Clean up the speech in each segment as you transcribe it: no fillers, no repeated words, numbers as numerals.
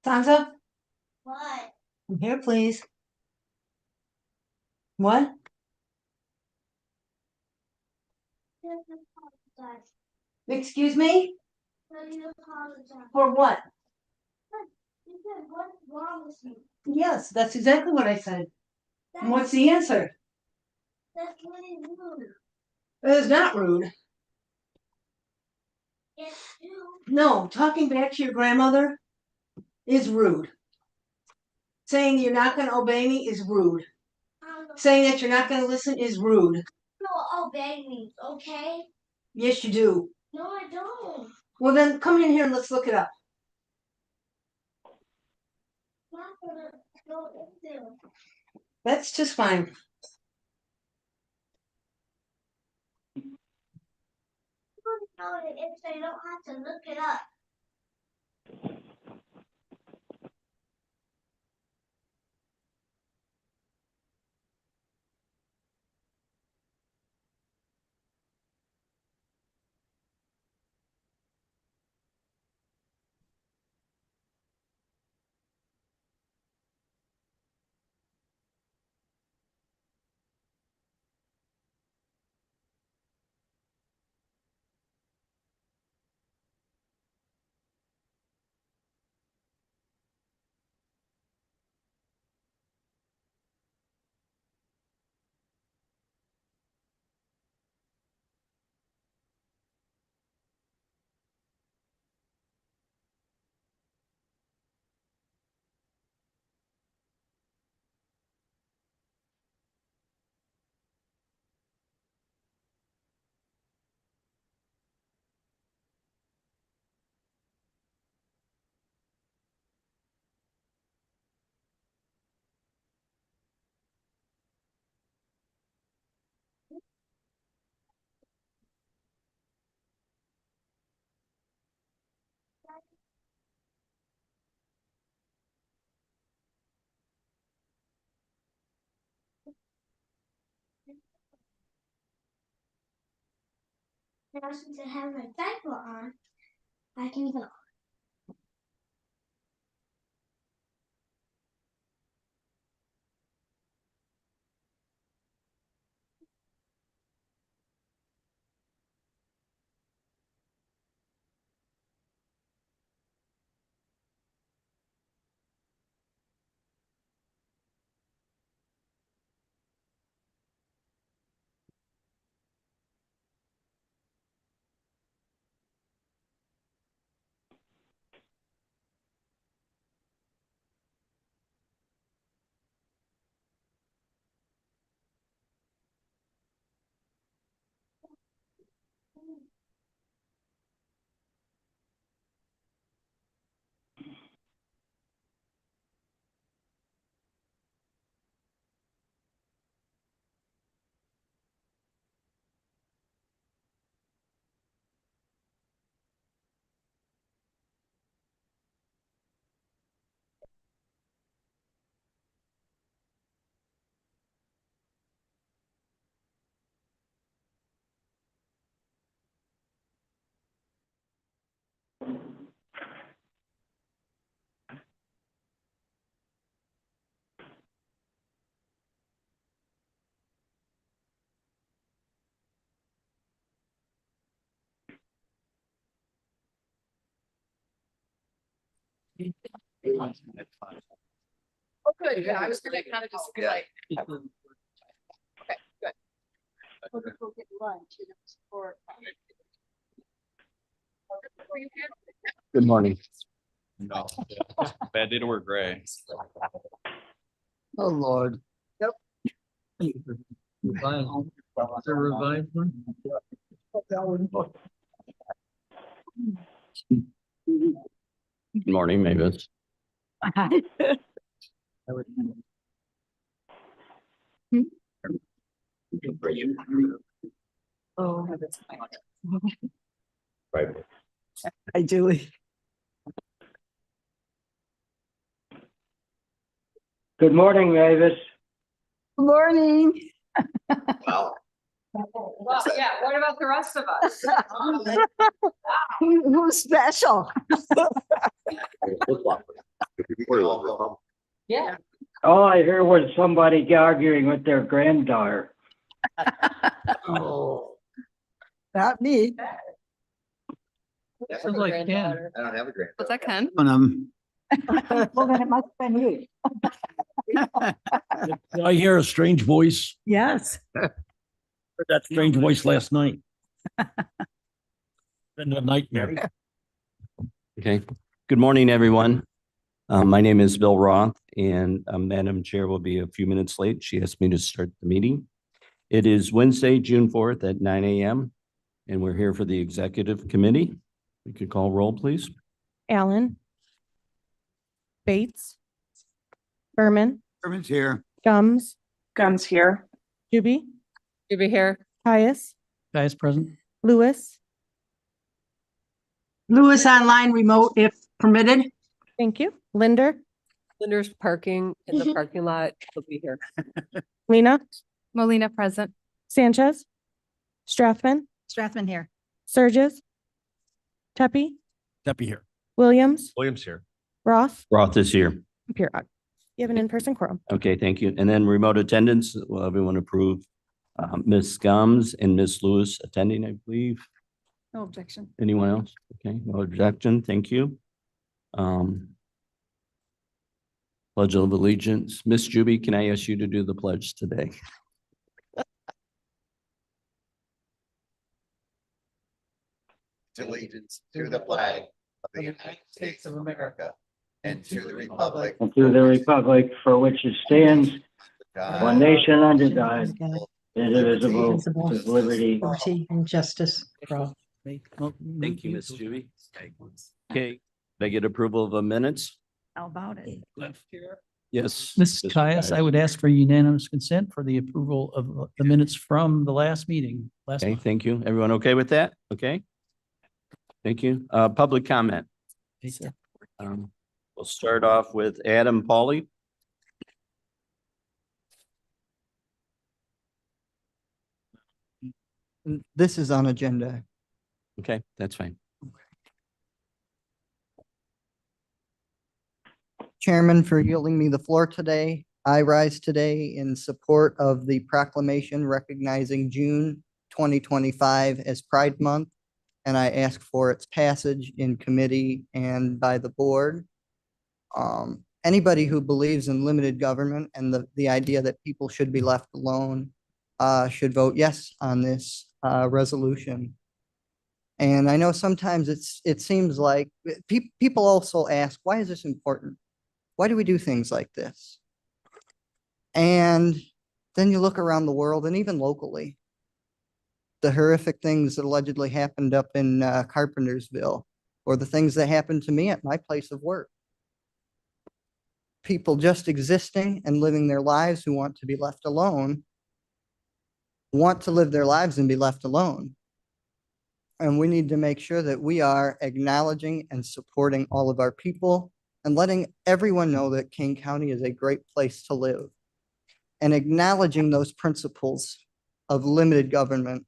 Sansa, What? come here, please. What? Just apologize. Excuse me? Let me apologize. For what? You said, what's wrong with me? Yes, that's exactly what I said. And what's That's, the answer? that's really rude. That is not rude. It's too. No, talking back to your grandmother is rude. Saying you're not going to obey me is rude. Saying that you're not going to listen is rude. No, obey me, okay? Yes, you do. No, I don't. Well, then come in here and let's look it up. I'm not gonna go into. That's just fine. Know it if they don't have to look it up. Now since I have my diaper on, I can go. Oh, good. Yeah, I was gonna kind of just be like. Okay, good. We'll just go get lunch, you know, support. Good morning. No, bad day to work, Gray. Oh, Lord. Yep. Revised. Is there a revised one? Good morning, Mavis. Oh, that's fine. Right. Hi, Julie. Good morning, Mavis. Morning. Wow. Well, yeah, what about the rest of us? Who's special? Yeah. All I heard was somebody arguing with their granddaughter. Oh. Not me. Sounds like Ken. I don't have a grand. What's that, Ken? Well, then it must have been you. Did I hear a strange voice? Yes. Heard that strange voice last night. Been a nightmare. Okay. Good morning, everyone. My name is Bill Roth, and Madam Chair will be a few minutes late. She asked me to start the meeting. It is Wednesday, June 4th at 9 a.m., and we're here for the Executive Committee. We could call roll, please. Allen. Bates. Berman. Herman's here. Gums. Guns here. Juby. Juby here. Caius. Guys present. Lewis. Lewis online remote if permitted. Thank you. Linder. Linder's parking in the parking lot. He'll be here. Lena. Molina present. Sanchez. Strathman. Strathman here. Surges. Tepe. Deputy here. Williams. Williams here. Roth. Roth is here. Pirog. You have an in-person quorum. Okay, thank you. And then remote attendance, will everyone approve? Ms. Gums and Ms. Lewis attending, I believe. No objection. Anyone else? Okay, no objection. Thank you. Pledge of Allegiance. Miss Juby, can I ask you to do the pledge today? Allegiance to the flag of the United States of America and to the republic And to the republic for which it stands, one nation under God, indivisible, with liberty. Liberty and justice. Thank you, Miss Juby. Okay, did I get approval of the minutes? How about it? Yes. Mrs. Mr. Caius, I would ask for unanimous consent for the approval of the minutes from the last meeting. Last Okay, month. thank you. Everyone okay with that? Okay. Thank you. Public comment. We'll start off with Adam Pauly. This is on agenda. Okay, that's fine. Chairman, for yielding me the floor today. I rise today in support of the proclamation recognizing June 2025 as Pride Month, and I ask for its passage in committee and by the board. Anybody who believes in limited government and the idea that people should be left alone should vote yes on this resolution. And I know sometimes it seems like people also ask, why is this important? Why do we do things like this? And then you look around the world and even locally, the horrific things that allegedly happened up in Carpentersville, or the things that happened to me at my place of work. People just existing and living their lives who want to be left alone, want to live their lives and be left alone. And we need to make sure that we are acknowledging and supporting all of our people and letting everyone know that Kane County is a great place to live. And acknowledging those principles of limited government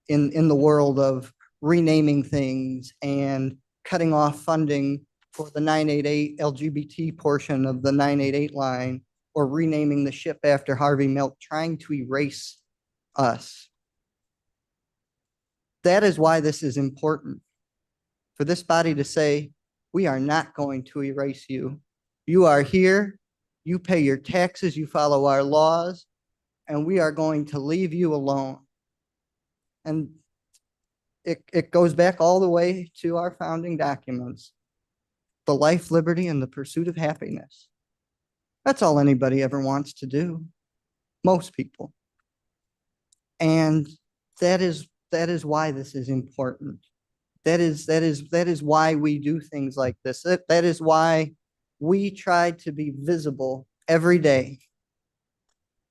in the world of renaming things and cutting off funding for the 988 LGBT portion of the 988 line, or renaming the ship after Harvey Milk, trying to erase us. That is why this is important. For this body to say, we are not going to erase you. You are here, you pay your taxes, you follow our laws, and we are going to leave you alone. And it goes back all the way to our founding documents. The life, liberty, and the pursuit of happiness. That's all anybody ever wants to do. Most people. And that is why this is important. That is why we do things like this. That is why we try to be visible every day.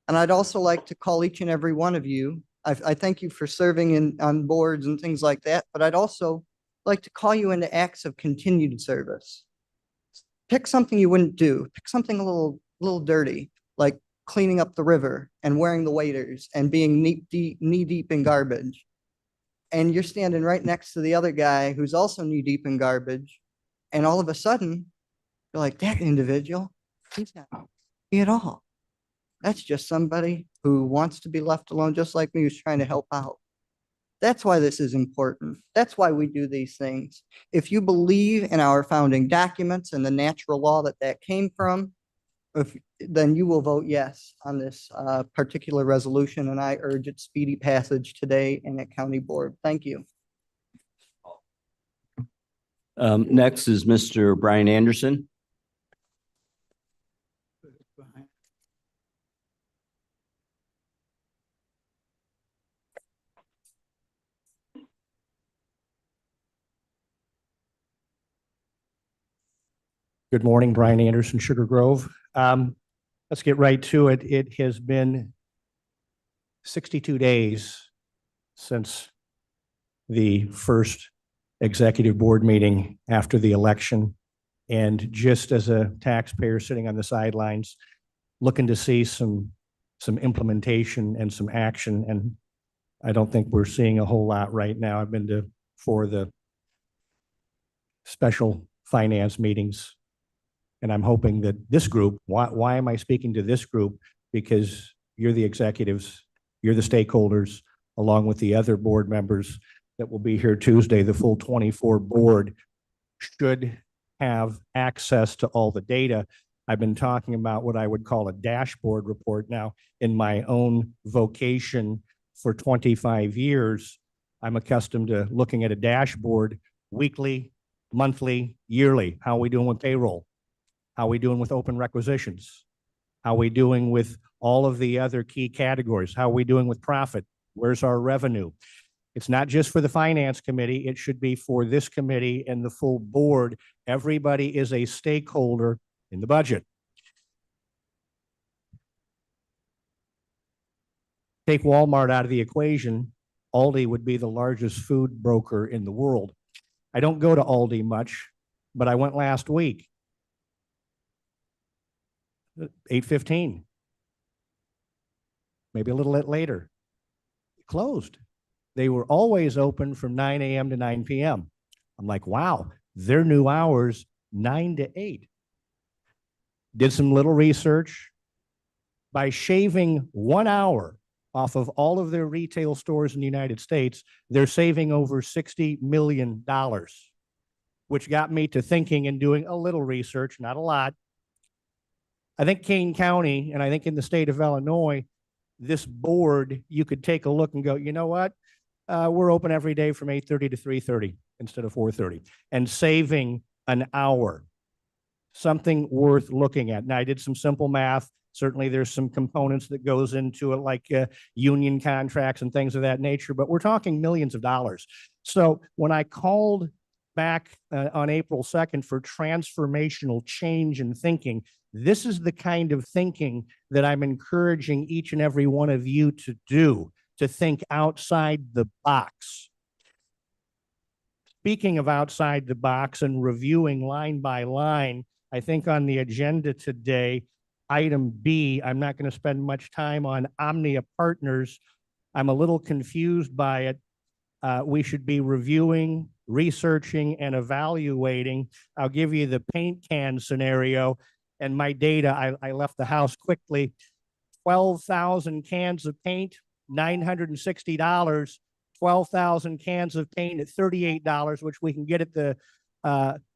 And I'd also like to call each and every one of you. I thank you for serving on boards and things like that, but I'd also like to call you into acts of continued service. Pick something you wouldn't do. Pick something a little dirty, like cleaning up the river and wearing the waders and being knee deep in garbage. And you're standing right next to the other guy who's also knee deep in garbage. And all of a sudden, You're like, that individual, he's not me at all. That's just somebody who wants to be left alone, just like me, who's trying to help out. That's why this is important. That's why we do these things. If you believe in our founding documents and the natural law that came from, then you will vote yes on this particular resolution, and I urge its speedy passage today in at county board. Thank you. Next is Mr. Brian Anderson. Good morning, Brian Anderson, Sugar Grove. Let's get right to it. It has been 62 days since the first executive board meeting after the election. And just as a taxpayer sitting on the sidelines, looking to see some implementation and some action. And I don't think we're seeing a whole lot right now. I've been to 4 of the special finance meetings. And I'm hoping that this group, why am I speaking to this group? Because you're the executives, you're the stakeholders, along with the other board members that will be here Tuesday. The full 24 board should have access to all the data. I've been talking about what I would call a dashboard report. Now, in my own vocation for 25 years, I'm accustomed to looking at a dashboard weekly, monthly, yearly. How are we doing with payroll? How are we doing with open requisitions? How are we doing with all of the other key categories? How are we doing with profit? Where's our revenue? It's not just for the finance committee. It should be for this committee and the full board. Everybody is a stakeholder in the budget. Take Walmart out of the equation, Aldi would be the largest food broker in the world. I don't go to Aldi much, but I went last week. 8:15, maybe a little bit later, closed. They were always open from 9 a.m. to 9 p.m. I'm like, wow, their new hours, 9 to 8. Did some little research. By shaving 1 hour off of all of their retail stores in the United States, they're saving over $60 million, which got me to thinking and doing a little research, not a lot. I think Kane County, and I think in the state of Illinois, this board, you could take a look and go, you know what? We're open every day from 8:30 to 3:30 instead of 4:30, and saving an hour. Something worth looking at. Now, I did some simple math. Certainly, there's some components that goes into it, like union contracts and things of that nature, but we're talking millions of dollars. So when I called back on April 2nd for transformational change in thinking, this is the kind of thinking that I'm encouraging each and every one of you to do, to think outside the box. Speaking of outside the box and reviewing line by line, I think on the agenda today, item B, I'm not going to spend much time on Omnia Partners. I'm a little confused by it. We should be reviewing, researching, and evaluating. I'll give you the paint can scenario. And my data, I left the house quickly. 12,000 cans of paint, $960. 12,000 cans of paint at $38, which we can get at the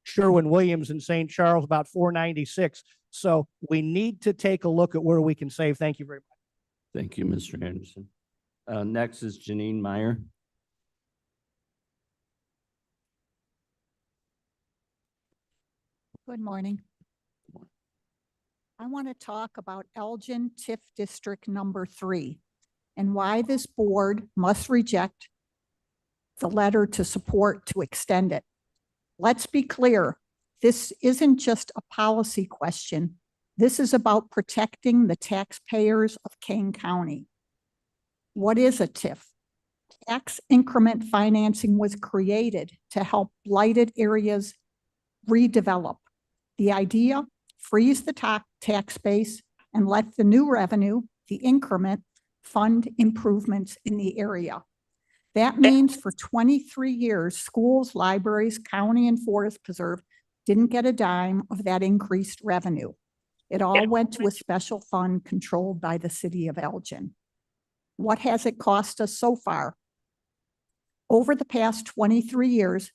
Sherwin-Williams in St. Charles, about $496. So we need to take a look at where we can save. Thank you very much. Thank you, Mr. Anderson. Next is Janine Meyer. Good morning. I want to talk about Elgin TIF District Number 3 and why this board must reject the letter to support to extend it. Let's be clear, this isn't just a policy question. This is about protecting the taxpayers of Kane County. What is a TIF? Tax increment financing was created to help blighted areas redevelop. The idea, freeze the tax base and let the new revenue, the increment, fund improvements in the area. That means for 23 years, schools, libraries, county and forest preserve didn't get a dime of that increased revenue. It all went to a special fund controlled by the city of Elgin. What has it cost us so far? Over the past 23 years,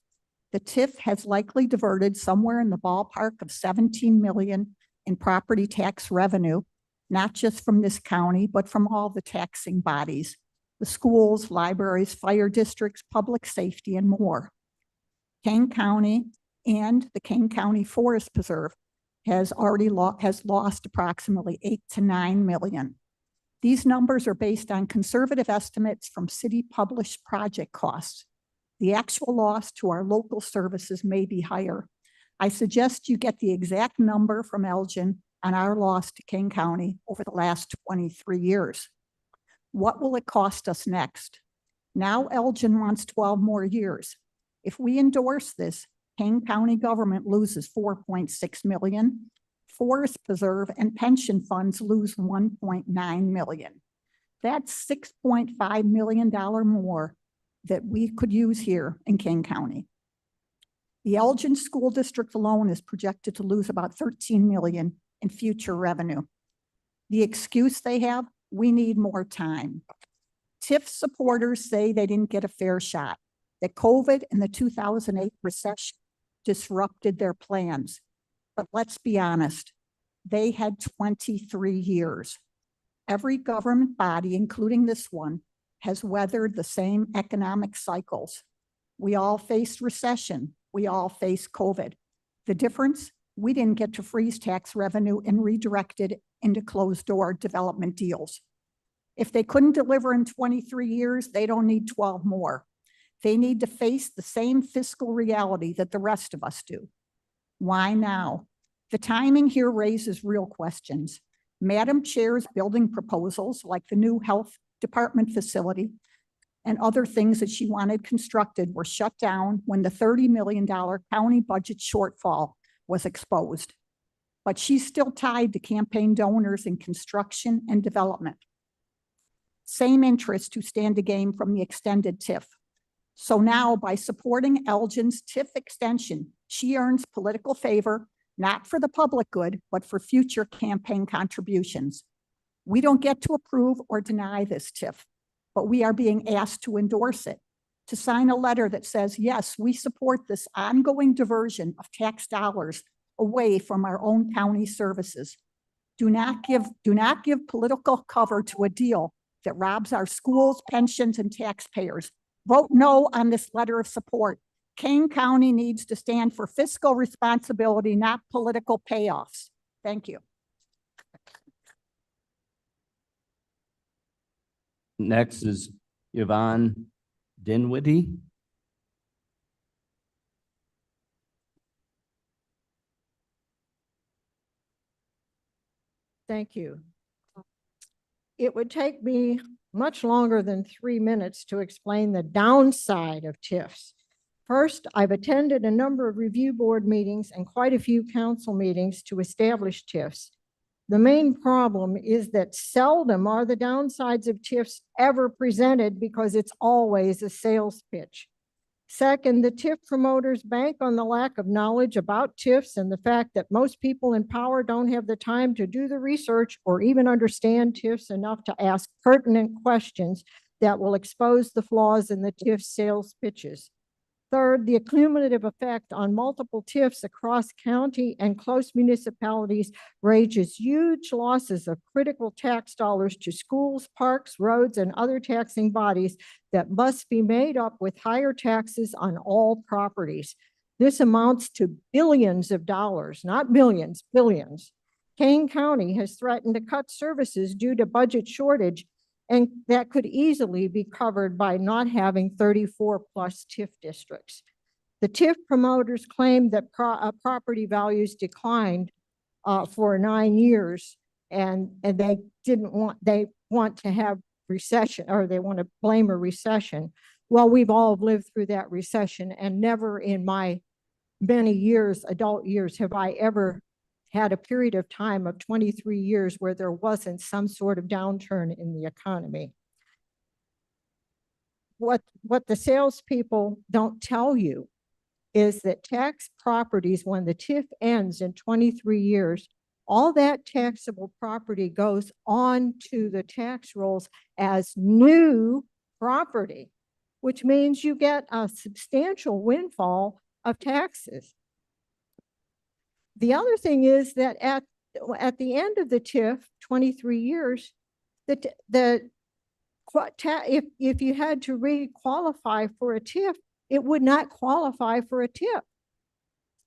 the TIF has likely diverted somewhere in the ballpark of 17 million in property tax revenue, not just from this county, but from all the taxing bodies, the schools, libraries, fire districts, public safety, and more. Kane County and the Kane County Forest Preserve has already lost approximately 8 to 9 million. These numbers are based on conservative estimates from city published project costs. The actual loss to our local services may be higher. I suggest you get the exact number from Elgin on our loss to Kane County over the last 23 years. What will it cost us next? Now Elgin wants 12 more years. If we endorse this, Kane County government loses 4.6 million. Forest Preserve and pension funds lose 1.9 million. That's $6.5 million more that we could use here in Kane County. The Elgin School District alone is projected to lose about 13 million in future revenue. The excuse they have, we need more time. TIF supporters say they didn't get a fair shot, that COVID and the 2008 recession disrupted their plans. But let's be honest, they had 23 years. Every government body, including this one, has weathered the same economic cycles. We all faced recession. We all faced COVID. The difference, we didn't get to freeze tax revenue and redirect it into closed door development deals. If they couldn't deliver in 23 years, they don't need 12 more. They need to face the same fiscal reality that the rest of us do. Why now? The timing here raises real questions. Madam Chair's building proposals, like the new health department facility and other things that she wanted constructed, were shut down when the $30 million county budget shortfall was exposed. But she's still tied to campaign donors in construction and development. Same interests who stand to gain from the extended TIF. So now, by supporting Elgin's TIF extension, she earns political favor, not for the public good, but for future campaign contributions. We don't get to approve or deny this TIF, but we are being asked to endorse it, to sign a letter that says, yes, we support this ongoing diversion of tax dollars away from our own county services. Do not give political cover to a deal that robs our schools, pensions, and taxpayers. Vote no on this letter of support. Kane County needs to stand for fiscal responsibility, not political payoffs. Thank you. Next is Yvonne Dinwiddie. Thank you. It would take me much longer than 3 minutes to explain the downside of TIFs. First, I've attended a number of review board meetings and quite a few council meetings to establish TIFs. The main problem is that seldom are the downsides of TIFs ever presented because it's always a sales pitch. Second, the TIF promoters bank on the lack of knowledge about TIFs and the fact that most people in power don't have the time to do the research or even understand TIFs enough to ask pertinent questions that will expose the flaws in the TIF sales pitches. Third, the accumulative effect on multiple TIFs across county and close municipalities rages huge losses of critical tax dollars to schools, parks, roads, and other taxing bodies that must be made up with higher taxes on all properties. This amounts to billions of dollars, not millions, billions. Kane County has threatened to cut services due to budget shortage, and that could easily be covered by not having 34 plus TIF districts. The TIF promoters claim that property values declined for 9 years, and they want to have recession, or they want to blame a recession. Well, we've all lived through that recession, and never in my many years, adult years, have I ever had a period of time of 23 years where there wasn't some sort of downturn in the economy. What the salespeople don't tell you is that tax properties, when the TIF ends in 23 years, all that taxable property goes on to the tax rolls as new property, which means you get a substantial windfall of taxes. The other thing is that at the end of the TIF, 23 years, if you had to re-qualify for a TIF, it would not qualify for a TIF.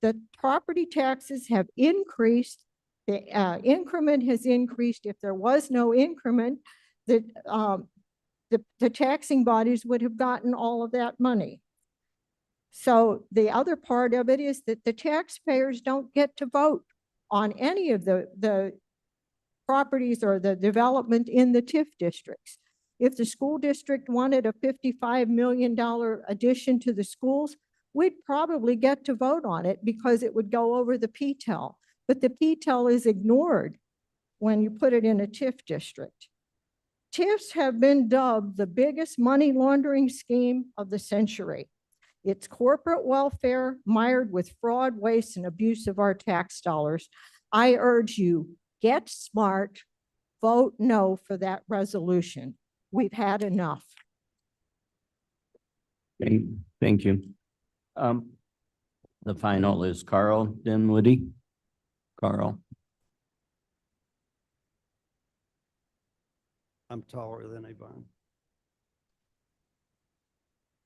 The property taxes have increased. The increment has increased. If there was no increment, the taxing bodies would have gotten all of that money. So the other part of it is that the taxpayers don't get to vote on any of the properties or the development in the TIF districts. If the school district wanted a $55 million addition to the schools, we'd probably get to vote on it because it would go over the PTEL. But the PTEL is ignored when you put it in a TIF district. TIFs have been dubbed the biggest money laundering scheme of the century. It's corporate welfare mired with fraud, waste, and abuse of our tax dollars. I urge you, get smart, vote no for that resolution. We've had enough. Thank you. The final is Carl Dinwiddie. Carl. I'm taller than Yvonne.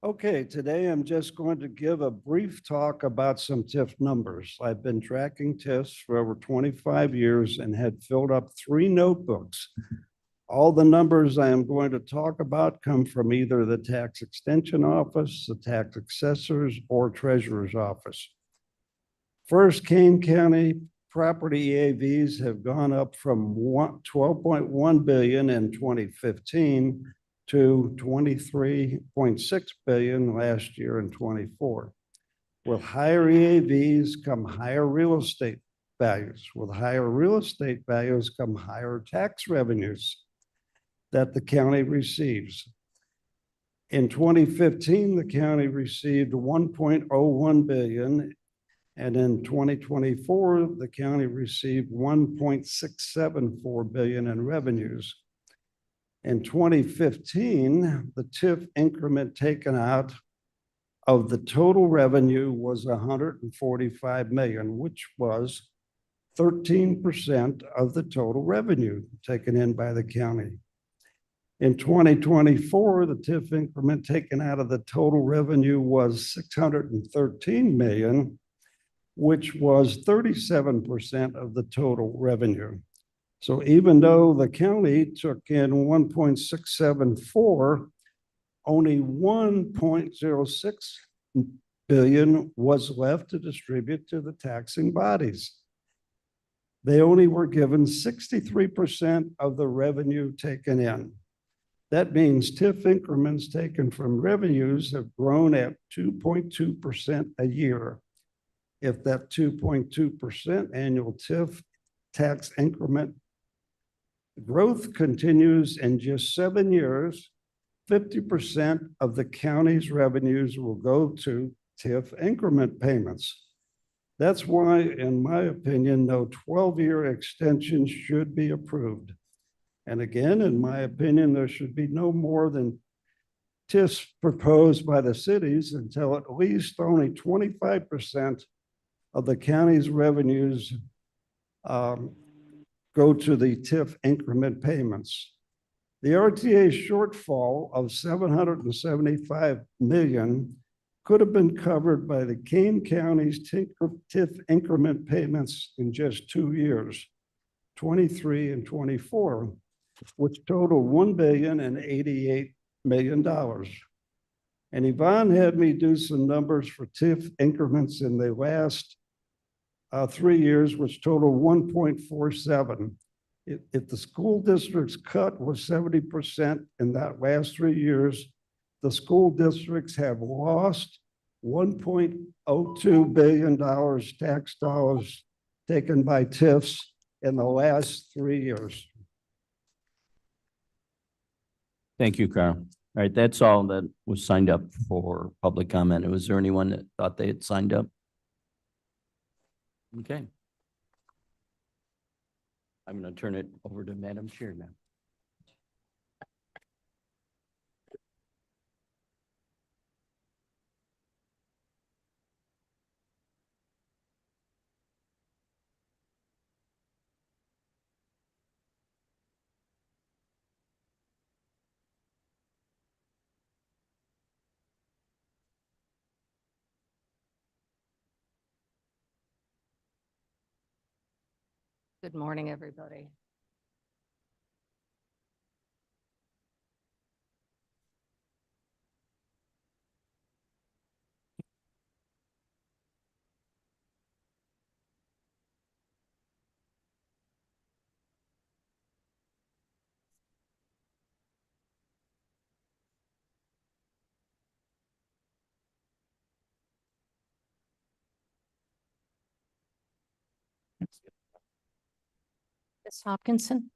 Okay, today I'm just going to give a brief talk about some TIF numbers. I've been tracking TIFs for over 25 years and had filled up 3 notebooks. All the numbers I am going to talk about come from either the Tax Extension Office, the Tax Assessors, or Treasurer's Office. First, Kane County property EAVs have gone up from $12.1 billion in 2015 to $23.6 billion last year in 24. With higher EAVs come higher real estate values. With higher real estate values come higher tax revenues that the county receives. In 2015, the county received $1.01 billion, and in 2024, the county received $1.674 billion in revenues. In 2015, the TIF increment taken out of the total revenue was $145 million, which was 13% of the total revenue taken in by the county. In 2024, the TIF increment taken out of the total revenue was $613 million, which was 37% of the total revenue. So even though the county took in 1.674, only 1.06 billion was left to distribute to the taxing bodies. They only were given 63% of the revenue taken in. That means TIF increments taken from revenues have grown at 2.2% a year. If that 2.2% annual TIF tax increment growth continues in just 7 years, 50% of the county's revenues will go to TIF increment payments. That's why, in my opinion, no 12-year extension should be approved. And again, in my opinion, there should be no more than TIFs proposed by the cities until at least only 25% of the county's revenues go to the TIF increment payments. The RTA shortfall of $775 million could have been covered by the Kane County's TIF increment payments in just 2 years, 23 and 24, which totaled $1.088 billion. And Yvonne had me do some numbers for TIF increments in the last 3 years, which totaled 1.47. If the school district's cut was 70% in that last 3 years, the school districts have lost $1.02 billion tax dollars taken by TIFs in the last 3 years. Thank you, Carl. All right, that's all that was signed up for public comment. Was there anyone that thought they had signed up? Okay. I'm going to turn it over to Madam Chair now. Good morning, everybody. Ms. Hopkinson?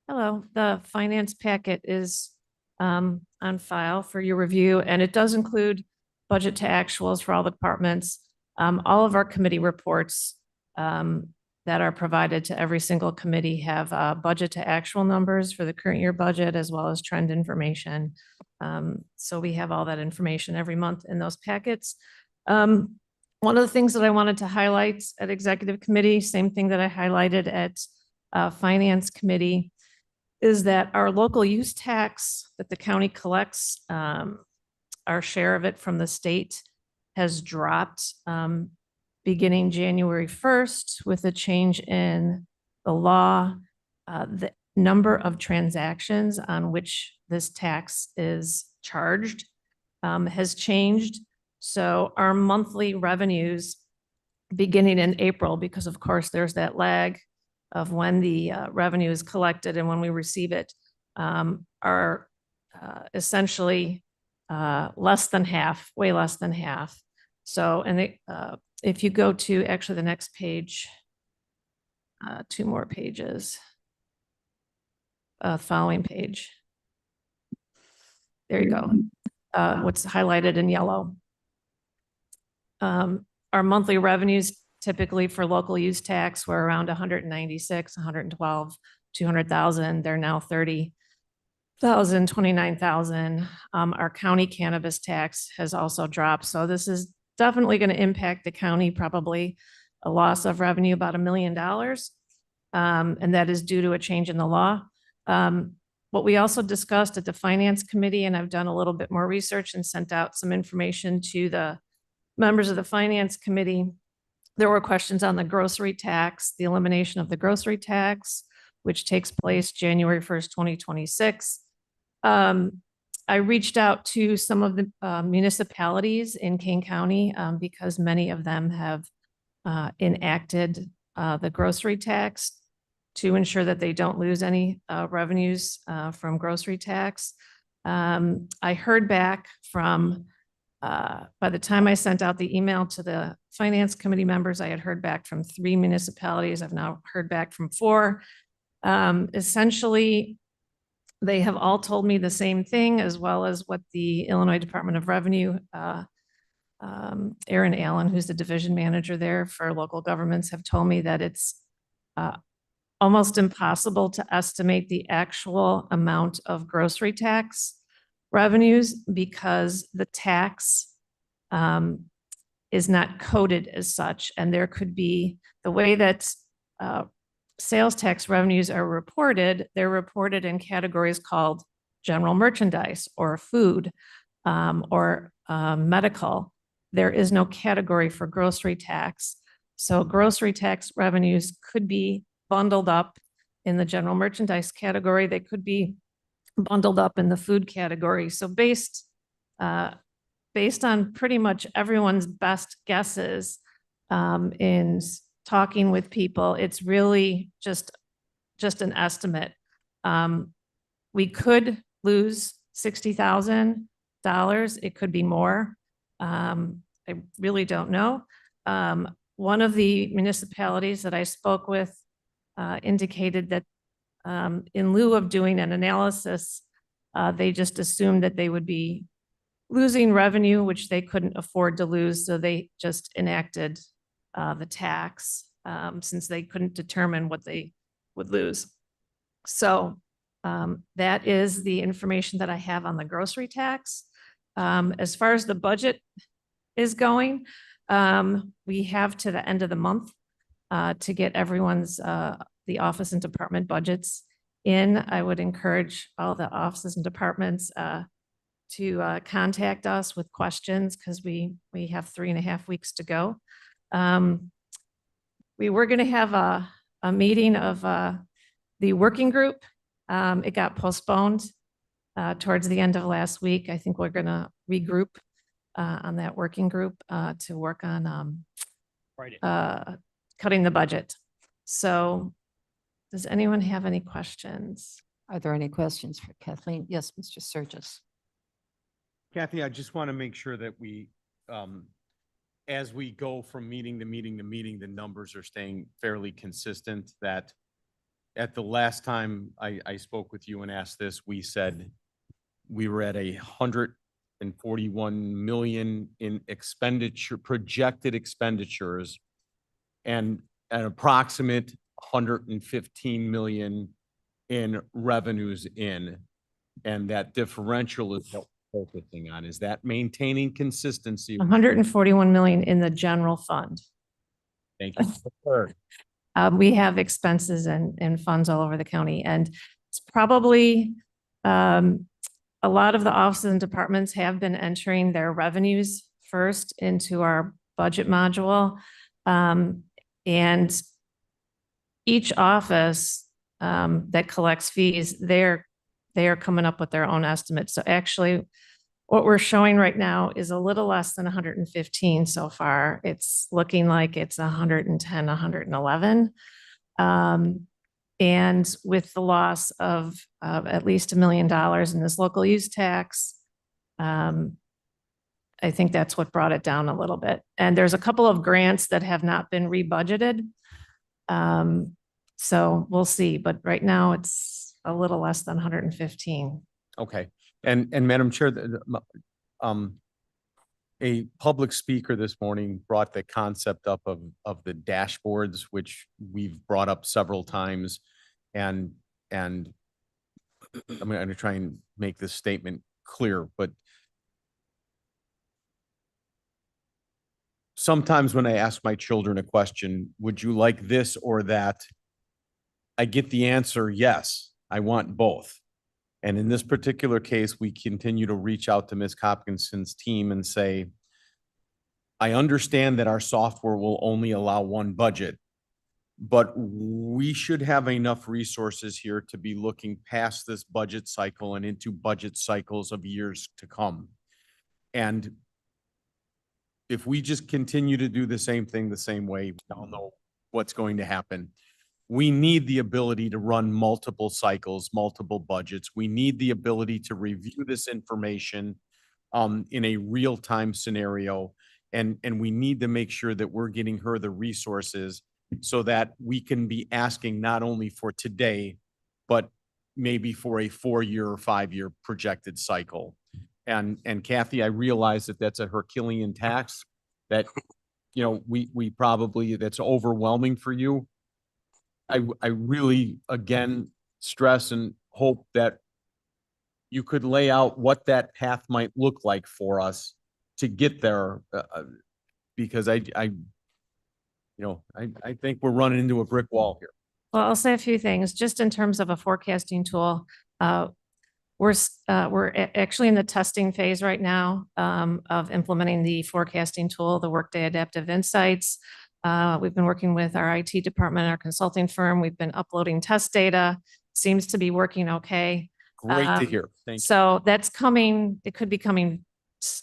Hello, the finance packet is on file for your review, and it does include budget to actuals for all the departments. All of our committee reports that are provided to every single committee have budget to actual numbers for the current year budget, as well as trend information. So we have all that information every month in those packets. One of the things that I wanted to highlight at executive committee, same thing that I highlighted at finance committee, is that our local use tax that the county collects, our share of it from the state has dropped beginning January 1st with a change in the law. The number of transactions on which this tax is charged has changed. So our monthly revenues beginning in April, because of course there's that lag of when the revenue is collected and when we receive it, are essentially less than half, way less than half. So, and if you go to actually the next page, 2 more pages, following page. There you go. What's highlighted in yellow. Our monthly revenues typically for local use tax were around 196, 112, 200,000. They're now 30,000, 29,000. Our county cannabis tax has also dropped. So this is definitely going to impact the county, probably a loss of revenue about $1 million. And that is due to a change in the law. What we also discussed at the finance committee, and I've done a little bit more research and sent out some information to the members of the finance committee. There were questions on the grocery tax, the elimination of the grocery tax, which takes place January 1st, 2026. I reached out to some of the municipalities in Kane County because many of them have enacted the grocery tax to ensure that they don't lose any revenues from grocery tax. I heard back from, by the time I sent out the email to the finance committee members, I had heard back from 3 municipalities. I've now heard back from 4. Essentially, they have all told me the same thing, as well as what the Illinois Department of Revenue, Aaron Allen, who's the division manager there for local governments, have told me that it's almost impossible to estimate the actual amount of grocery tax revenues because the tax is not coded as such. And there could be the way that sales tax revenues are reported, they're reported in categories called general merchandise or food or medical. There is no category for grocery tax. So grocery tax revenues could be bundled up in the general merchandise category. They could be bundled up in the food category. So based on pretty much everyone's best guesses in talking with people, it's really just an estimate. We could lose $60,000. It could be more. I really don't know. One of the municipalities that I spoke with indicated that in lieu of doing an analysis, they just assumed that they would be losing revenue, which they couldn't afford to lose. So they just enacted the tax since they couldn't determine what they would lose. So that is the information that I have on the grocery tax. As far as the budget is going, we have to the end of the month to get everyone's, the office and department budgets in. I would encourage all the offices and departments to contact us with questions because we have 3.5 weeks to go. We were going to have a meeting of the working group. It got postponed towards the end of last week. I think we're going to regroup on that working group to work on cutting the budget. So does anyone have any questions? Are there any questions for Kathleen? Yes, Mr. Sturgis. Kathy, I just want to make sure that we, as we go from meeting to meeting to meeting, the numbers are staying fairly consistent. That at the last time I spoke with you and asked this, we said we were at 141 million in expenditure, projected expenditures, and an approximate 115 million in revenues in, and that differential is what we're focusing on. Is that maintaining consistency? 141 million in the general fund. Thank you. We have expenses and funds all over the county, and it's probably a lot of the offices and departments have been entering their revenues first into our budget module. And each office that collects fees, they are coming up with their own estimates. So actually, what we're showing right now is a little less than 115 so far. It's looking like it's 110, 111. And with the loss of at least $1 million in this local use tax, I think that's what brought it down a little bit. And there's a couple of grants that have not been rebudgeted. So we'll see, but right now it's a little less than 115. Okay. And Madam Chair, a public speaker this morning brought the concept up of the dashboards, which we've brought up several times. And I'm going to try and make this statement clear, but sometimes when I ask my children a question, would you like this or that? I get the answer, yes, I want both. And in this particular case, we continue to reach out to Ms. Hopkinson's team and say, I understand that our software will only allow one budget, but we should have enough resources here to be looking past this budget cycle and into budget cycles of years to come. And if we just continue to do the same thing the same way, we don't know what's going to happen. We need the ability to run multiple cycles, multiple budgets. We need the ability to review this information in a real-time scenario. And we need to make sure that we're getting her the resources so that we can be asking not only for today, but maybe for a 4-year or 5-year projected cycle. And Kathy, I realize that that's a Herculean task that, you know, we probably, that's overwhelming for you. I really, again, stress and hope that you could lay out what that path might look like for us to get there, because I think we're running into a brick wall here. Well, I'll say a few things just in terms of a forecasting tool. We're actually in the testing phase right now of implementing the forecasting tool, the Workday Adaptive Insights. We've been working with our IT department, our consulting firm. We've been uploading test data. Seems to be working okay. Great to hear. Thank you. So that's coming. It could be coming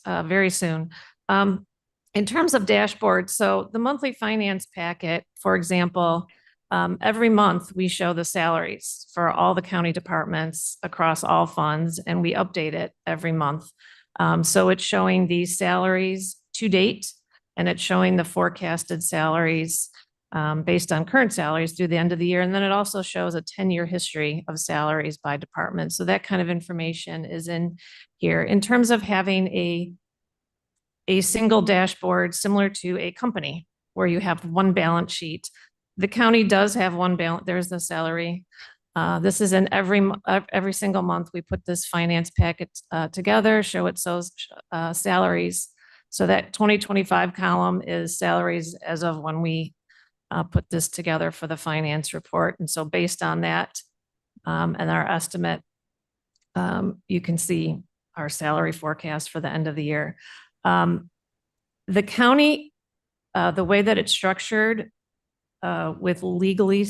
very soon. In terms of dashboards, so the monthly finance packet, for example, every month we show the salaries for all the county departments across all funds, and we update it every month. So it's showing these salaries to date, and it's showing the forecasted salaries based on current salaries through the end of the year. And then it also shows a 10-year history of salaries by department. So that kind of information is in here. In terms of having a single dashboard similar to a company where you have one balance sheet, the county does have one balance. There's the salary. This is in every single month. We put this finance packet together, show it shows salaries. So that 2025 column is salaries as of when we put this together for the finance report. And so based on that and our estimate, you can see our salary forecast for the end of the year. The county, the way that it's structured with legally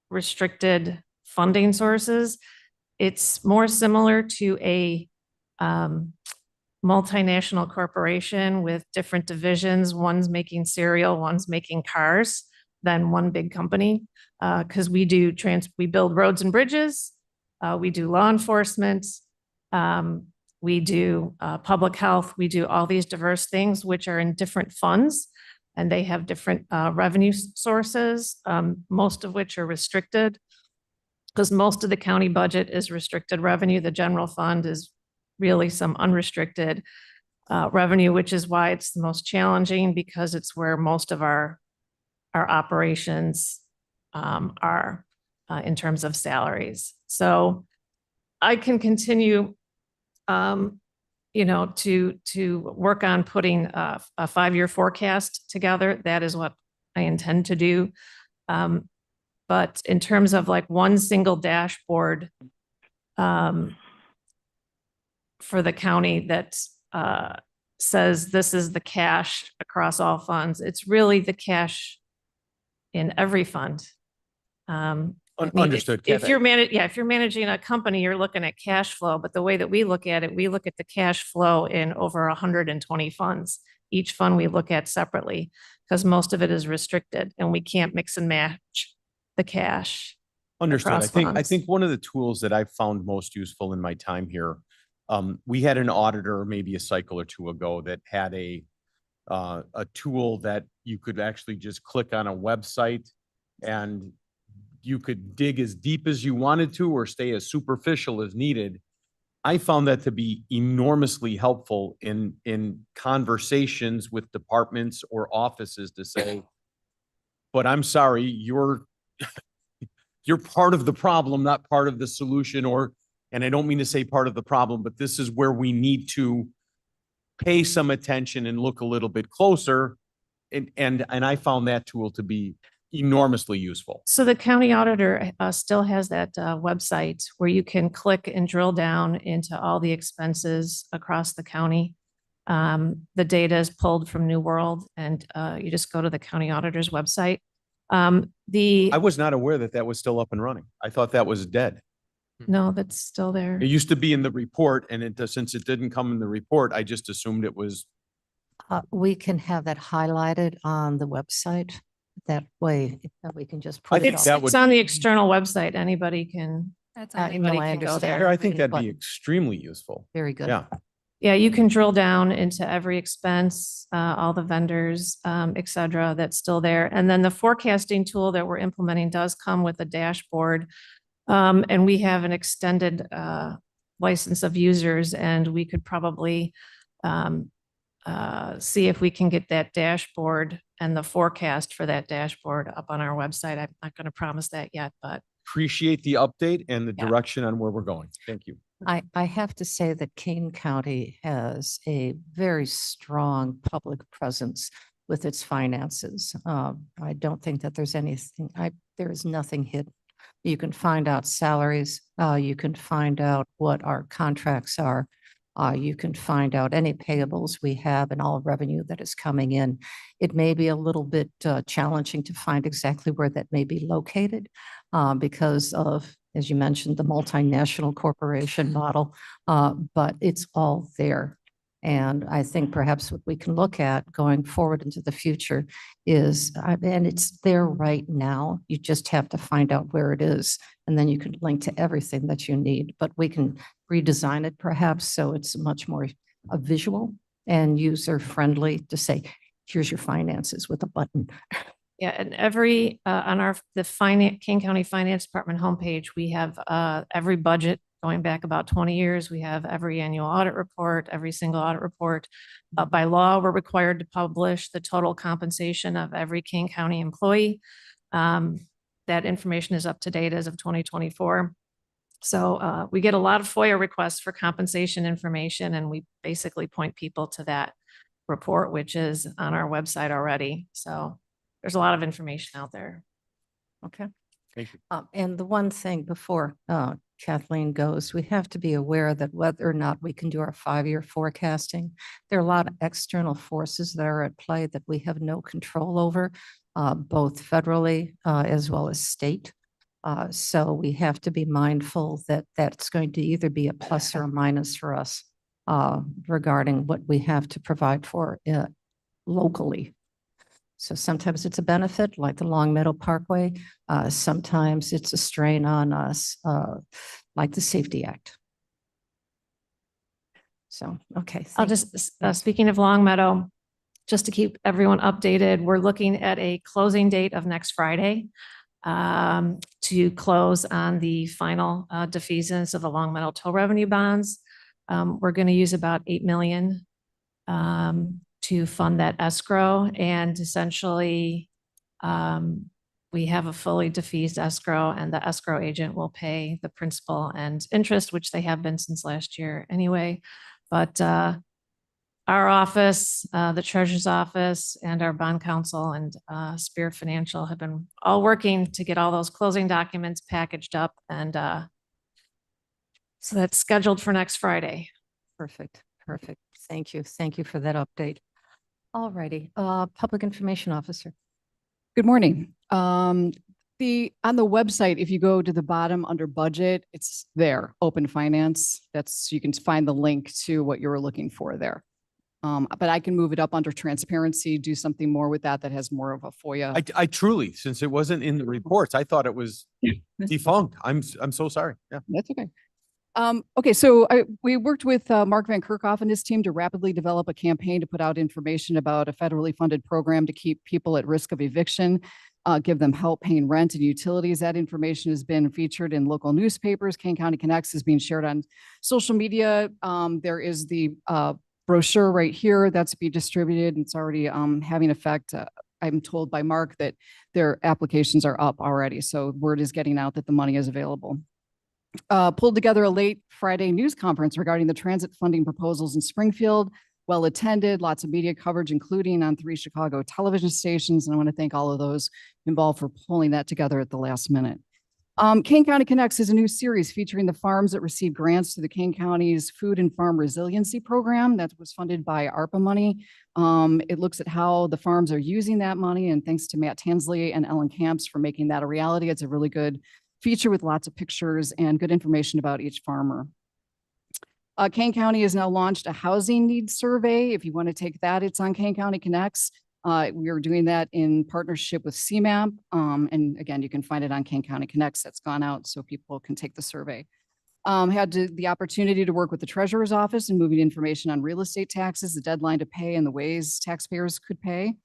restricted funding sources, it's more similar to a multinational corporation with different divisions. One's making cereal, one's making cars, than one big company. Because we build roads and bridges, we do law enforcement, we do public health, we do all these diverse things which are in different funds, and they have different revenue sources, most of which are restricted, because most of the county budget is restricted revenue. The general fund is really some unrestricted revenue, which is why it's the most challenging, because it's where most of our operations are in terms of salaries. So I can continue, to work on putting a 5-year forecast together. That is what I intend to do. But in terms of like one single dashboard for the county that says this is the cash across all funds, it's really the cash in every fund. Understood. If you're managing a company, you're looking at cash flow, but the way that we look at it, we look at the cash flow in over 120 funds. Each fund we look at separately because most of it is restricted and we can't mix and match the cash. Understood. across I funds. think one of the tools that I found most useful in my time here, we had an auditor maybe a cycle or two ago that had a tool that you could actually just click on a website and you could dig as deep as you wanted to or stay as superficial as needed. I found that to be enormously helpful in conversations with departments or offices to say, but I'm sorry, you're part of the problem, not part of the solution, and I don't mean to say part of the problem, but this is where we need to pay some attention and look a little bit closer. And I found that tool to be enormously useful. So the county auditor still has that website where you can click and drill down into all the expenses across the county. The data is pulled from New World and you just go to the county auditor's website. I was not aware that that was still up and running. I thought that was dead. No, that's still there. It used to be in the report and since it didn't come in the report, I just assumed it was. We can have that highlighted on the website. That way we can just I put think it that on. would- It's on the external website. Anybody can, That's anybody I can go understand. there. I think that'd But- be extremely useful. Very good. Yeah. Yeah, you can drill down into every expense, all the vendors, et cetera, that's still there. And then the forecasting tool that we're implementing does come with a dashboard. And we have an extended license of users, and we could probably see if we can get that dashboard and the forecast for that dashboard up on our website. I'm not going to promise that yet, but Appreciate the update and the Yeah. direction on where we're going. Thank you. I have to say that Kane County has a very strong public presence with its finances. I don't think that there's anything, there is nothing hidden. You can find out salaries, you can find out what our contracts are. You can find out any payables we have and all revenue that is coming in. It may be a little bit challenging to find exactly where that may be located because of, as you mentioned, the multinational corporation model, but it's all there. And I think perhaps what we can look at going forward into the future is, and it's there right now, you just have to find out where it is. And then you can link to everything that you need, but we can redesign it perhaps so it's much more visual and user friendly to say, here's your finances with a button. Yeah, and every, on the King County Finance Department homepage, we have, every budget going back about 20 years. We have every annual audit report, every single audit report. By law, we're required to publish the total compensation of every King County employee. That information is up to date as of 2024. So we get a lot of FOIA requests for compensation information, and we basically point people to that report, which is on our website already. So there's a lot of information out there. Okay. Thank you. And the one thing before Kathleen goes, we have to be aware that whether or not we can do our 5-year forecasting, there are a lot of external forces that are at play that we have no control over, both federally as well as state. So we have to be mindful that that's going to either be a plus or a minus for us regarding what we have to provide for locally. So sometimes it's a benefit, like the Long Meadow Parkway. Sometimes it's a strain on us, like the Safety Act. So, okay. I'll just, speaking of Long Meadow, just to keep everyone updated, we're looking at a closing date of next Friday to close on the final defeasance of the Long Meadow toll revenue bonds. We're going to use about 8 million to fund that escrow, and essentially we have a fully defeased escrow, and the escrow agent will pay the principal and interest, which they have been since last year anyway. But our office, the treasurer's office, and our bond counsel and Spear Financial have been all working to get all those closing documents packaged up, and so that's scheduled for next Friday. Perfect, perfect. Thank you. Thank you for that update. All righty, Public Information Officer. Good morning. On the website, if you go to the bottom under budget, it's there, open finance. You can find the link to what you were looking for there. But I can move it up under transparency, do something more with that has more of a FOIA. I truly, since it wasn't in the reports, I thought it was defunct. I'm so sorry. Yeah. That's okay. Okay, so we worked with Mark Van Kerkhoff and his team to rapidly develop a campaign to put out information about a federally funded program to keep people at risk of eviction, give them help paying rent and utilities. That information has been featured in local newspapers. King County Connects is being shared on social media. There is the brochure right here that's being distributed, and it's already having effect. I'm told by Mark that their applications are up already, so word is getting out that the money is available. Pulled together a late Friday news conference regarding the transit funding proposals in Springfield. Well attended, lots of media coverage, including on 3 Chicago television stations. And I want to thank all of those involved for pulling that together at the last minute. King County Connects is a new series featuring the farms that received grants through the King County's Food and Farm Resiliency Program that was funded by ARPA money. It looks at how the farms are using that money, and thanks to Matt Tansley and Ellen Camps for making that a reality. It's a really good feature with lots of pictures and good information about each farmer. Kane County has now launched a housing needs survey. If you want to take that, it's on Kane County Connects. We are doing that in partnership with CMAP. And again, you can find it on Kane County Connects. That's gone out so people can take the survey. Had the opportunity to work with the treasurer's office in moving information on real estate taxes, the deadline to pay, and the ways taxpayers could pay.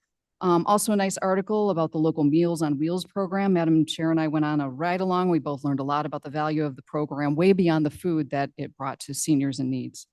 Also a nice article about the local Meals on Wheels program. Madam Chair and I went on a ride along. We both learned a lot about the value of the program, way beyond the food that it brought to seniors in needs.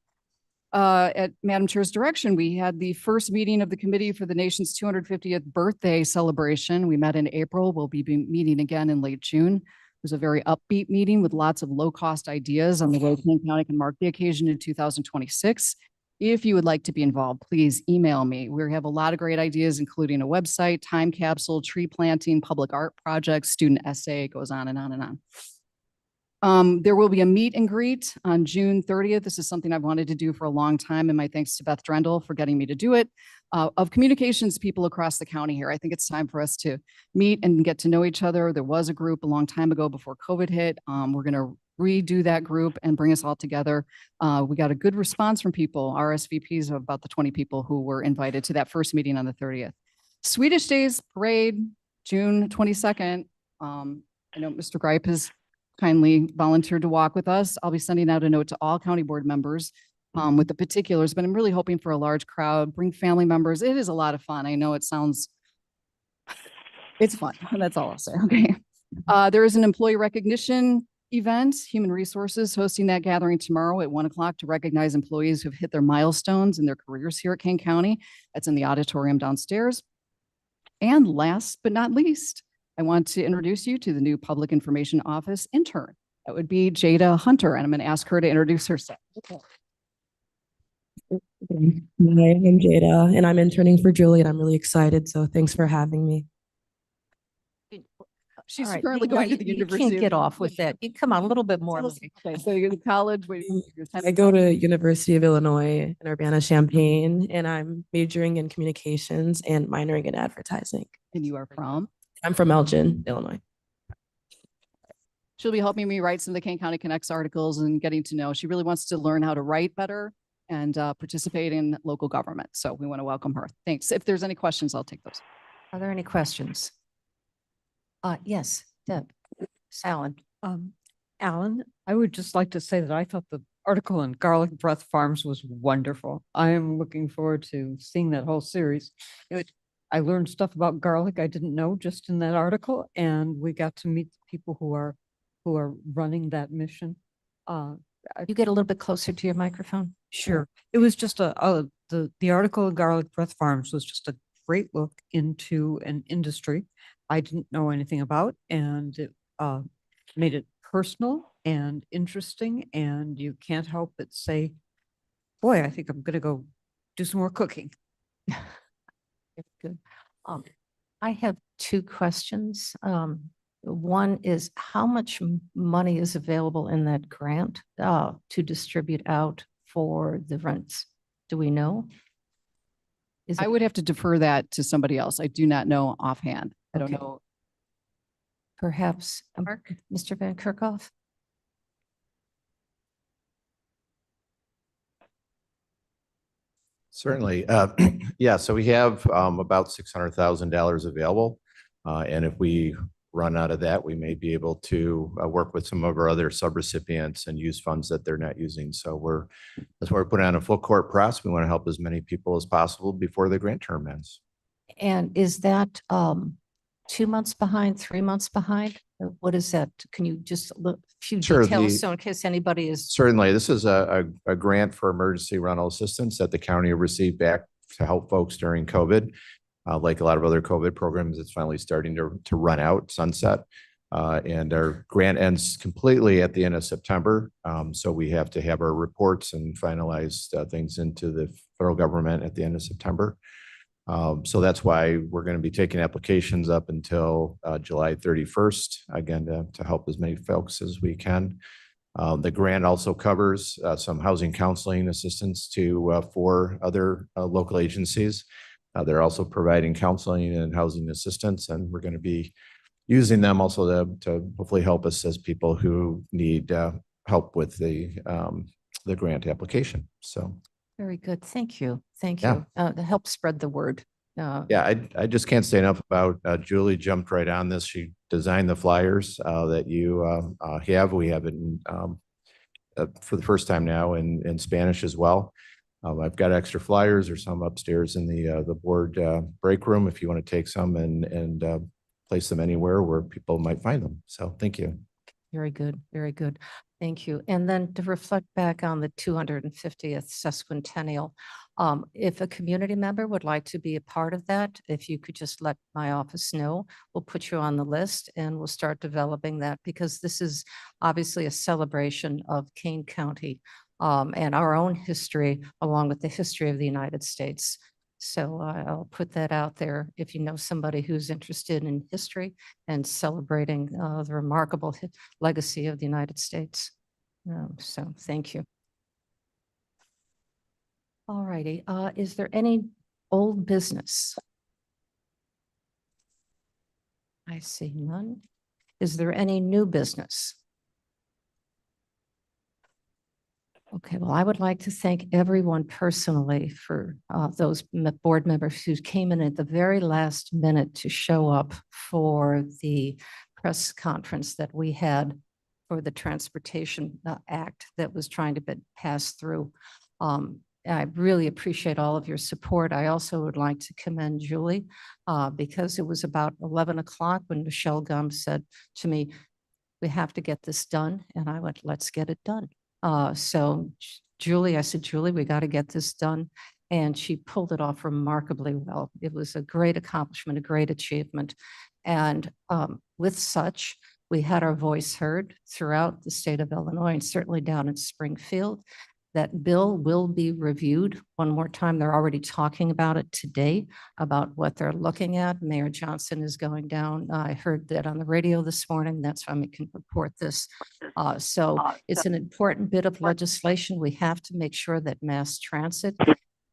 At Madam Chair's direction, we had the first meeting of the committee for the nation's 250th birthday celebration. We met in April. We'll be meeting again in late June. It was a very upbeat meeting with lots of low-cost ideas on the way King County can mark the occasion in 2026. If you would like to be involved, please email me. We have a lot of great ideas, including a website, time capsule, tree planting, public art projects, student essay, it goes on and on and on. There will be a meet and greet on June 30th. This is something I've wanted to do for a long time, and my thanks to Beth Drendel for getting me to do it, of communications people across the county here. I think it's time for us to meet and get to know each other. There was a group a long time ago before COVID hit. We're going to redo that group and bring us all together. We got a good response from people, RSVPs of about the 20 people who were invited to that first meeting on the 30th. Swedish Days Parade, June 22nd. I know Mr. Gripe has kindly volunteered to walk with us. I'll be sending out a note to all county board members with the particulars, but I'm really hoping for a large crowd, bring family members. It is a lot of fun. I know it sounds It's fun. That's all I'll say. Okay. There is an employee recognition event, Human Resources hosting that gathering tomorrow at 1 o'clock to recognize employees who've hit their milestones in their careers here at Kane County. That's in the auditorium downstairs. And last but not least, I want to introduce you to the new Public Information Office intern. That would be Jada Hunter, and I'm going to ask her to introduce herself. Hi, I'm Jada, and I'm interning for Julie, and I'm really excited. So thanks for having me. She's All right, currently no, going to you- the you University. can't get off with that. You come on, a little bit more. Okay, so you're in college. Your time I go to University of Illinois in Urbana-Champaign, and I'm majoring in communications and minoring in advertising. And you are from? I'm from Elgin, Illinois. She'll be helping me write some of the Kane County Connects articles and getting to know. She really wants to learn how to write better and participate in local government. So we want to welcome her. Thanks. If there's any questions, I'll take those. Are there any questions? Yes, Deb, Alan. Alan, I would just like to say that I thought the article on Garlic Breath Farms was wonderful. I am looking forward to seeing that whole series. I learned stuff about garlic I didn't know just in that article, and we got to meet the people who are running that mission. You get a little bit closer to your microphone. Sure. It was just the article on Garlic Breath Farms was just a great look into an industry I didn't know anything about, and it made it personal and interesting, and you can't help but say, boy, I think I'm going to go do some more cooking. Good. I have two questions. One is how much money is available in that grant to distribute out for the rents? Do we know? I would have to defer that to somebody else. I do not know offhand. I don't Okay. know. Perhaps Mr. Van Kerkhoff? Certainly. Yeah, so we have about $600,000 available. And if we run out of that, we may be able to work with some of our other subrecipients and use funds that they're not using. So that's why we're putting on a full court press. We want to help as many people as possible before the grant term ends. And is that 2 months behind, 3 months behind? What is that? Can you just a few Sure, details the- so in case anybody is Certainly, this is a grant for emergency rental assistance that the county received back to help folks during COVID. Like a lot of other COVID programs, it's finally starting to run out, sunset. And our grant ends completely at the end of September. So we have to have our reports and finalize things into the federal government at the end of September. So that's why we're going to be taking applications up until July 31st, again, to help as many folks as we can. The grant also covers some housing counseling assistance for other local agencies. They're also providing counseling and housing assistance, and we're going to be using them also to hopefully help assist people who need help with the grant application. So. very good. Thank you. Thank Yeah. you. To help spread the word. Yeah, I just can't say enough about Julie jumped right on this. She designed the flyers that you have. We have it for the first time now in Spanish as well. I've got extra flyers or some upstairs in the board break room if you want to take some and place them anywhere where people might find them. So thank you. Very good. Very good. Thank you. And then to reflect back on the 250th sesquicentennial, if a community member would like to be a part of that, if you could just let my office know, we'll put you on the list and we'll start developing that because this is obviously a celebration of Kane County and our own history along with the history of the United States. So I'll put that out there if you know somebody who's interested in history and celebrating the remarkable legacy of the United States. So thank you. All righty. Is there any old business? I see none. Is there any new business? Okay, well, I would like to thank everyone personally for those board members who came in at the very last minute to show up for the press conference that we had for the Transportation Act that was trying to be passed through. I really appreciate all of your support. I also would like to commend Julie because it was about 11 o'clock when Michelle Gum said to me, we have to get this done. And I went, let's get it done. So Julie, I said, Julie, we got to get this done. And she pulled it off remarkably well. It was a great accomplishment, a great achievement. And with such, we had our voice heard throughout the state of Illinois and certainly down in Springfield. That bill will be reviewed one more time. They're already talking about it today, about what they're looking at. Mayor Johnson is going down. I heard that on the radio this morning. That's why I can report this. So it's an important bit of legislation. We have to make sure that mass transit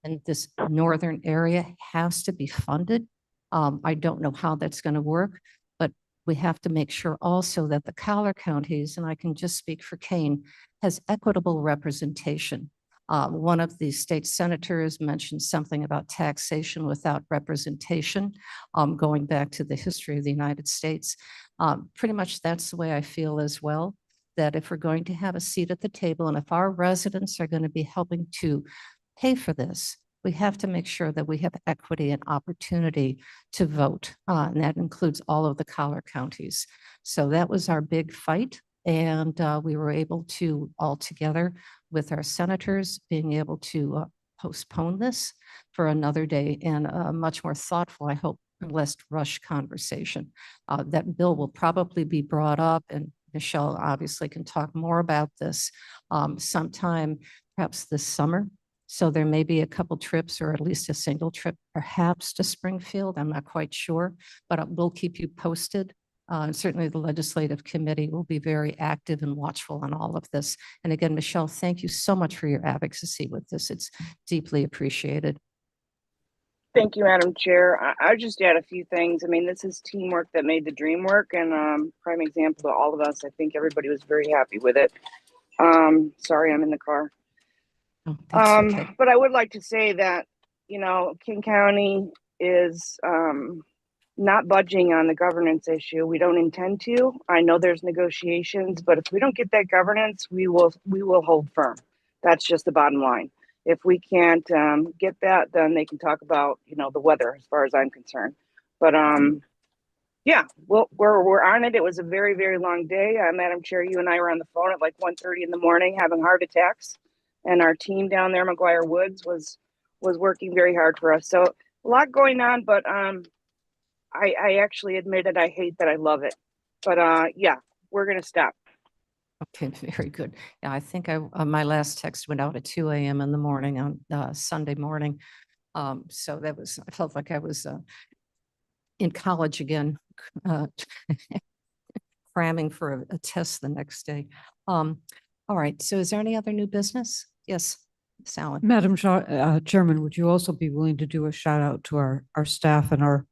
in this northern area has to be funded. I don't know how that's going to work, but we have to make sure also that the collar counties, and I can just speak for Kane, has equitable representation. One of the state senators mentioned something about taxation without representation, going back to the history of the United States. Pretty much that's the way I feel as well, that if we're going to have a seat at the table and if our residents are going to be helping to pay for this, we have to make sure that we have equity and opportunity to vote. And that includes all of the collar counties. So that was our big fight. And we were able to, all together with our senators, being able to postpone this for another day and a much more thoughtful, I hope, less rushed conversation. That bill will probably be brought up, and Michelle obviously can talk more about this sometime, perhaps this summer. So there may be a couple trips or at least a single trip perhaps to Springfield. I'm not quite sure, but we'll keep you posted. And certainly the legislative committee will be very active and watchful on all of this. And again, Michelle, thank you so much for your advocacy with this. It's deeply appreciated. Thank you, Madam Chair. I just add a few things. I mean, this is teamwork that made the dream work, and prime example to all of us. I think everybody was very happy with it. Sorry, I'm in the car. Oh, that's okay. But I would like to say that, you know, King County is not budging on the governance issue. We don't intend to. I know there's negotiations, but if we don't get that governance, we will hold firm. That's just the bottom line. If we can't get that, then they can talk about, you know, the weather as far as I'm concerned. But yeah, well, we're on it. It was a very, very long day. Madam Chair, you and I were on the phone at like 1:30 in the morning having heart attacks, and our team down there, McGuire Woods, was working very hard for us. So a lot going on, but I actually admitted I hate that I love it. But yeah, we're gonna stop. Okay, very good. Yeah, I think my last text went out at 2 a.m. in the morning on Sunday morning. So that was, I felt like I was in college again, cramming for a test the next day. All right, so is there any other new business? Yes, Sally. Madam Chairman, would you also be willing to do a shout out to our staff and our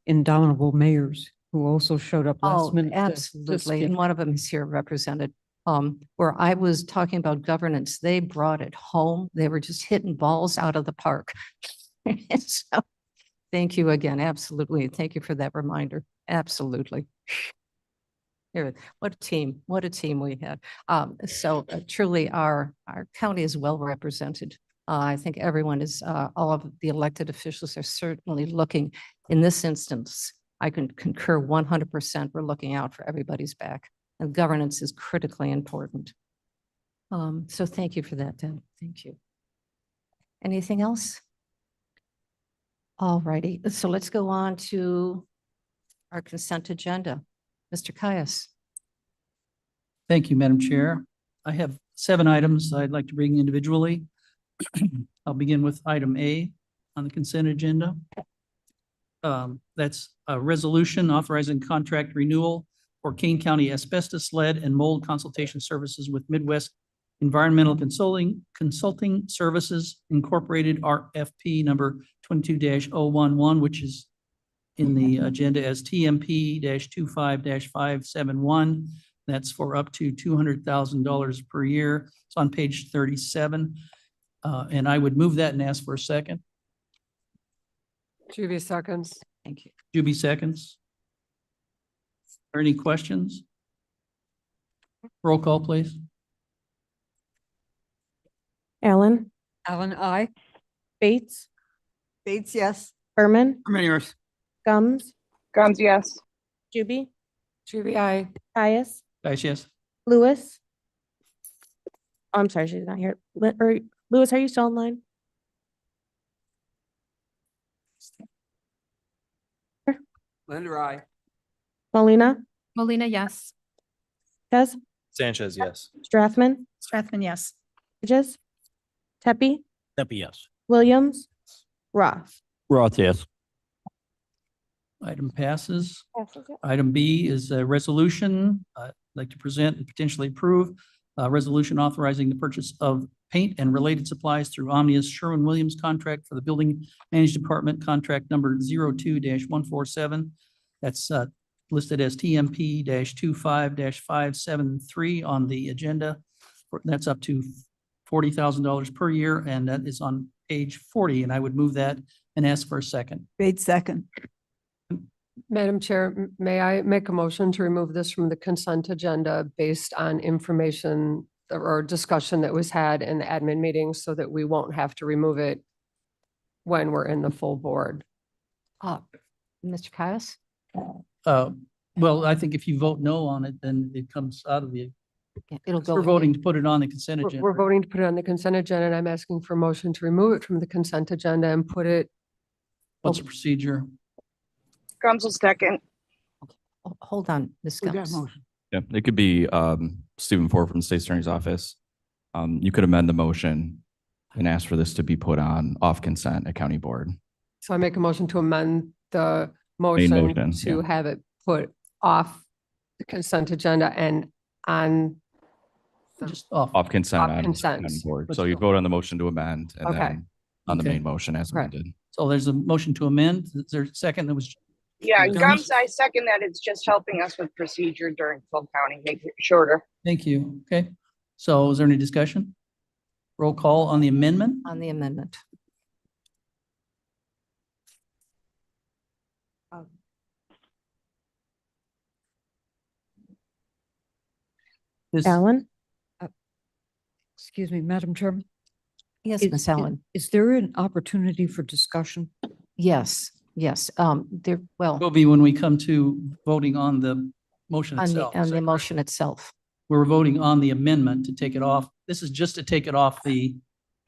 indomitable mayors who also showed up last minute? Absolutely. And one of them is here represented. Where I was talking about governance, they brought it home. They were just hitting balls out of the park. So thank you again. Absolutely. Thank you for that reminder. Absolutely. Here, what a team we had. So truly our county is well represented. I think everyone is, all of the elected officials are certainly looking in this instance. I can concur 100%. We're looking out for everybody's back, and governance is critically important. So thank you for that, Deb. Thank you. Anything else? All righty. So let's go on to our consent agenda. Mr. Caius. Thank you, Madam Chair. I have 7 items I'd like to bring individually. I'll begin with item A on the consent agenda. That's a resolution authorizing contract renewal for Kane County asbestos, lead, and mold consultation services with Midwest Environmental Consulting Services Incorporated, RFP number 22-011, which is in the agenda as TMP-25-571. That's for up to $200,000 per year. It's on page 37. And I would move that and ask for a second. Juby seconds. Thank you. Juby seconds. Are any questions? Roll call, please. Allen. Allen, I. Bates, Bates, yes. Berman, Yes. Gums, Gums, yes. Juby, Juby, I. Caius, Guys, yes. Lewis. Oh, I'm sorry, she's not here. Lewis, are you still online? Linder, I. Molina, Molina, yes. Sanchez, Sanchez, yes. Strathman, Strathman, yes. Bridges, Tepe, That'd be yes. Williams, Roth. Roth, yes. Item passes. Item B is a resolution. I'd like to present and potentially approve a resolution authorizing the purchase of paint and related supplies through Omnia's Sherwin-Williams contract for the Building Managed Department, contract number 02-147. That's listed as TMP 25-573 on the agenda. That's up to $40,000 per year, and that is on page 40. And I would move that and ask for a second. Bates, second. Madam Chair, may I make a motion to remove this from the consent agenda based on information or discussion that was had in the admin meeting so that we won't have to remove it when we're in the full board? Mr. Caius? Well, I think if you vote no on it, then it comes out of the, It'll go. we're voting to put it on the consent agenda. We're voting to put it on the consent agenda, and I'm asking for a motion to remove it from the consent agenda and put it. What's the procedure? Gums will second. Hold on, Ms. Gums. Yeah, it could be Stephen Ford from the State Attorney's Office. You could amend the motion and ask for this to be put on off consent at County Board. So I make a motion to amend the motion motion, to have it put off the consent agenda and on. Just off. Off consent Off on consent. County Board. Let's So you go. vote on the motion to amend and Okay. then on the Okay. main motion as Correct. amended. So there's a motion to amend. Is there a second? That was Yeah, Gums? Gums, I second that. It's just helping us with procedure during Fulton County, make it shorter. Thank you. Okay. So is there any discussion? Roll call on the amendment? On the amendment. This, Allen, Excuse me, Madam Chairman. Yes, Is- Ms. Allen. Is there an opportunity for discussion? Yes, yes. There, well, will be when we come to voting on the motion on the, itself. on the motion itself, We're voting on the amendment to take it off. This is just to take it off the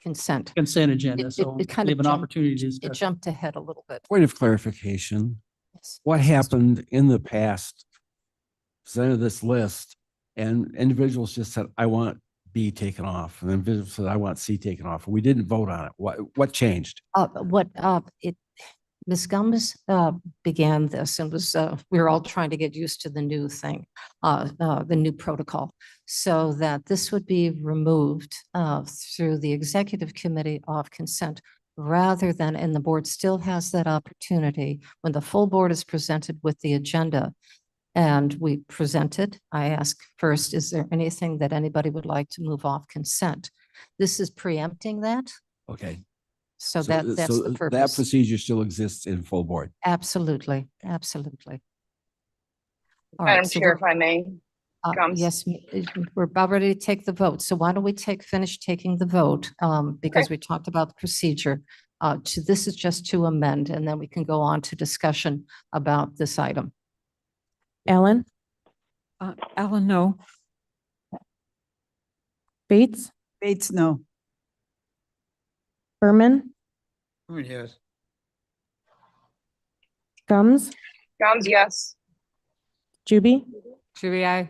consent. consent agenda. It- So it kind we of have an jumped- opportunity to It discuss. jumped ahead a little bit. Point of clarification. Yes. What happened in the past? Presented this list and individuals just said, I want B taken off. And then individuals said, I want C taken off. We didn't vote on it. What changed? Ms. Gums began this and was, we were all trying to get used to the new thing, the new protocol. So that this would be removed through the executive committee of consent rather than, and the board still has that opportunity when the full board is presented with the agenda. And we presented, I ask first, is there anything that anybody would like to move off consent? This is preempting that. Okay. So that's the That purpose. procedure still exists in full board. Absolutely, absolutely. All right, Madam so Chair, we're- if I may. Gums. Yes, we're about ready to take the vote. So why don't we finish taking the vote? Because we talked about the procedure. This is just to amend, and then we can go on to discussion about this item. Allen, Allen, no. Bates, Bates, no. Berman, Yes. Gums, Gums, yes. Juby, Juby, I.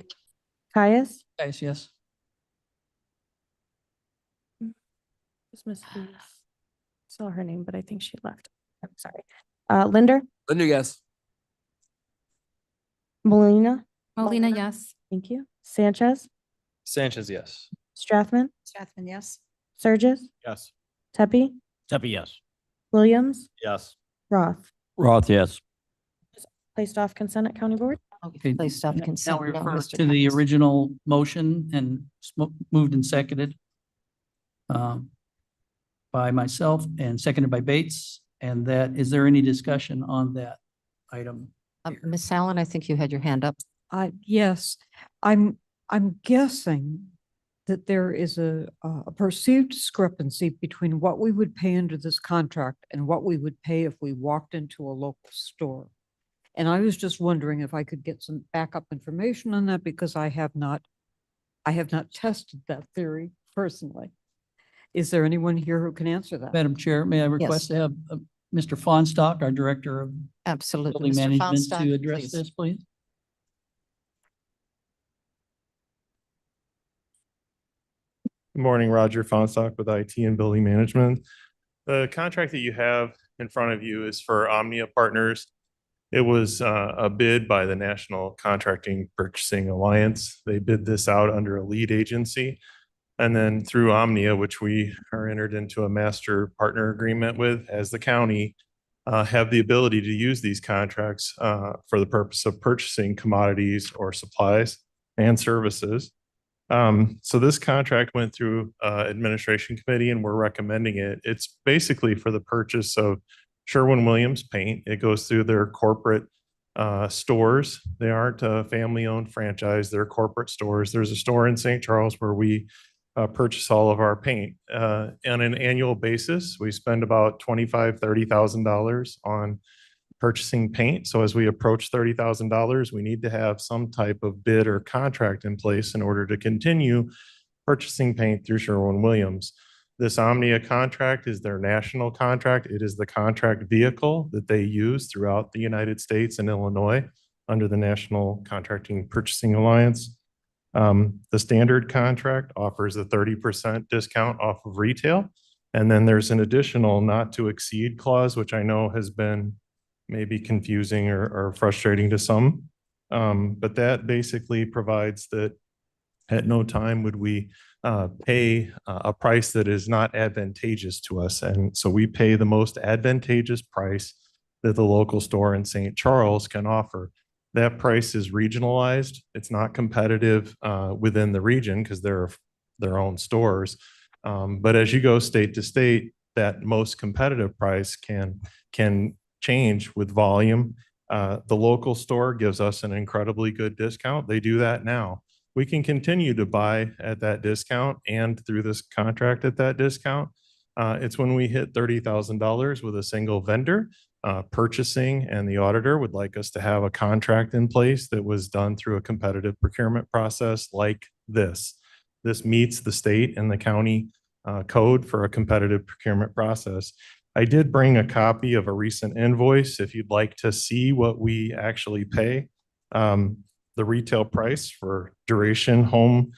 Caius, Guys, yes. saw her name, but I think she left. I'm sorry. Linder, Linder, yes. Molina, Molina, yes. thank you. Sanchez, Sanchez, yes. Strathman, Strathman, yes. Surges, Yes. Tepe, Tepe, yes. Williams, Yes. Roth. Roth, yes. Placed off consent at county board? Okay. Placed off Now consent. we No, refer Mr. to the Caius. original motion and moved and seconded by myself and seconded by Bates. And that, is there any discussion on that item? Ms. Allen, I think you had your hand up. Yes, I'm guessing that there is a perceived discrepancy between what we would pay under this contract and what we would pay if we walked into a local store. And I was just wondering if I could get some backup information on that because I have not tested that theory personally. Is there anyone here who can answer that? Madam Chair, may I request to have Mr. Fonstock, our Director of Absolutely. Building Mr. Management, to Fonstock, address please. this, please? Good morning, Roger Fonstock with IT and Building Management. The contract that you have in front of you is for Omnia Partners. It was a bid by the National Contracting Purchasing Alliance. They bid this out under a lead agency. And then through Omnia, which we are entered into a master partner agreement with as the county, have the ability to use these contracts for the purpose of purchasing commodities or supplies and services. So this contract went through administration committee and we're recommending it. It's basically for the purchase of Sherwin-Williams paint. It goes through their corporate stores. They aren't a family-owned franchise. They're corporate stores. There's a store in St. Charles where we purchase all of our paint. On an annual basis, we spend about $25,000, $30,000 on purchasing paint. So as we approach $30,000, we need to have some type of bid or contract in place in order to continue purchasing paint through Sherwin-Williams. This Omnia contract is their national contract. It is the contract vehicle that they use throughout the United States and Illinois under the National Contracting Purchasing Alliance. The standard contract offers a 30% discount off of retail. And then there's an additional not to exceed clause, which I know has been maybe confusing or frustrating to some. But that basically provides that at no time would we pay a price that is not advantageous to us. And so we pay the most advantageous price that the local store in St. Charles can offer. That price is regionalized. It's not competitive within the region because they're their own stores. But as you go state to state, that most competitive price can change with volume. The local store gives us an incredibly good discount. They do that now. We can continue to buy at that discount and through this contract at that discount. It's when we hit $30,000 with a single vendor, purchasing and the auditor would like us to have a contract in place that was done through a competitive procurement process like this. This meets the state and the county code for a competitive procurement process. I did bring a copy of a recent invoice if you'd like to see what we actually pay. The retail price for Duration Home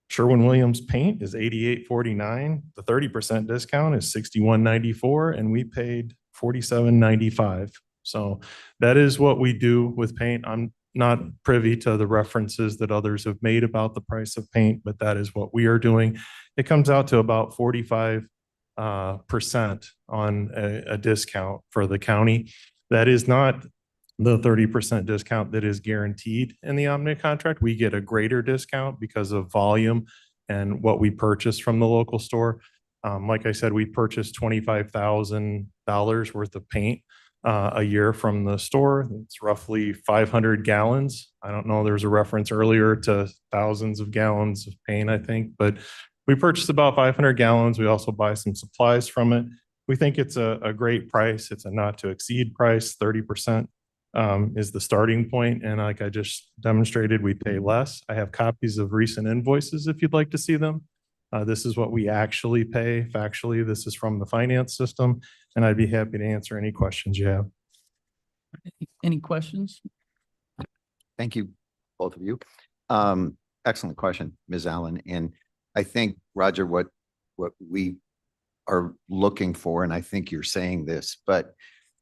Sherwin-Williams paint is $88.49. The 30% discount is $61.94, and we paid $47.95. So that is what we do with paint. I'm not privy to the references that others have made about the price of paint, but that is what we are doing. It comes out to about 45% on a discount for the county. That is not the 30% discount that is guaranteed in the Omnia contract. We get a greater discount because of volume and what we purchase from the local store. Like I said, we purchased $25,000 worth of paint a year from the store. It's roughly 500 gallons. I don't know, there's a reference earlier to thousands of gallons of paint, I think, but we purchased about 500 gallons. We also buy some supplies from it. We think it's a great price. It's a not to exceed price. 30% is the starting point. And like I just demonstrated, we pay less. I have copies of recent invoices if you'd like to see them. This is what we actually pay factually. This is from the finance system, and I'd be happy to answer any questions you have. Any questions? Thank you, both of you. Excellent question, Ms. Allen. And I think, Roger, what we are looking for, and I think you're saying this, but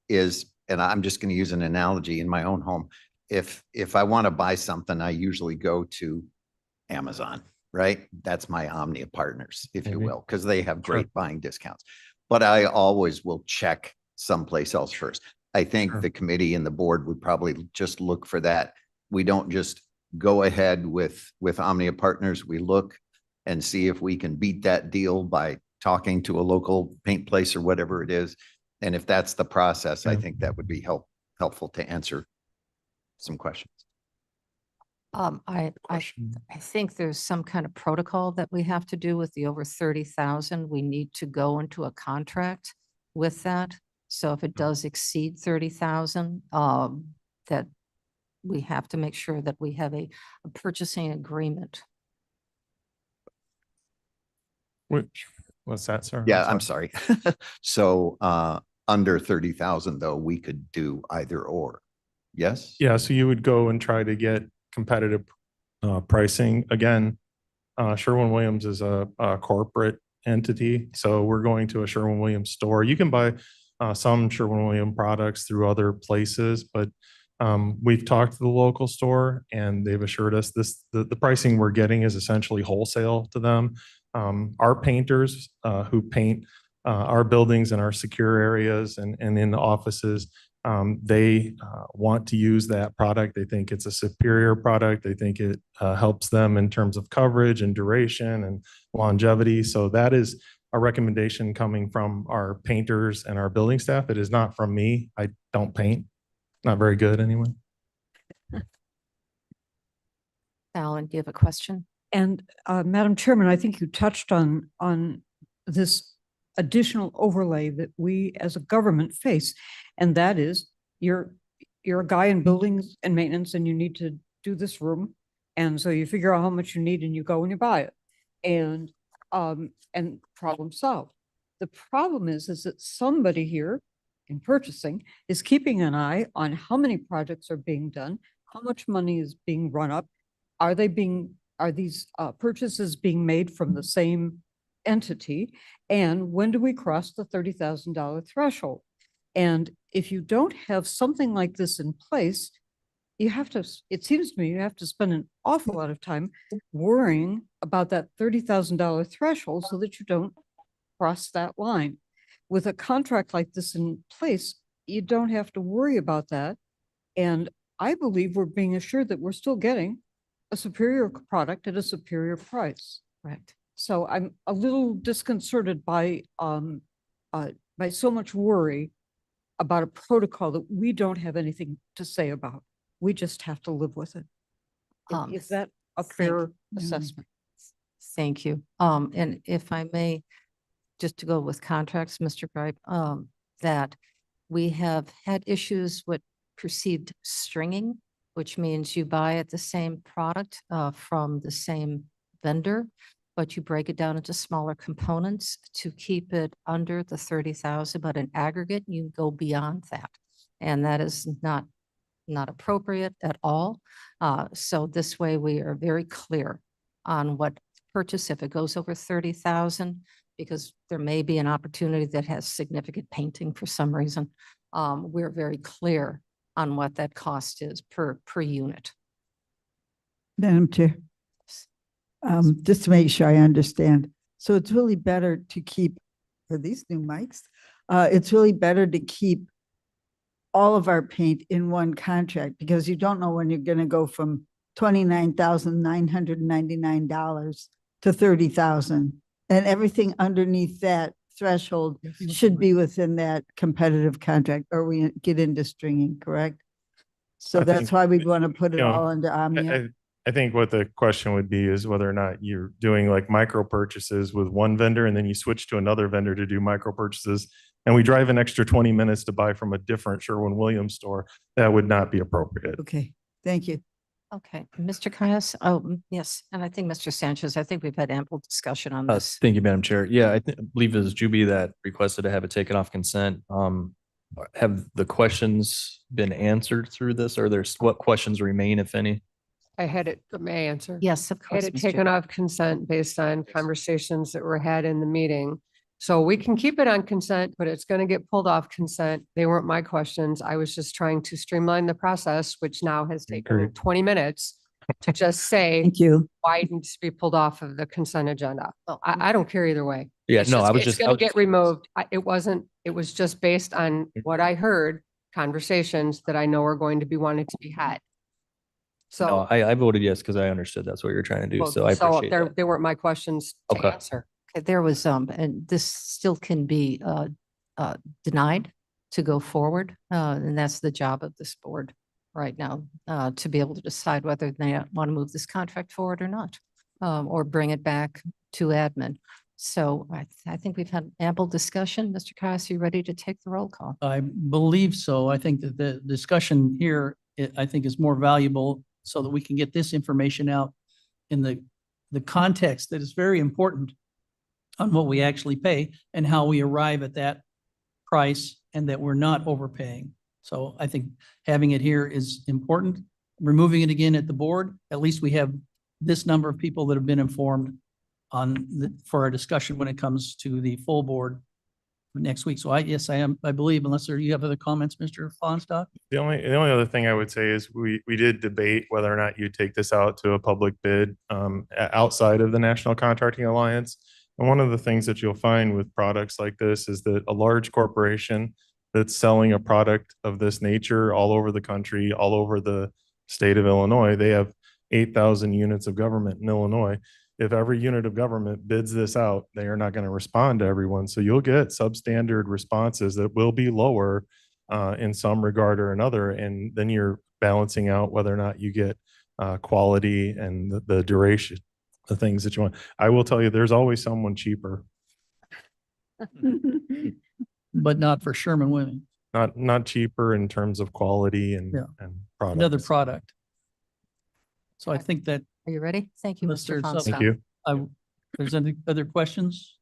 is, and I'm just going to use an analogy in my own home. If I want to buy something, I usually go to Amazon, right? That's my Omnia partners, if you will, because they have great buying discounts. But I always will check someplace else first. I think the committee and the board would probably just look for that. We don't just go ahead with Omnia partners. We look and see if we can beat that deal by talking to a local paint place or whatever it is. And if that's the process, I think that would be helpful to answer some questions. I think there's some kind of protocol that we have to do with the over 30,000. We need to go into a contract with that. So if it does exceed 30,000, that we have to make sure that we have a purchasing agreement. What's that, sir? Yeah, I'm sorry. So under 30,000 though, we could do either or. Yes? Yeah, so you would go and try to get competitive pricing. Again, Sherwin-Williams is a corporate entity, so we're going to a Sherwin-Williams store. You can buy some Sherwin-Williams products through other places, but we've talked to the local store and they've assured us the pricing we're getting is essentially wholesale to them. Our painters who paint our buildings and our secure areas and in the offices, they want to use that product. They think it's a superior product. They think it helps them in terms of coverage and duration and longevity. So that is a recommendation coming from our painters and our building staff. It is not from me. I don't paint. Not very good anyway. Alan, do you have a question? And Madam Chairman, I think you touched on this additional overlay that we as a government face. And that is you're a guy in buildings and maintenance and you need to do this room. And so you figure out how much you need and you go and you buy it. And problem solved. The problem is that somebody here in purchasing is keeping an eye on how many projects are being done, how much money is being run up. Are these purchases being made from the same entity? And when do we cross the $30,000 threshold? And if you don't have something like this in place, you have to, it seems to me, you have to spend an awful lot of time worrying about that $30,000 threshold so that you don't cross that line. With a contract like this in place, you don't have to worry about that. And I believe we're being assured that we're still getting a superior product at a superior price. Right. So I'm a little disconcerted by so much worry about a protocol that we don't have anything to say about. We just have to live with it. Is that a fair assessment? Thank you. And if I may, just to go with contracts, Mr. Gripe, that we have had issues with perceived stringing, which means you buy at the same product from the same vendor, but you break it down into smaller components to keep it under the 30,000, but in aggregate, you go beyond that. And that is not appropriate at all. So this way we are very clear on what purchase if it goes over 30,000, because there may be an opportunity that has significant painting for some reason. We're very clear on what that cost is per unit. Madam Chair, just to make sure I understand. So it's really better to keep, for these new mics, it's really better to keep all of our paint in one contract because you don't know when you're going to go from $29,999 to 30,000, and everything underneath that threshold should be within that competitive contract, or we get into stringing, correct? So that's why we'd want to put it all under Omnia. I think what the question would be is whether or not you're doing like micro purchases with one vendor and then you switch to another vendor to do micro purchases. And we drive an extra 20 minutes to buy from a different Sherwin-Williams store. That would not be appropriate. Okay, thank you. Okay, Mr. Caius. Oh, yes. And I think Mr. Sanchez, I think we've had ample discussion on this. Thank you, Madam Chair. Yeah, I believe it was Juby that requested to have it taken off consent. Have the questions been answered through this, or what questions remain, if any? I had it, may I answer? Yes, of course. Had it Mr. taken off consent based on conversations that were had in the meeting. So we can keep it on consent, but it's going to get pulled off consent. They weren't my questions. I was just trying to streamline the process, which now has taken Agreed. 20 minutes to just say Thank you. why it needs to be pulled off of the consent agenda. I don't care either way. Yeah, It's no, I was it's just- going to get removed. It was just based on what I heard, conversations that I know are going to be wanted to be had. No, So, I voted yes because I understood that's what you're trying to do. well, So I appreciate that. they weren't my questions to Okay. answer. Okay, there was, and this still can be denied to go forward. And that's the job of this board. right now to be able to decide whether they want to move this contract forward or not, or bring it back to admin. So I think we've had ample discussion. Mr. Caius, you ready to take the roll call? I believe so. I think that the discussion here, I think is more valuable so that we can get this information out in the context that is very important on what we actually pay and how we arrive at that price and that we're not overpaying. So I think having it here is important. Removing it again at the board, at least we have this number of people that have been informed for our discussion when it comes to the full board next week. So I believe, unless you have other comments, Mr. Fonstock? The only other thing I would say is we did debate whether or not you take this out to a public bid outside of the National Contracting Alliance. And one of the things that you'll find with products like this is that a large corporation that's selling a product of this nature all over the country, all over the state of Illinois, they have 8,000 units of government in Illinois. If every unit of government bids this out, they are not going to respond to everyone. So you'll get substandard responses that will be lower in some regard or another. And then you're balancing out whether or not you get quality and the duration, the things that you want. I will tell you, there's always someone cheaper. But not for Sherman-Williams, Not cheaper in terms of quality and product. another product. So I think that. Are you ready? Thank you, Mr. Fonstock. Thank you. If there's any other questions?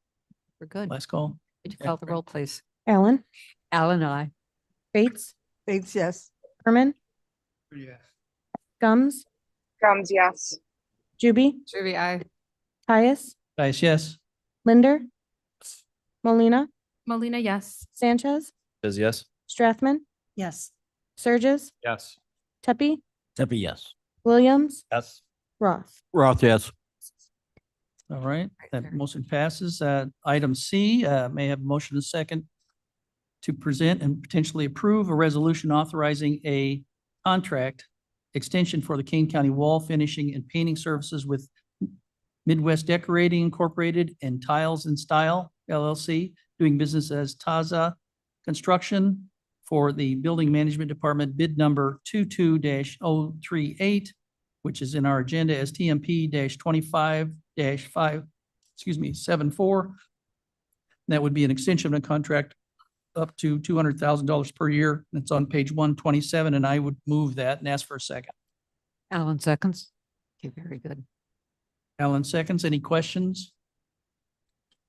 We're good. Last call. Would you call the roll, please? Allen, Alan, I. Bates, Bates, yes. Berman, Yes. Gums, Gums, yes. Juby, Judy, I. Caius, Guys, yes. Linder, Molina, Molina, yes. Sanchez, Says yes. Strathman, Yes. Surges, Yes. Tepe, Tepe, yes. Williams, Yes. Roth. Roth, yes. All right, that fair. motion passes. Item C, may I have a motion and second to present and potentially approve a resolution authorizing a contract extension for the Kane County wall finishing and painting services with Midwest Decorating Incorporated and Tiles and Style LLC, doing business as Taza Construction for the Building Management Department, bid number 22-038, which is in our agenda as TMP-25-5, 74. That would be an extension of the contract up to $200,000 per year. It's on page 127, and I would move that and ask for a second. Alan seconds. Okay, very good. Alan seconds. Any questions?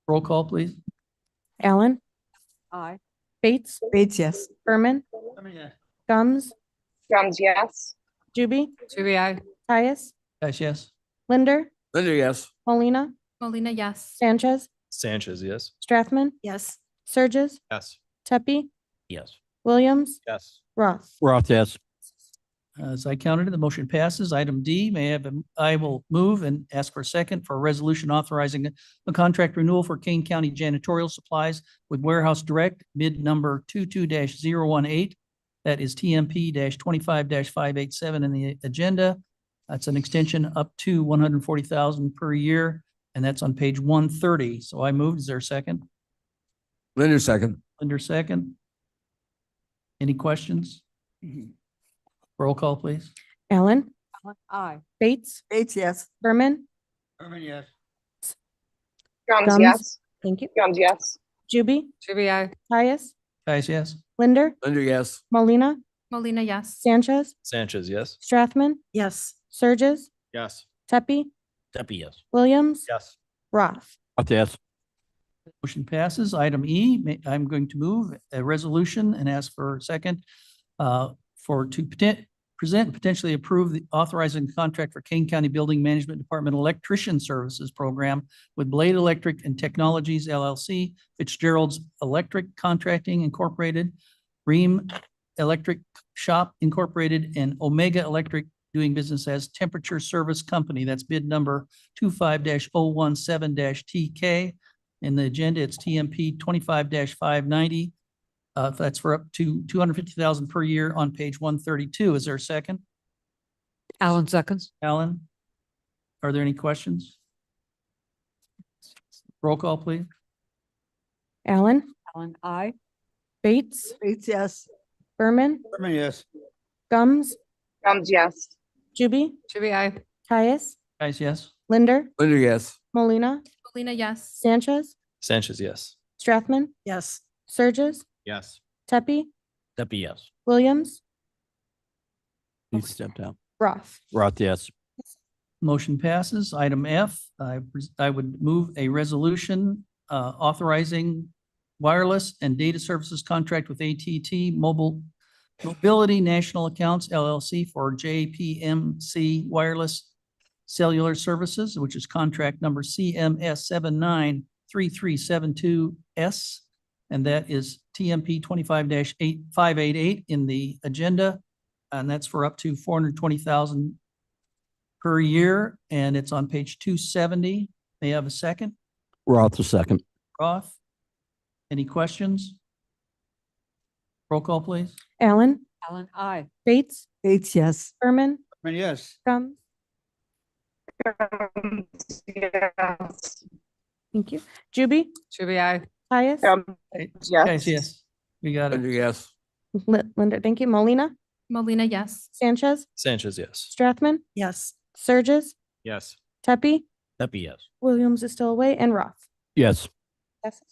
Roll call, please. Allen, I. Bates, Bates, yes. Berman, Gums, Gums, yes. Juby, Judy, I. Caius, Guys, yes. Linder, Linder, yes. Molina, Molina, yes. Sanchez, Sanchez, yes. Strathman, Yes. Surges, Yes. Tepe, Yes. Williams, Yes. Roth. Roth, yes. As I counted it, the motion passes. Item D, I will move and ask for a second for a resolution authorizing a contract renewal for Kane County janitorial supplies with Warehouse Direct, bid number 22-018. That is TMP 25-587 in the agenda. That's an extension up to 140,000 per year, and that's on page 130. So I moved. Is there a second? Linder, second. Linder, second. Any questions? Roll call, please. Allen, I. Bates, Bates, yes. Berman, Yes. Gums, Gums. yes. thank you, Gums, yes. Juby, Judy, I. Caius, Guys, yes. Linder, Linder, yes. Molina, Molina, yes. Sanchez, Sanchez, yes. Strathman, Yes. Surges, Yes. Tepe, Tepe, yes. Williams, Yes. Roth. Roth, yes. Motion passes. Item E, I'm going to move a resolution and ask for a second to present and potentially approve the authorizing contract for Kane County Building Management Department Electrician Services Program with Blade Electric and Technologies LLC, Fitzgerald's Electric Contracting Incorporated, Ream Electric Shop Incorporated, and Omega Electric, doing business as Temperature Service Company. That's bid number 25-017-TK. In the agenda, it's TMP 25-590. That's for up to 250,000 per year on page 132. Is there a second? Alan seconds. Alan? Are there any questions? Roll call, please. Allen, Alan, I. Bates, Bates, yes. Berman, Yes. Gums, Gums, yes. Juby, Juby, I. Caius, Guys, yes. Linder, Linder, yes. Molina, Molina, yes. Sanchez, Sanchez, yes. Strathman, Yes. Surges, Yes. Tepe, Deputy, yes. Williams, He stepped out. Roth. Roth, yes. Motion passes. Item F, I would move a resolution authorizing wireless and data services contract with AT&T Mobility National Accounts LLC for JPMC Wireless Cellular Services, which is contract number CMS 793372S. And that is TMP 25-588 in the agenda. And that's for up to 420,000 per year, and it's on page 270. May I have a second? Roth, a second. Roth? Any questions? Roll call, please. Allen, Allen, I. Bates, Bates, yes. Berman, Yes. Gums. Gums, yes. Thank you. Juby, Juby, I. Caius, Guys, yes, we got Linder, it. yes. Linder, thank you. Molina, Molina, yes. Sanchez, Sanchez, yes. Strathman, Yes. Surges, Yes. Tepe, Deputy, yes. Williams is still away, and Roth. Yes. Passes.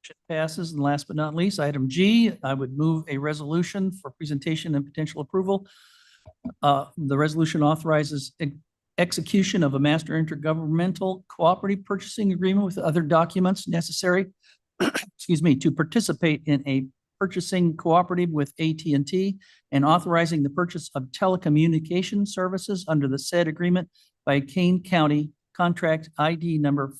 Motion passes. And last but not least, item G, I would move a resolution for presentation and potential approval. The resolution authorizes execution of a master intergovernmental cooperative purchasing agreement with other documents necessary, excuse me, to participate in a purchasing cooperative with AT&T and authorizing the purchase of telecommunication services under the said agreement by Kane County Contract ID number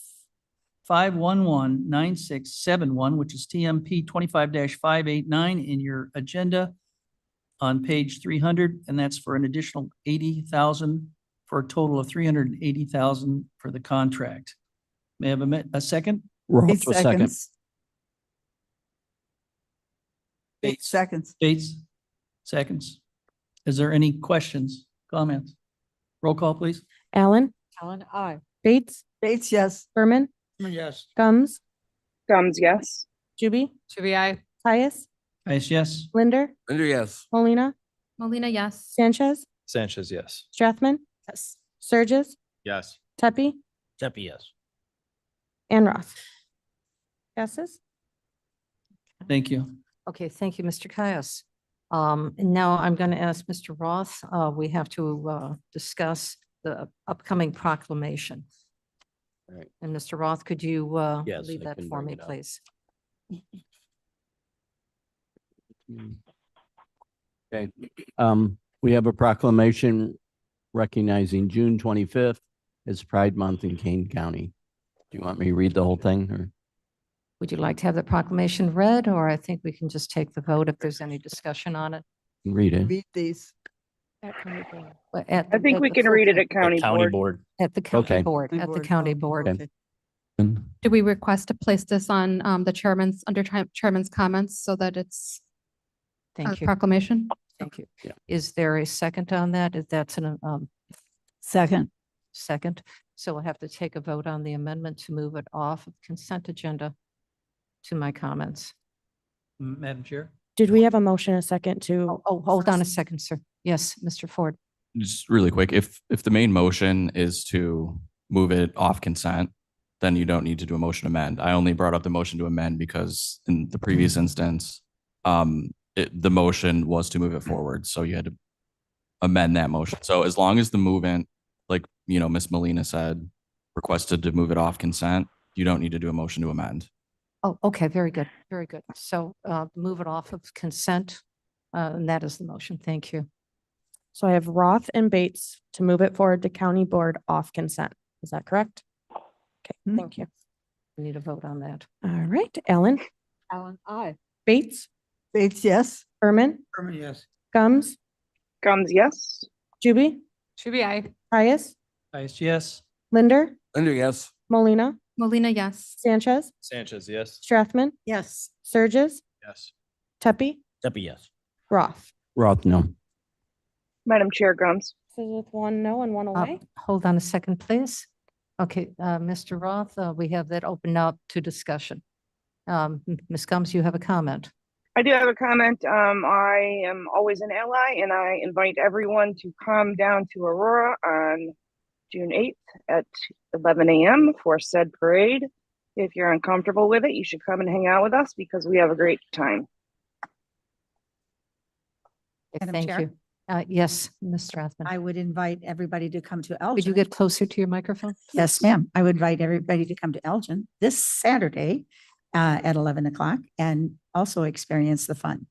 5119671, which is TMP 25-589 in your agenda on page 300, and that's for an additional 80,000 for a total of 380,000 for the contract. May I have a second? Roth, Eight a second. seconds. 8 seconds. Bates, seconds. Is there any questions, comments? Roll call, please. Allen, Allen, I. Bates, Bates, yes. Berman, Yes. Gums, Gums, yes. Juby, Juby, I. Caius, Yes. Linder, Linder, yes. Molina, Molina, yes. Sanchez, Sanchez, yes. Strathman, Yes. Surges, Yes. Tepe, Deputy, yes. and Roth. Passes. Thank you. Okay, thank you, Mr. Caius. And now I'm going to ask Mr. Roth, we have to discuss the upcoming proclamation. Right. And Mr. Roth, could you Yes, leave I that can for bring me, it up. please? Okay. We have a proclamation recognizing June 25th as Pride Month in Kane County. Do you want me to read the whole thing or? Would you like to have the proclamation read, or I think we can just take the vote if there's any discussion on it? Read it. Read these. But I think we can read it at county board. At the county Okay. board, at the Board, county oh, board. Okay. Do we request to place this on the chairman's, under chairman's comments so that it's a Thank you. proclamation? Thank you. Yeah. Is there a second on that? If that's an Second. second, so we'll have to take a vote on the amendment to move it off of consent agenda to my comments. Madam Chair. Did we have a motion, a second to? Oh, hold on a second, sir. Yes, Mr. Ford. Just really quick, if the main motion is to move it off consent, then you don't need to do a motion to amend. I only brought up the motion to amend because in the previous instance, the motion was to move it forward, so you had to amend that motion. So as long as the movement, like, Ms. Molina said, requested to move it off consent, you don't need to do a motion to amend. Oh, okay, very good, very good. So move it off of consent, and that is the motion. Thank you. So I have Roth and Bates to move it forward to county board off consent. Is that correct? Okay, thank you. We need a vote on that. All right, Allen, Allen, I. Bates, Bates, yes. Berman, Yes. Gums, Gums, yes. Juby, Juby, I. Caius, Yes. Linder, Linder, yes. Molina, Molina, yes. Sanchez, Sanchez, yes. Strathman, Yes. Surges, Yes. Tepe, Deputy, yes. Roth. Roth, no. Madam Chair, Gums. So with one no and one away. Hold on a second, please. Okay, Mr. Roth, we have that open up to discussion. Ms. Gums, you have a comment? I do have a comment. I am always an ally and I invite everyone to come down to Aurora on June 8th at 11 a.m. for said parade. If you're uncomfortable with it, you should come and hang out with us because we have a great time. Okay, Madam thank Chair? you. Yes, Ms. Strathman. I would invite everybody to come to Elgin. Could you get closer to your microphone? Yes, ma'am. I would invite everybody to come to Elgin this Saturday at 11 o'clock and also experience the fun.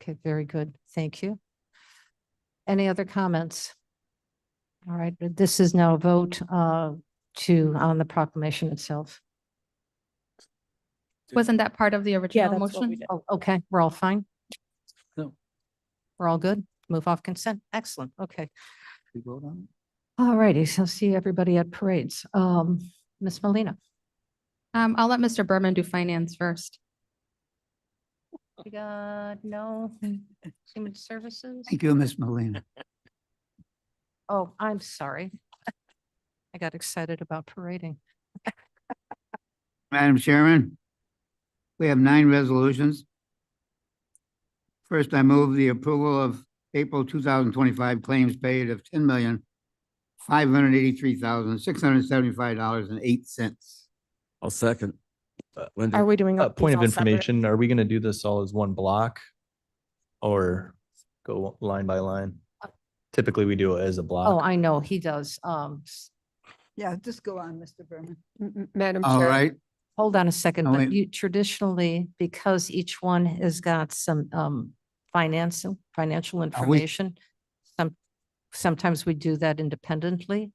Okay, very good. Thank you. Any other comments? All right, this is now a vote on the proclamation itself. Wasn't that part of the original motion? Oh, okay, we're all fine? No. We're all good? Move off consent? Excellent, okay. All righty, so see everybody at parades. Ms. Molina. I'll let Mr. Berman do finance first. We got no human services? Thank you, Ms. Molina. Oh, I'm sorry. I got excited about parading. Madam Chairman, we have 9 resolutions. First, I move the approval of April 2025 claims paid of $10,583,675.08. I'll second. Linda. Are we doing? these Point of all separate? information, are we gonna do this all as one block? Or go line by line? Typically, we do it as a Oh, block. I know, he does. Yeah, just go on, Mr. Berman. Madam All Chair. right. Hold on a second, Oh, but wait. you traditionally, because each one has got some financial information, sometimes we do that independently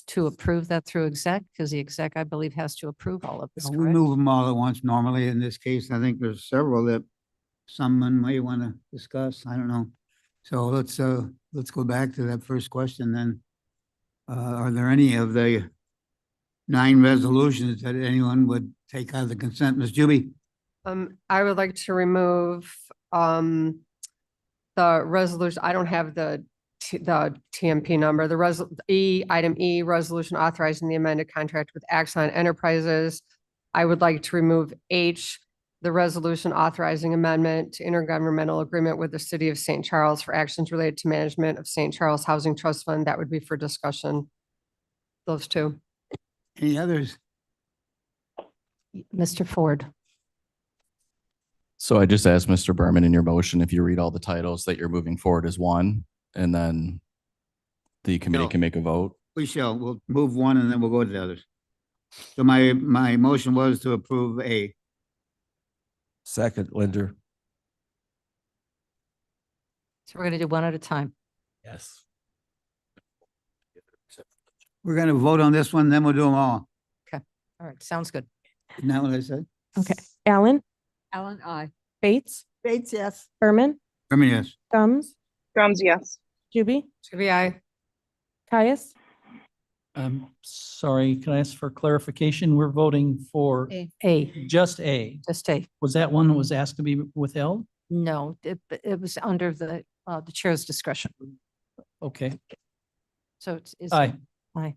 to approve that through exec, because the exec, I believe, has to approve all of this, We correct? move them all at once. Normally, in this case, I think there's several that someone may want to discuss. I don't know. So let's go back to that first question then. Are there any of the 9 resolutions that anyone would take out of the consent? Ms. Juby? I would like to remove, the resolution. I don't have the TMP number, item E, resolution authorizing the amended contract with Axon Enterprises. I would like to remove H, the resolution authorizing amendment to intergovernmental agreement with the city of St. Charles for actions related to management of St. Charles Housing Trust Fund. That would be for discussion. Those 2. Any others? Mr. Ford. So I just asked Mr. Berman in your motion, if you read all the titles that you're moving forward as one, and then the committee No. can make a vote. We'll move one and then we'll go to the others. So my motion was to approve A. Second, Linder. So we're going to do one at a time. Yes. We're going to vote on this one, then we'll do them all. All right, sounds good. Isn't that what I said? Okay. Allen, Alan, aye. Bates, Bates, yes. Berman, I mean, yes. Gums, Gums, yes. Juby, aye. Caius, Sorry, can I ask for clarification? We're voting for A, just A. just A. Was that one that was asked to be withheld? No, it was under the chair's discretion. Okay, So it's. aye. Aye.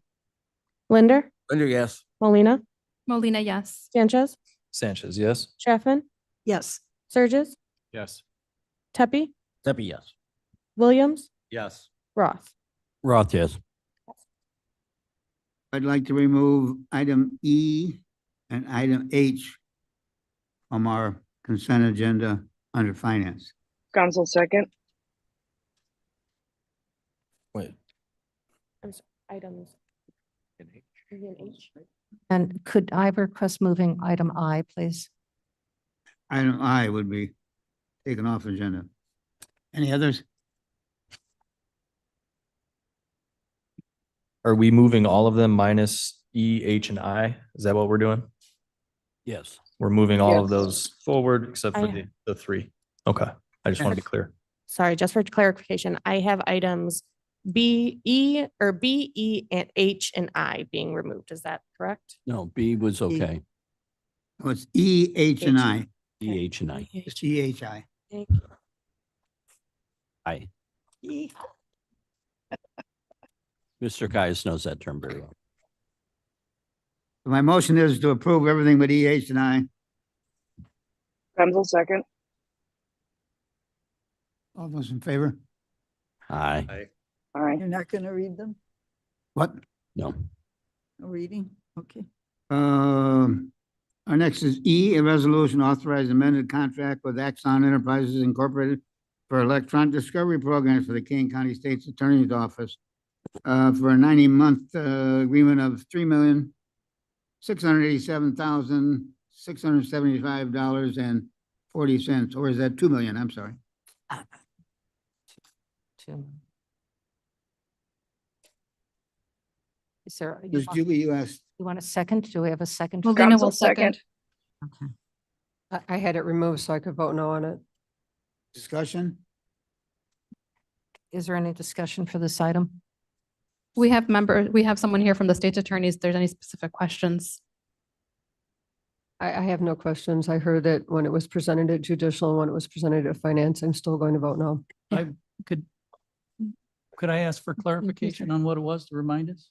Linder, Linder, yes. Molina, Molina, yes. Sanchez, Sanchez, yes? Straffman, Yes. Surges, Yes. Tepe, Debbie, yes. Williams, Yes. Roth. Roth, yes. I'd like to remove item E and item H from our consent agenda under finance. Gums will second. Wait. Items. E and H. And could I request moving item I, please? Item I would be taken off the agenda. Any others? Are we moving all of them minus E, H, and I? Is that what we're doing? Yes. We're moving all of Yes. those forward except for I- the 3. Okay, I just want to be clear. Sorry, just for clarification, I have items B, E, and H and I being removed. Is that correct? No, B was okay. Oh, it's E, H, and I. E, H, and I. It's E, H, I. Thank you. I. Mr. Caius knows that term very well. My motion is to approve everything but E, H, and I. Penzel second. All those in favor? Aye. Aye. You're not going to read them? What? No. No reading? Okay. Our next is E, a resolution authorizing amended contract with Axon Enterprises Incorporated for electronic discovery programs for the Kane County State's Attorney's Office for a 90-month agreement of $3,687,675.40, or is that 2 million? I'm sorry. Is there, Ms. Julie, you asked. you want a second? Do we have a second? Melina will Penzel second. second. I had it removed so I could vote no on it. Discussion? Is there any discussion for this item? We have someone here from the state's attorneys. If there's any specific questions. I have no questions. I heard it when it was presented at judicial and when it was presented at finance. I'm still going to vote no. I could I ask for clarification on what it was to remind us?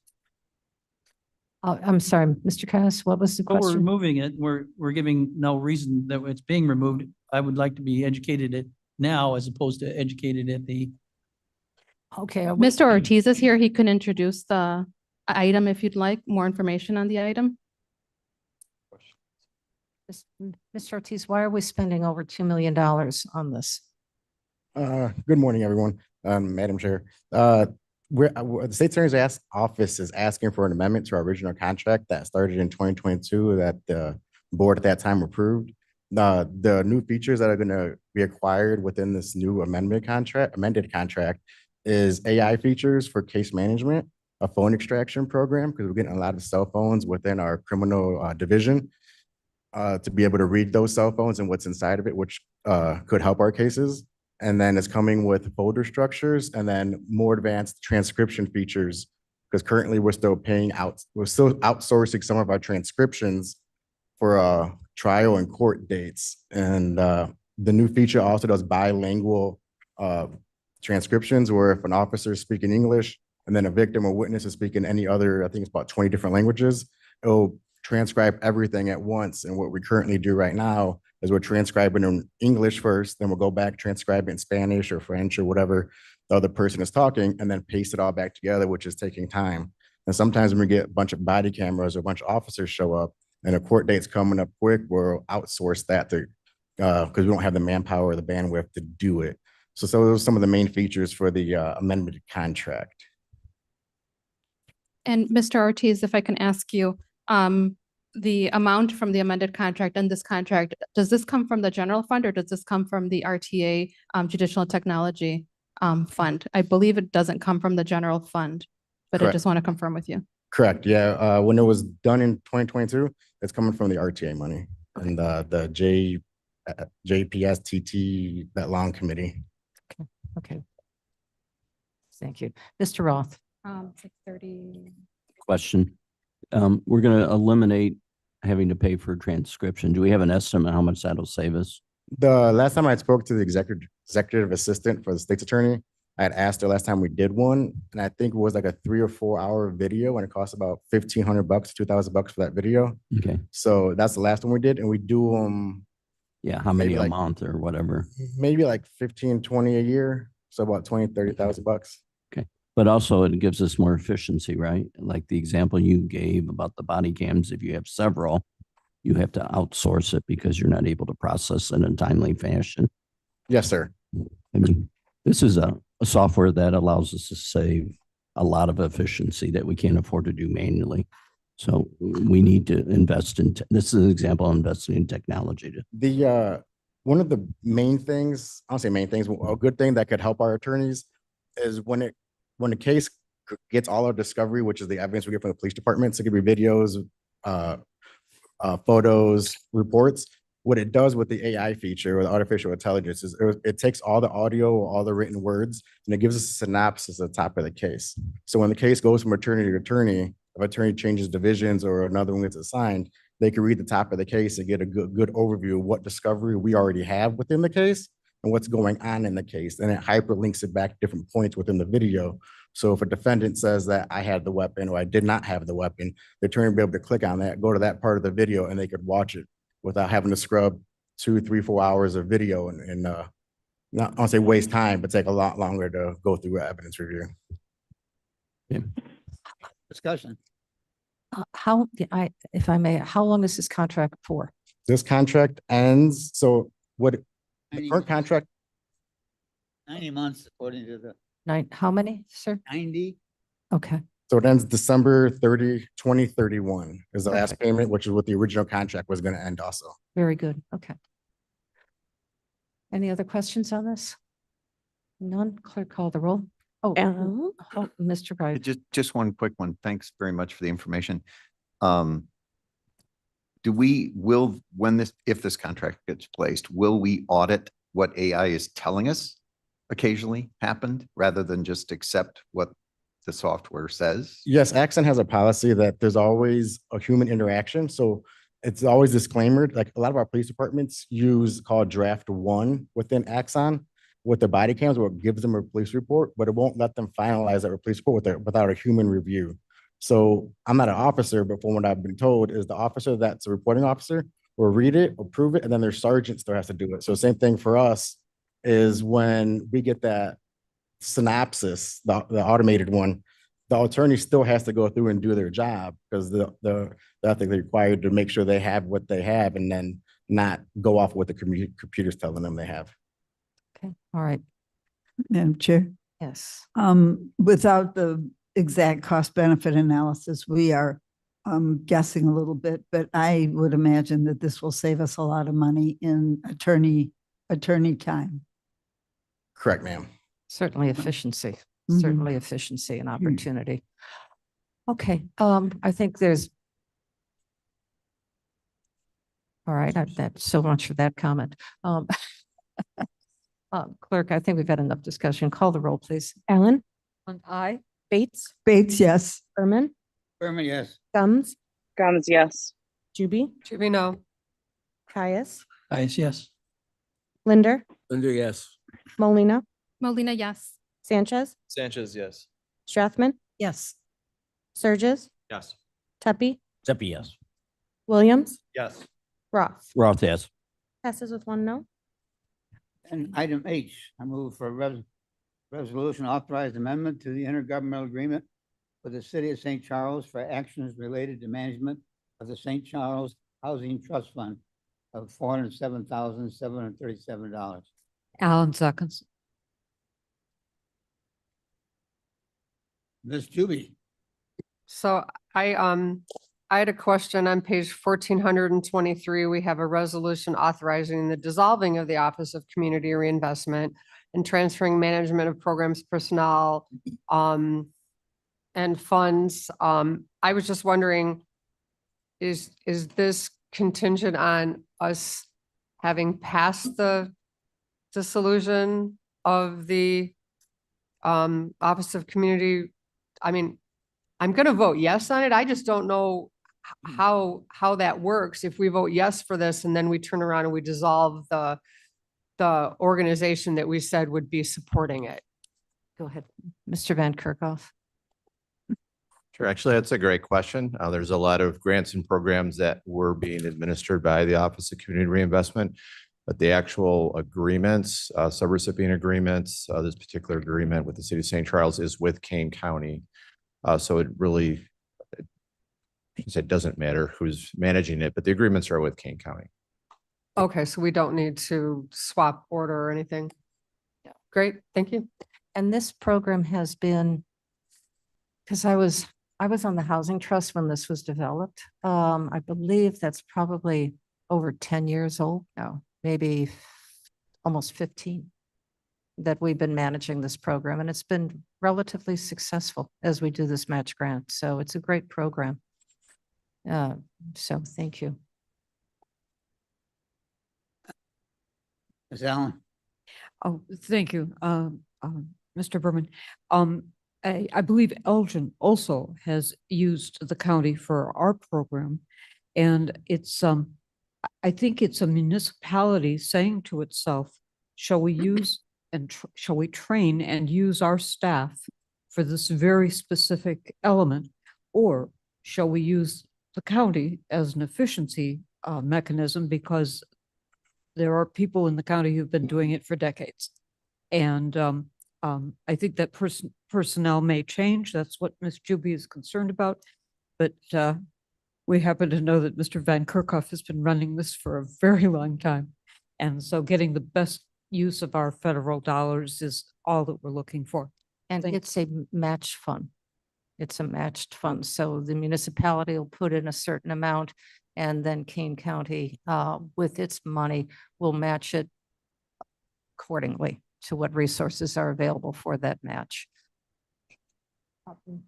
I'm sorry, Mr. Cass, what was the But we're question? removing it. We're giving no reason that it's being removed. I would like to be educated at now as opposed to educated at the. Okay. are we- Mr. Ortiz is here. He can introduce the item if you'd like more information on the item. Mr. Ortiz, why are we spending over $2 million on this? Good morning, everyone. Madam Chair. The State Attorney's Office is asking for an amendment to our original contract that started in 2022 that the board at that time approved. The new features that are going to be acquired within this new amended contract is AI features for case management, a phone extraction program, because we're getting a lot of cell phones within our criminal division to be able to read those cell phones and what's inside of it, which could help our cases. And then it's coming with folder structures and then more advanced transcription features, because currently we're still outsourcing some of our transcriptions for trial and court dates. And the new feature also does bilingual transcriptions, where if an officer is speaking English and then a victim or witness is speaking any other, I think it's about 20 different languages, it'll transcribe everything at once. And what we currently do right now is we're transcribing in English first, then we'll go back, transcribe it in Spanish or French or whatever the other person is talking, and then paste it all back together, which is taking time. And sometimes when we get a bunch of body cameras or a bunch of officers show up and a court date's coming up quick, we'll outsource that to because we don't have the manpower or the bandwidth to do it. So those are some of the main features for the amendment contract. And Mr. Ortiz, if I can ask you, the amount from the amended contract and this contract, does this come from the general fund or does this come from the RTA Judicial Technology Fund? I believe it doesn't come from the general fund, but I Correct. just want to confirm with you. Correct, yeah. When it was done in 2022, it's coming from the RTA money and the JPSTT, that long committee. Okay. Thank you. Mr. Roth. 6:30. Question. We're going to eliminate having to pay for transcription. Do we have an estimate how much that'll save us? The last time I spoke to the executive assistant for the state's attorney, I had asked her last time we did one, and I think it was like a 3 or 4 hour video, and it cost about $1,500, $2,000 for that video. Okay. So that's the last one we did, and we do them. Yeah, how many maybe a like- month or whatever? Maybe like 15, 20 a year, so about 20, $30,000. Okay. But also it gives us more efficiency, right? Like the example you gave about the body cams, if you have several, you have to outsource it because you're not able to process it in a timely fashion. Yes, sir. I mean, this is a software that allows us to save a lot of efficiency that we can't afford to do manually. So we need to invest in, this is an example of investing in technology. One of the main things, I'll say main things, a good thing that could help our attorneys is when the case gets all our discovery, which is the evidence we get from the police department, so it could be videos, photos, reports. What it does with the AI feature or the artificial intelligence is it takes all the audio, all the written words, and it gives us a synopsis at the top of the case. So when the case goes from attorney to attorney, if attorney changes divisions or another one gets assigned, they can read the top of the case and get a good overview of what discovery we already have within the case and what's going on in the case. And it hyperlinks it back to different points within the video. So if a defendant says that I had the weapon or I did not have the weapon, the attorney will be able to click on that, go to that part of the video, and they could watch it without having to scrub 2, 3, 4 hours of video and not, I don't say waste time, but take a lot longer to go through evidence review. Discussion. If I may, how long is this contract for? This contract ends, so what, the 90 current contract, 90 months according to the How many, sir? 90. Okay, so it ends December 30, 2031 is the last payment, which is what the original contract was gonna end also. very good. Okay. Any other questions on this? None. Clerk, call the roll. Oh, Mr. Bright. Just one quick one. Thanks very much for the information. If this contract gets placed, will we audit what AI is telling us occasionally happened rather than just accept what the software says? Yes, Axon has a policy that there's always a human interaction, so it's always disclaimer, like a lot of our police departments use called draft one within Axon with the body cams, where it gives them a police report, but it won't let them finalize that police report without a human review. So I'm not an officer, but from what I've been told is the officer that's a reporting officer will read it, approve it, and then their sergeant still has to do it. So same thing for us is when we get that synopsis, the automated one, the attorney still has to go through and do their job because I think they're required to make sure they have what they have and then not go off what the computer's telling them they have. Okay, all right. Madam Chair, Yes. without the exact cost benefit analysis, we are guessing a little bit, but I would imagine that this will save us a lot of money in attorney time. Correct, ma'am. Certainly efficiency, Mhm. certainly efficiency and opportunity. Okay, I think there's. All right, that's so much for that comment. Clerk, I think we've had enough discussion. Call the roll, please. Allen, Aye. Bates, Bates, yes. Berman, Berman, yes. Gums, Gums, yes. Juby, No. Caius, Yes. Linder, Linder, yes. Molina, Molina, yes. Sanchez, Sanchez, yes. Strathman, Yes. Surges, Yes. Tuppy, Zeppy, yes. Williams, Yes. Roth. Roth, yes. Passes with 1 no. And item H, I move for a resolution authorized amendment to the intergovernmental agreement with the city of St. Charles for actions related to management of the St. Charles Housing Trust Fund of $407,737. Allen seconds. Ms. Juby. So I had a question on page 1423. We have a resolution authorizing the dissolving of the Office of Community Reinvestment and transferring management of programs, personnel, and funds. I was just wondering, is this contingent on us having passed the dissolution of the Office of Community? I mean, I'm gonna vote yes on it. I just don't know how that works. If we vote yes for this and then we turn around and we dissolve the organization that we said would be supporting it. Go ahead, Mr. Van Kerkhoff. Sure. Actually, that's a great question. There's a lot of grants and programs that were being administered by the Office of Community Reinvestment, but the actual agreements, subrecipient agreements, this particular agreement with the city of St. Charles is with Kane County. So it really, it doesn't matter who's managing it, but the agreements are with Kane County. Okay, so we don't need to swap order or anything. Yeah. Great, thank you. And this program has been, because I was on the Housing Trust when this was developed. I believe that's probably over 10 years old now, maybe almost 15, that we've been managing this program, and it's been relatively successful as we do this match grant. So it's a great program. So thank you. Ms. Allen. Oh, thank you, Mr. Berman. I believe Elgin also has used the county for our program. And it's, I think it's a municipality saying to itself, shall we use and shall we train and use our staff for this very specific element? Or shall we use the county as an efficiency mechanism because there are people in the county who've been doing it for decades. And I think that personnel may change. That's what Ms. Juby is concerned about. But we happen to know that Mr. Van Kerkhoff has been running this for a very long time. And so getting the best use of our federal dollars is all that we're looking for. And it's a match fund. It's a matched fund. So the municipality will put in a certain amount and then Kane County, with its money, will match it accordingly to what resources are available for that match.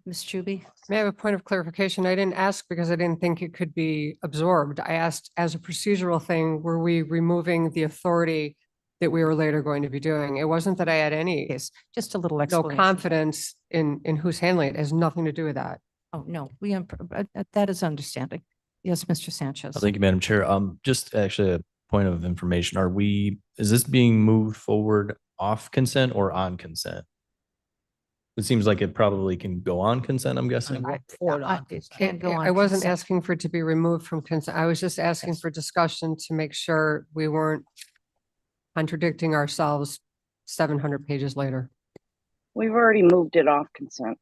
Ms. Juby? May I have a point of clarification? I didn't ask because I didn't think it could be absorbed. I asked as a procedural thing, were we removing the authority that we were later going to be doing? It wasn't that I had any, Yes, just a little no explanation. confidence in who's handling it. It has nothing to do with that. Oh, no, that is understanding. Yes, Mr. Sanchez. Thank you, Madam Chair. Just actually a point of information. Is this being moved forward off consent or on consent? It seems like it probably can go on consent, I'm guessing. It can go on I wasn't consent. asking for it to be removed from consent. I was just asking for discussion to make sure we weren't contradicting ourselves 700 pages later. We've already moved it off consent.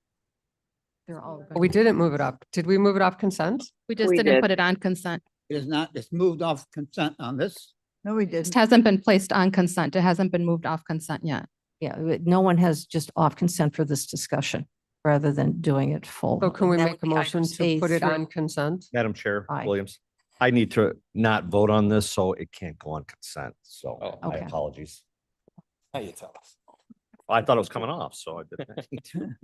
They're all. We didn't move it up. Did we move it off consent? We just We didn't did. put it on consent. It is not, it's moved off consent on this. No, we It didn't. hasn't been placed on consent. It hasn't been moved off consent yet. Yeah, no one has just off consent for this discussion rather than doing it full. So can we That make would a be motion items to A put it through- on consent? Madam Chair Aye. Williams, I need to not vote on this, so it can't go on consent. So my Okay. apologies. How you tell us? I thought it was coming off, so I didn't.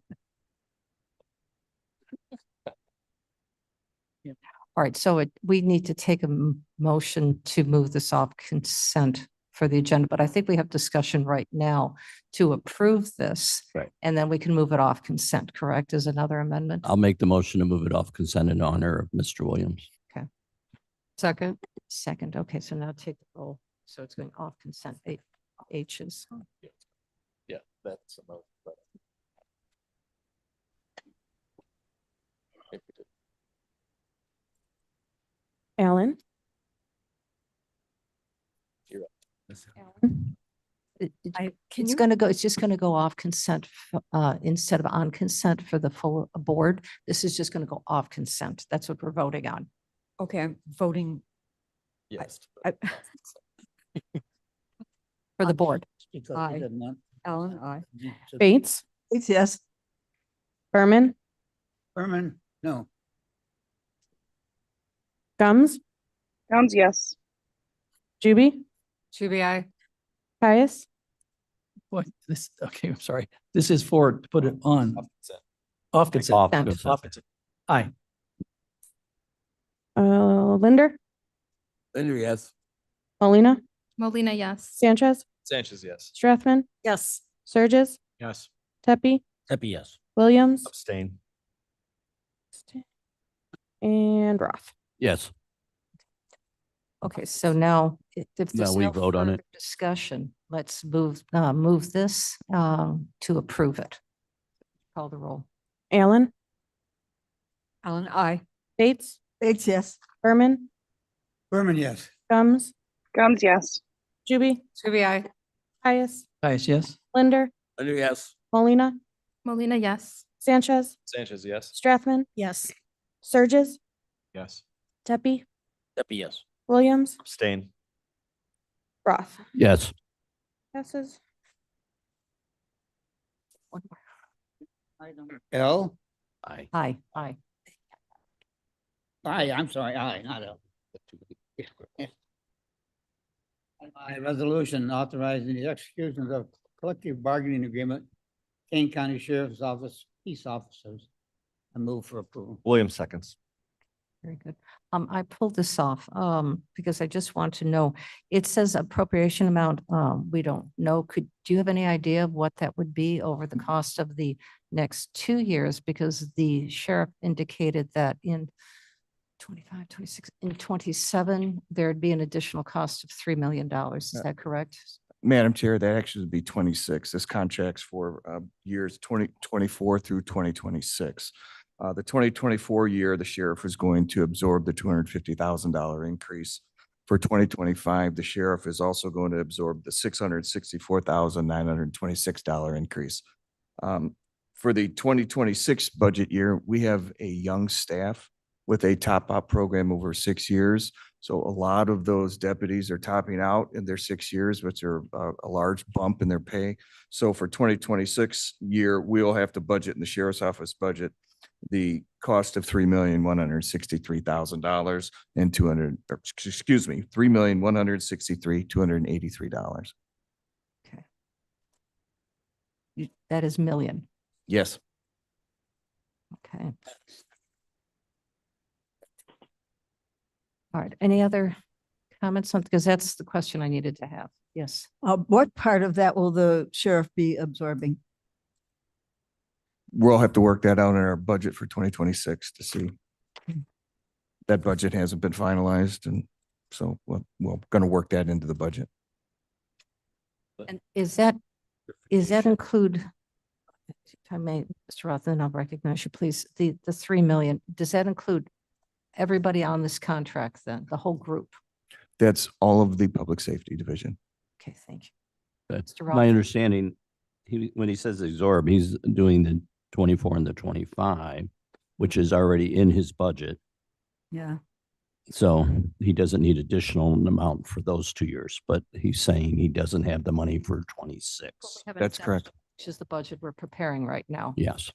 All right, so we need to take a motion to move this off consent for the agenda, but I think we have discussion right now to approve this. Right. And then we can move it off consent, correct, is another amendment? I'll make the motion to move it off consent in honor of Mr. Williams. Second. Second, okay, so now take the roll. So it's going off consent, H's. Yeah, that's a motion. Alan? It's gonna go, it's just gonna go off consent, instead of on consent for the full board. This is just gonna go off consent. That's what we're voting on. Okay, I'm voting. Yes. For the board. Aye. Ellen, aye. Bates? It's yes. Berman? Berman, no. Gums? Gums, yes. Juby? Juby, aye. Caius? What, this, okay, I'm sorry. This is for, to put it on. Off consent. Off Consent. consent. Off consent. Aye. Linder? Linder, yes. Molina? Molina, yes. Sanchez? Sanchez, yes. Strathman? Yes. Surges? Yes. Tepe? Happy yes. Williams? Abstain. And Roth. Yes. Okay, so now if Now there's we no vote on further it. discussion, let's move this to approve it. Call the roll. Allen? Ellen, aye. Bates? It's yes. Berman? Berman, yes. Gums? Gums, yes. Juby? Juby, aye. Caius? Caius, yes. Linder? Linder, yes. Molina? Molina, yes. Sanchez? Sanchez, yes. Strathman? Yes. Surges? Yes. Tepe? Happy yes. Williams? Abstain. Roth. Yes. Passes. L? Aye. Aye, aye. Aye, I'm sorry, aye, not L. A resolution authorizing the execution of collective bargaining agreement, Kane County Sheriff's Office, peace officers. I move for approval. Williams seconds. Very good. I pulled this off, because I just want to know, it says appropriation amount, we don't know. Do you have any idea of what that would be over the cost of the next 2 years? Because the sheriff indicated that in 25, 26, in 27, there'd be an additional cost of $3 million. Is that correct? Madam Chair, that actually would be 26. This contract's for years 2024 through 2026. The 2024 year, the sheriff was going to absorb the $250,000 increase For 2025, the sheriff is also going to absorb the $664,926 increase. For the 2026 budget year, we have a young staff with a top-up program over 6 years. So a lot of those deputies are topping out in their 6 years, which are a large bump in their pay. So for 2026 year, we'll have to budget in the sheriff's office budget the cost of $3,163,000 and $3,163,283. That is million. Yes. Okay. All right. Any other comments on, because that's the question I needed to have. Yes. What part of that will the sheriff be absorbing? We'll have to work that out in our budget for 2026 to see. That budget hasn't been finalized, and so we're going to work that into the budget. And is that include, if I may, Mr. Roth, then I'll recognize you, please, the 3 million, does that include everybody on this contract then, the whole group? That's all of the public safety division. Okay, thank you. That's Mr. Roth? my understanding. When he says absorb, he's doing the 24 and the 25, which is already in his budget. Yeah. So he doesn't need additional amount for those 2 years, but he's saying he doesn't have the money for 26. That's correct. Which is the budget we're preparing right now. Yes.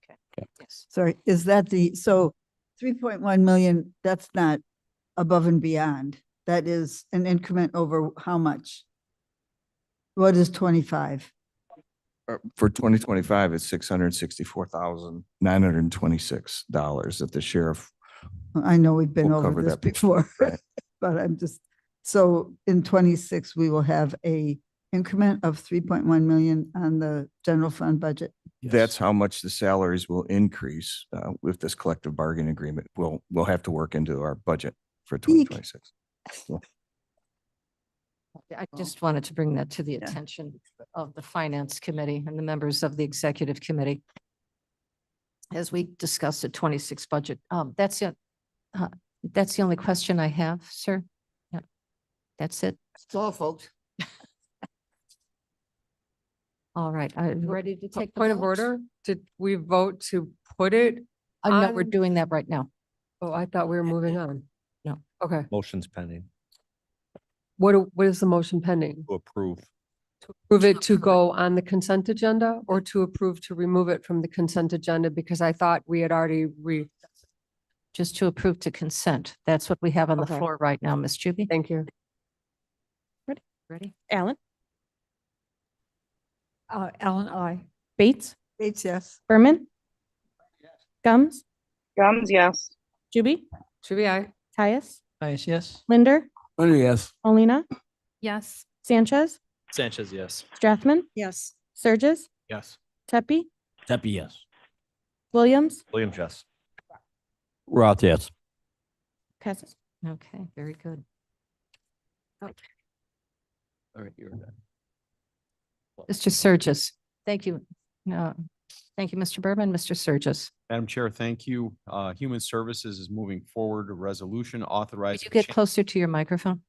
Okay. Okay. Yes. Sorry, is that so 3.1 million, that's not above and beyond. That is an increment over how much? What is 25? For 2025, it's $664,926 that the sheriff. I know we've been We'll over cover this that before. before, Right. but I'm just, so in 26, we will have a increment of 3.1 million on the general fund budget. That's how much the salaries will increase with this collective bargaining agreement. We'll have to work into our budget for 2026. I just wanted to bring that to the attention of the Finance Committee and the members of the Executive Committee as we discuss the 26 budget. That's the only question I have, sir. Yeah, that's it. That's all, folks. All right, I'm ready to take the Point of vote. order, did we vote to put it? No, we're on- doing that right now. Oh, I thought we were moving on. No. Okay, Motion's pending what is the motion pending? to approve. Approve it to go on the consent agenda or to approve to remove it from the consent agenda? Because I thought we had already Just to approve to consent. That's what we have on the Okay. floor right now, Ms. Juby. Thank you. Ready? Allen, Ellen, I. Bates, Bates, yes. Berman, Gums, Gums, yes. Juby, Should be aye. Tyus, Yes. Linder, Yes. Molina, Yes. Sanchez, Sanchez, yes. Strathman, Yes. Surges, Yes. Tepe, Tepe, yes. Williams, Williams, yes. Roth, yes. passes. Okay, very good. All right, you're done. Mr. Surges, thank you. Thank you, Mr. Berman. Mr. Surges. Madam Chair, thank you. Human Services is moving forward a resolution Could authorizing. you get closer to your microphone?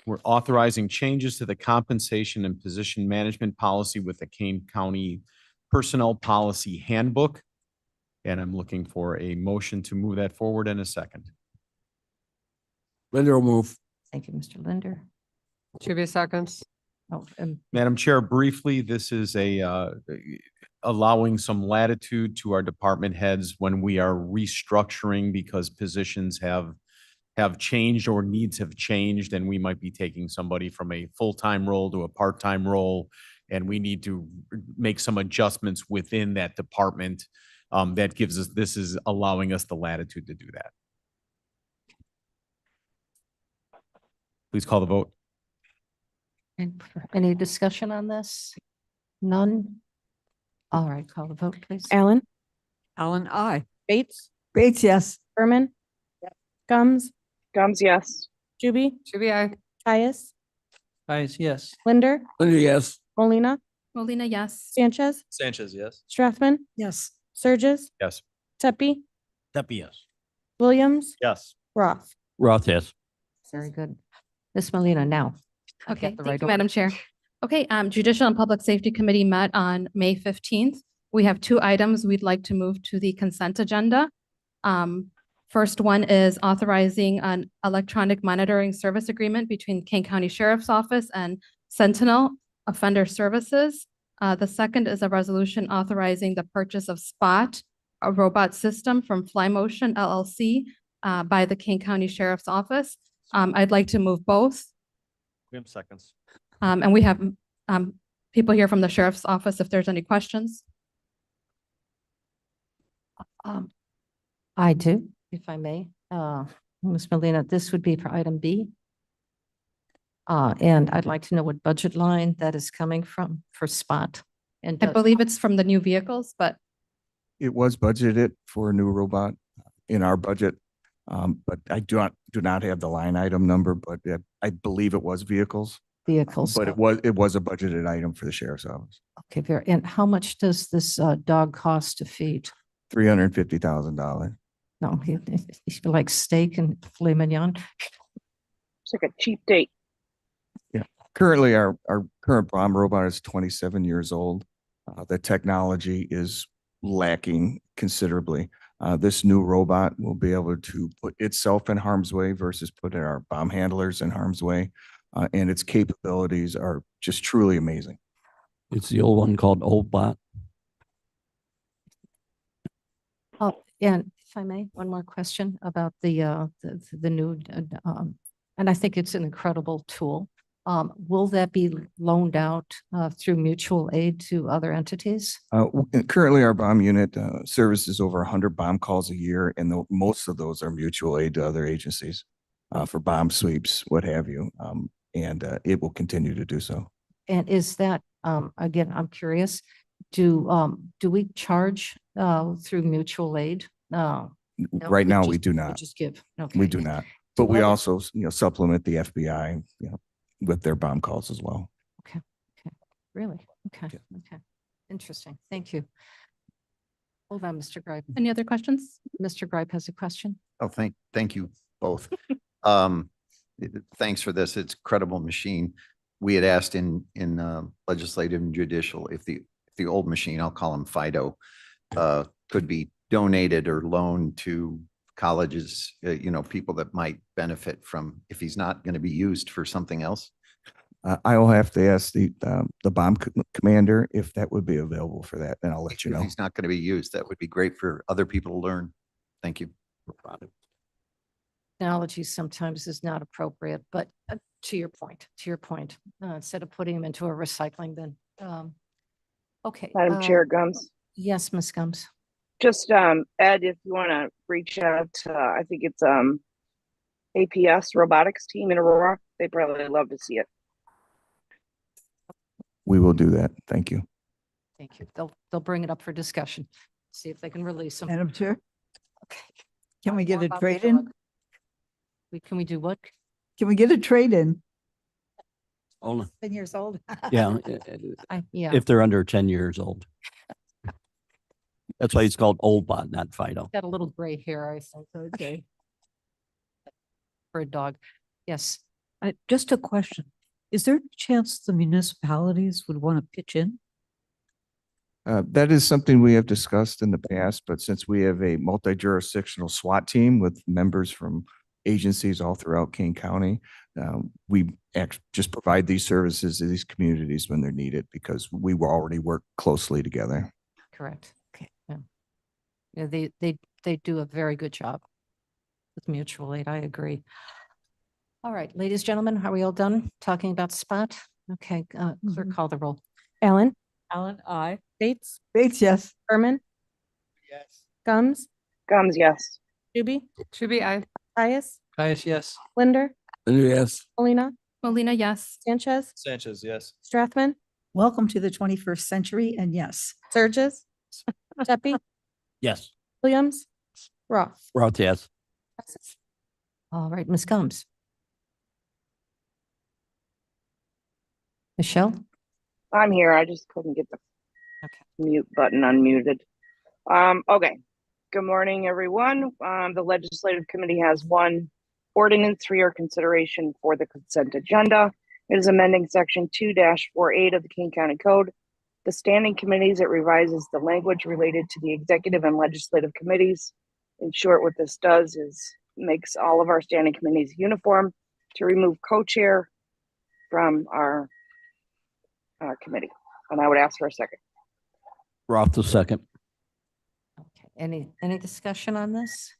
We're authorizing changes to the compensation and position management policy with the Kane County Personnel Policy Handbook. And I'm looking for a motion to move that forward in a second. Linder will move. Thank you, Mr. Linder. Should be seconds. Oh, Madam Chair, briefly, this is allowing some latitude to our department heads when we are restructuring because positions have changed or needs have changed, and we might be taking somebody from a full-time role to a part-time role, and we need to make some adjustments within that department. This is allowing us the latitude to do that. Please call the vote. And any discussion on this? None? All right, call the vote, please. Allen, Ellen, I. Bates, Bates, yes. Berman, Gums, Gums, yes. Juby, Should be aye. Tyus, Yes. Linder, Linder, yes. Molina, Molina, yes. Sanchez, Sanchez, yes. Strathman, Yes. Surges, Yes. Tepe, Tepe, yes. Williams, Yes. Roth. Roth, yes. Very good. Ms. Molina now. I got Okay, the thank right you, order. Madam Chair. Okay, Judicial and Public Safety Committee met on May 15th. We have two items we'd like to move to the consent agenda. First one is authorizing an electronic monitoring service agreement between Kane County Sheriff's Office and Sentinel Offender Services. The second is a resolution authorizing the purchase of Spot, a robot system from FlyMotion LLC by the Kane County Sheriff's Office. I'd like to move both. Graham seconds. And we have people here from the Sheriff's Office if there's any questions. I do, if I may. Ms. Molina, this would be for item B. And I'd like to know what budget line that is coming from for Spot. And I believe it's from the new vehicles, but It was budgeted for a new robot in our budget. But I do not have the line item number, but I believe it was vehicles. Vehicles. But it was a budgeted item for the sheriff's office, Okay, and how much does this dog cost to feed? $350,000. No, he likes steak and filet mignon. It's like a cheap date. Yeah. Currently, our current bomb robot is 27 years old. The technology is lacking considerably. This new robot will be able to put itself in harm's way versus putting our bomb handlers in harm's way. And its capabilities are just truly amazing. It's the old one called Old Bot. Oh, and if I may, one more question about the new, and I think it's an incredible tool. Will that be loaned out through mutual aid to other entities? Currently, our bomb unit services over 100 bomb calls a year, and most of those are mutual aid to other agencies for bomb sweeps, what have you. And it will continue to do so. And is that, again, I'm curious, do we charge through mutual aid? No, Right now, we do we not. just give. We Okay. do not. But we other- also, supplement the FBI, with their bomb calls as well. Okay, really? Okay, okay. Interesting. Thank you. Hold on, Mr. Gripe. any other questions? Mr. Gripe has a question. Oh, thank you both. Thanks for this. It's a credible machine. We had asked in legislative and judicial if the old machine, I'll call him Fido, could be donated or loaned to colleges, people that might benefit from, if he's not going to be used for something else. I will have to ask the bomb commander if that would be available for that, and I'll let you If know. he's not going to be used, that would be great for other people to learn. Thank you. Technology sometimes is not appropriate, but to your point, instead of putting them into a recycling bin. Okay. Madam Chair Gums. Yes, Ms. Gums. Just, Ed, if you want to reach out to, I think it's, APS robotics team in Aurora, they'd probably love to see it. We will do that. Thank you. Thank you. They'll bring it up for discussion. See if they can release them. Madam Chair, Okay. can we get More a about the trade-in? dog. Can we do what? Can we get a trade-in? Only, 10 years old. yeah, Yeah. if they're under 10 years old. That's why it's called Old Bot, not Fido. Got a little gray hair, I think. Okay. For a dog. Yes. Just a question. Is there a chance the municipalities would want to pitch in? That is something we have discussed in the past, but since we have a multi-jurisdictional SWAT team with members from agencies all throughout Kane County, we just provide these services to these communities when they're needed because we will already work closely together. Correct. Okay. Yeah. Yeah, they do a very good job with mutual aid. I agree. All right, ladies, gentlemen, are we all done talking about Spot? Okay, clerk, call the roll. Allen, Allen, aye. Bates, Bates, yes. Berman, Yes. Gums, Gums, yes. Shuby, Shuby, aye. Caius, Yes. Linder, Yes. Molina, Molina, yes. Sanchez, Sanchez, yes. Strathman, Welcome to the 21st century, and yes. Surges, Tepe, Yes. Williams, Roth. Roth, yes. All right, Ms. Gums. Michelle? I'm here. I just couldn't get the mute button unmuted. Okay. Good morning, everyone. The Legislative Committee has one ordinance for your consideration for the consent agenda. It is amending section 2-48 of the King County Code. The standing committees, it revises the language related to the executive and legislative committees. In short, what this does is makes all of our standing committees uniform to remove co-chair from our committee. And I would ask for a second. Roth, the second. Any discussion on this?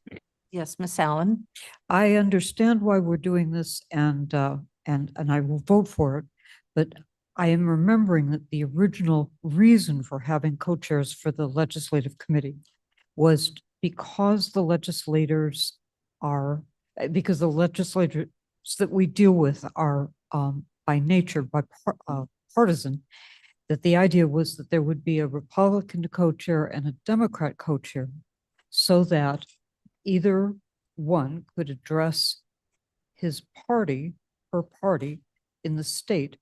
Yes, Miss Allen. I understand why we're doing this and I will vote for it, but I am remembering that the original reason for having co-chairs for the legislative committee was because the legislators because the legislators that we deal with are by nature, partisan, that the idea was that there would be a Republican co-chair and a Democrat co-chair so that either one could address his party, her party in the state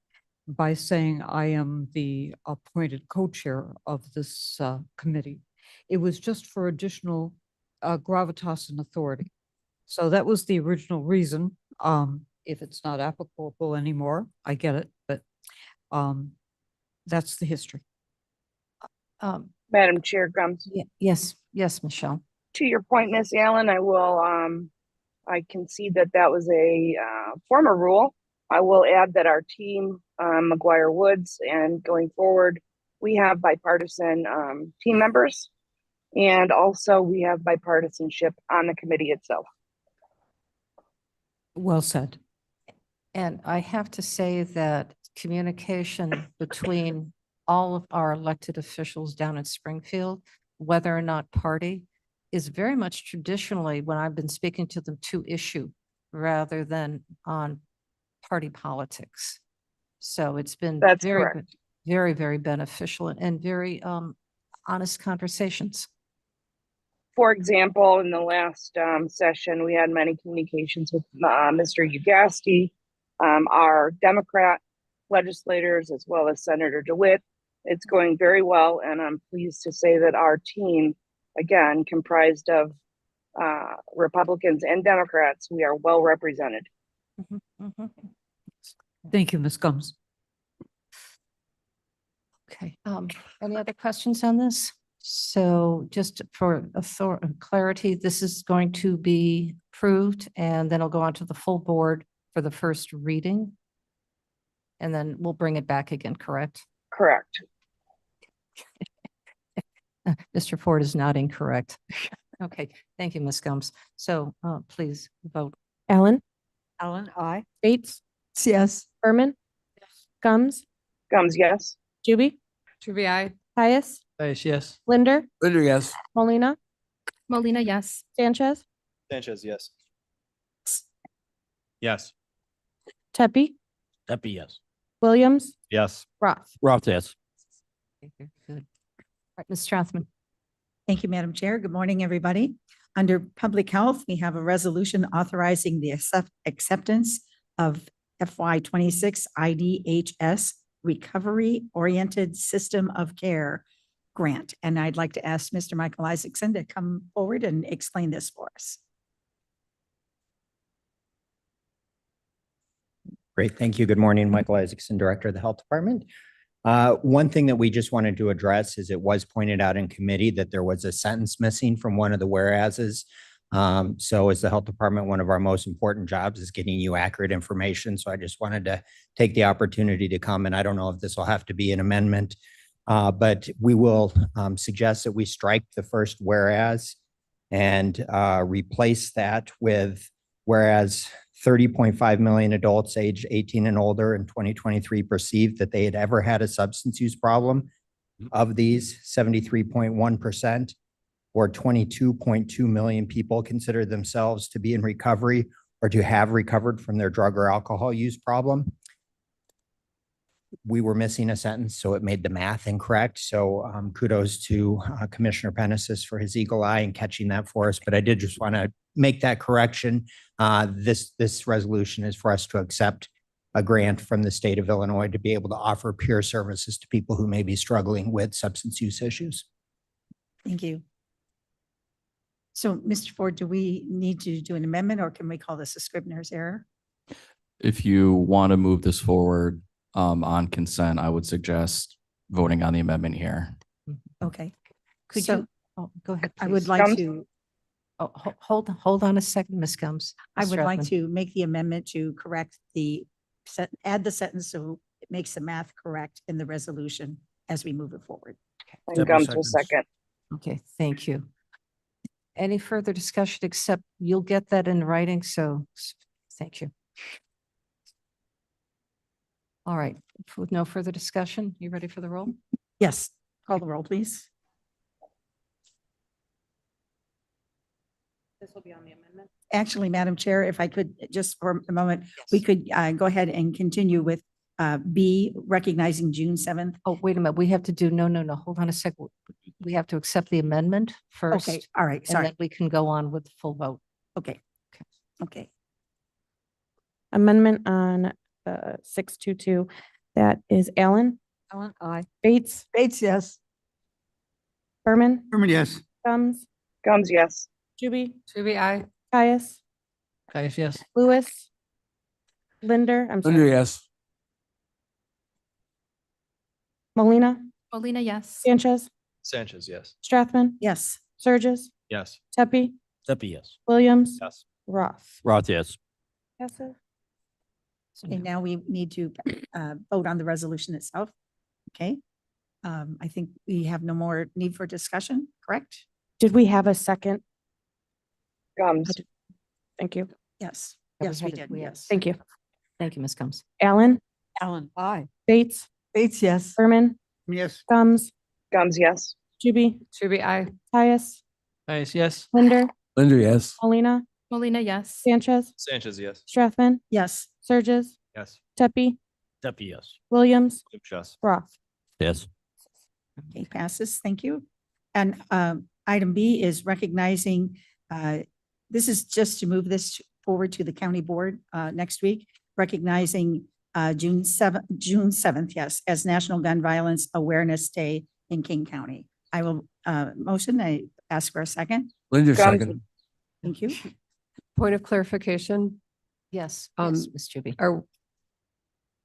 by saying, I am the appointed co-chair of this committee. It was just for additional gravitas and authority. So that was the original reason. If it's not applicable anymore, I get it, but that's the history. Madam Chair Grams. Yes, Michelle. To your point, Miss Allen, I will, I can see that was a former rule. I will add that our team, McGuire Woods, and going forward, we have bipartisan team members, and also we have bipartisanship on the committee itself. Well said. And I have to say that communication between all of our elected officials down in Springfield, whether or not party, is very much traditionally, when I've been speaking to them, to issue rather than on party politics. So it's been very, very beneficial and very honest conversations. For example, in the last session, we had many communications with Mr. Ugasti, our Democrat legislators, as well as Senator DeWitt. It's going very well, and I'm pleased to say that our team, again, comprised of Republicans and Democrats, we are well represented. Thank you, Ms. Combs. Okay, any other questions on this? So just for clarity, this is going to be approved and then it'll go on to the full board for the first reading. And then we'll bring it back again, correct? Correct. Mr. Ford is nodding correct. Okay, thank you, Ms. Combs. So please vote. Allen, Allen, aye. Bates, Yes. Berman, Gums, Gums, yes. Juby, Juby, aye. Pius, Pius, yes. Linder, Linder, yes. Molina, Molina, yes. Sanchez, Sanchez, yes. Yes. Tepe, Deppie, yes. Williams, Yes. Roth. Roth, yes. Good. All right, Ms. Strathman. Thank you, Madam Chair. Good morning, everybody. Under Public Health, we have a resolution authorizing the acceptance of FY 26 IDHS Recovery Oriented System of Care grant. And I'd like to ask Mr. Michael Isaacson to come forward and explain this for us. Great. Thank you. Good morning. Michael Isaacson, Director of the Health Department. One thing that we just wanted to address is it was pointed out in committee that there was a sentence missing from one of the whereases. So as the Health Department, one of our most important jobs is getting you accurate information. So I just wanted to take the opportunity to come, and I don't know if this will have to be an amendment, but we will suggest that we strike the first whereas and replace that with whereas 30.5 million adults aged 18 and older in 2023 perceived that they had ever had a substance use problem. Of these, 73.1% or 22.2 million people consider themselves to be in recovery or to have recovered from their drug or alcohol use problem. We were missing a sentence, so it made the math incorrect. So kudos to Commissioner Pennisis for his eagle eye and catching that for us. But I did just want to make that correction. This resolution is for us to accept a grant from the state of Illinois to be able to offer peer services to people who may be struggling with substance use issues. Thank you. So, Mr. Ford, do we need to do an amendment or can we call this a Scrivener's error? If you want to move this forward on consent, I would suggest voting on the amendment here. Okay. Could So, you, oh, go ahead. I would please. like to, Oh, hold on a second, Ms. Gums. I Ms. would like Strathman. to make the amendment to correct add the sentence so it makes the math correct in the resolution as we move it forward. And Gums will second. Okay, thank you. Any further discussion except you'll get that in writing, so thank you. All right, with no further discussion, you ready for the roll? Yes, call the roll, please. This will be on the amendment. Actually, Madam Chair, if I could, just for a moment, we could go ahead and continue with B, recognizing June 7th. Oh, wait a minute, we have to do, no, hold on a second. We have to accept the amendment first. Okay, all right, And sorry. then we can go on with the full vote. Okay. Okay. Amendment on 622. That is Allen. Allen, aye. Bates. Bates, yes. Berman. Berman, yes. Gums. Gums, yes. Juby. Juby, aye. Caius. Caius, yes. Lewis. Linder. I'm Linder, sorry. yes. Molina. Molina, yes. Sanchez. Sanchez, yes. Strathman. Yes. Surges. Yes. Tepe. Deputy, yes. Williams. Yes. Roth. Roth, yes. Passes. Okay, now we need to vote on the resolution itself. Okay. I think we have no more need for discussion, correct? Did we have a second? Gums. Thank you. Yes. Yeah, Yes, we had did. it. We had- Yes. Thank you. Thank you, Ms. Gums. Allen. Allen, aye. Bates. Bates, yes. Berman. Yes. Gums. Gums, yes. Juby. Juby, aye. Caius. Caius, yes. Linder. Linder, yes. Molina. Molina, yes. Sanchez. Sanchez, yes. Strathman. Yes. Surges. Yes. Tepe. Deputy, yes. Williams. Yes. Roth. Yes. Okay, passes. Thank you. And item B is recognizing, this is just to move this forward to the county board next week, recognizing June 7th, yes, as National Gun Violence Awareness Day in King County. I will motion, I ask for a second. Linder, Gums. second. Thank you. Point of clarification, Yes, Um, yes, Ms. Juby.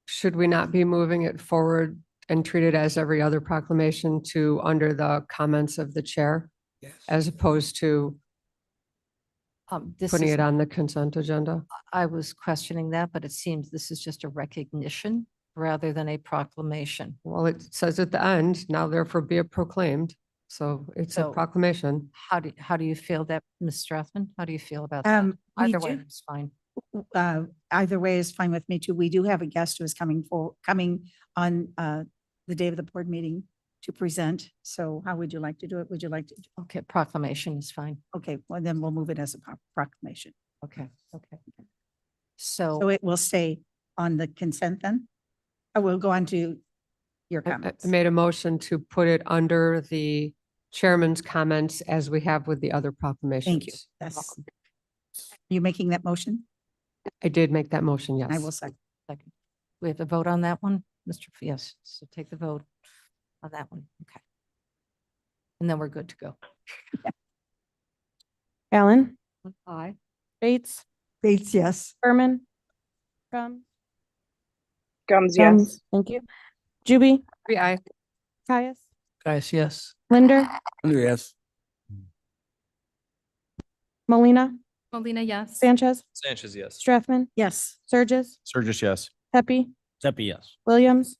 should we not be moving it forward and treat it as every other proclamation to under the comments of the chair? Yes. As opposed to This putting is, it on the consent agenda? I was questioning that, but it seems this is just a recognition rather than a proclamation. Well, it says at the end, now therefore be it proclaimed. So it's a So- proclamation. How do you feel that, Ms. Strathman? How do you feel about that? We Either way, do- it's fine. Either way is fine with me too. We do have a guest who is coming on the day of the board meeting to present. So how would you like to do it? Would you like to? Okay, proclamation is fine. Okay, well, then we'll move it as a proclamation. Okay, okay. So So, it will stay on the consent then? I will go on to your I comments. made a motion to put it under the chairman's comments as we have with the other proclamations. Thank you. That's, you making that motion? I did make that motion, yes. I will second. second. We have a vote on that one, Mr. Yes, so take the vote on that one. Okay. And then we're good to go. Allen. Aye. Bates. Bates, yes. Berman. Gums. Gums, yes. Gums. Thank you. Juby. Juby, aye. Caius. Caius, yes. Linder. Linder, yes. Molina, yes. Sanchez. Sanchez, yes. Strathman. Yes. Surges. Surges, yes. Tepe. Deputy, yes. Williams.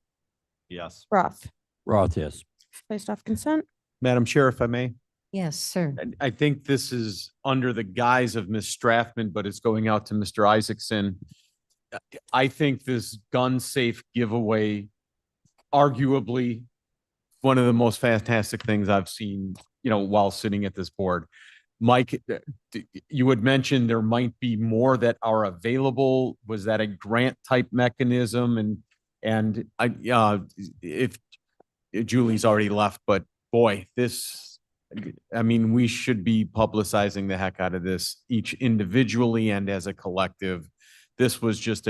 Yes. Roth. Roth, yes. Placed off consent. Madam Chair, if I may. Yes, sir. I think this is under the guise of Ms. Strathman, but it's going out to Mr. Isaacson. I think this gun safe giveaway, arguably one of the most fantastic things I've seen, while sitting at this board. Mike, you had mentioned there might be more that are available. Was that a grant type mechanism? And if Julie's already left, but boy, we should be publicizing the heck out of this, each individually and as a collective. This was just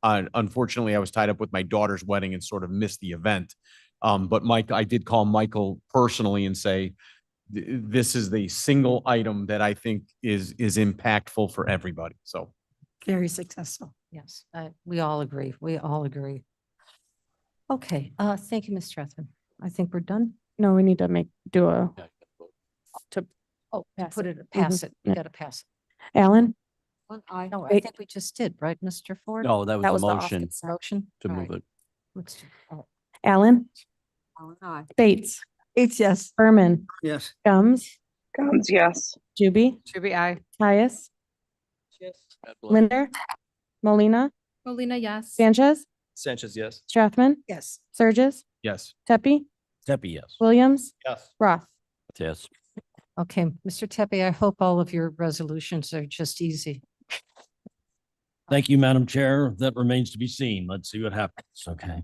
unfortunately, I was tied up with my daughter's wedding and sort of missed the event. But Mike, I did call Michael personally and say, this is the single item that I think is impactful for everybody. So. Very successful. Yes, we all agree. We all agree. Okay, thank you, Ms. Strathman. I think we're done. No, we need to do a, Oh, to Pass put it. it, pass it. You Yeah. gotta pass Alan? it. No, I Wait. think we just did, right, Mr. Ford? No, that was the off motion consent. Motion? to All move right. it. Let's do- oh, Alan? Bates? It's yes. Berman? Yes. Gums? Gums, yes. Juby? Juby, aye. Tyus? Linder? Molina? Molina, yes. Sanchez? Sanchez, yes. Strathman? Yes. Surges? Yes. Tepe? Tepe, yes. Williams? Yes. Roth? Yes. Okay, Mr. Tepe, I hope all of your resolutions are just easy. Thank you, Madam Chair. That remains to be seen. Let's see what happens. Okay.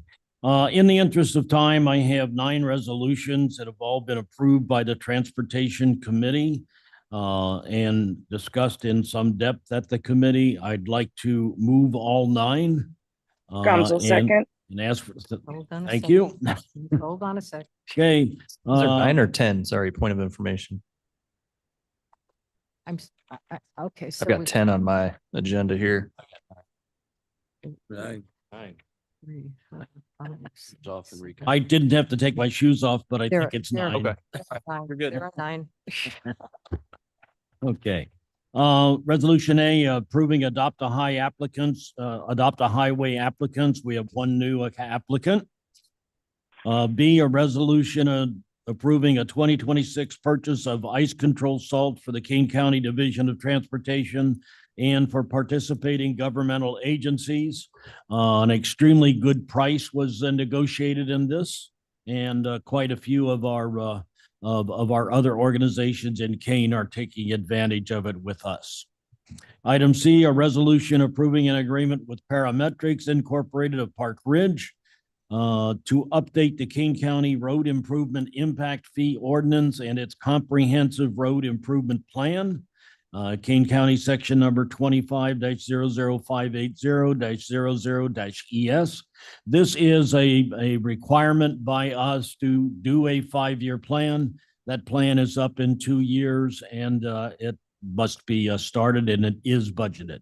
In the interest of time, I have 9 resolutions that have all been approved by the Transportation Committee and discussed in some depth at the committee. I'd like to move all 9. Gums will and- second. And ask for, Hold on a thank second. you. Hold on a sec. Okay. Those are 9 or 10? Sorry, point of information. Okay, so I've got we- 10 on my agenda here. three, four, five, six, I didn't have to take my shoes off, but I There- think it's there- 9. Okay. nine. We're good. There are 9. Okay. Resolution A, approving adopt a highway applicants. We have 1 new applicant. B, a resolution approving a 2026 purchase of ice control salt for the Kane County Division of Transportation and for participating governmental agencies. An extremely good price was negotiated in this, and quite a few of our other organizations in Kane are taking advantage of it with us. Item C, a resolution approving an agreement with Parametrics Incorporated of Park Ridge to update the Kane County Road Improvement Impact Fee Ordinance and its comprehensive road improvement plan. Kane County Section Number 25-00580-00-ES. This is a requirement by us to do a 5-year plan. That plan is up in 2 years, and it must be started, and it is budgeted.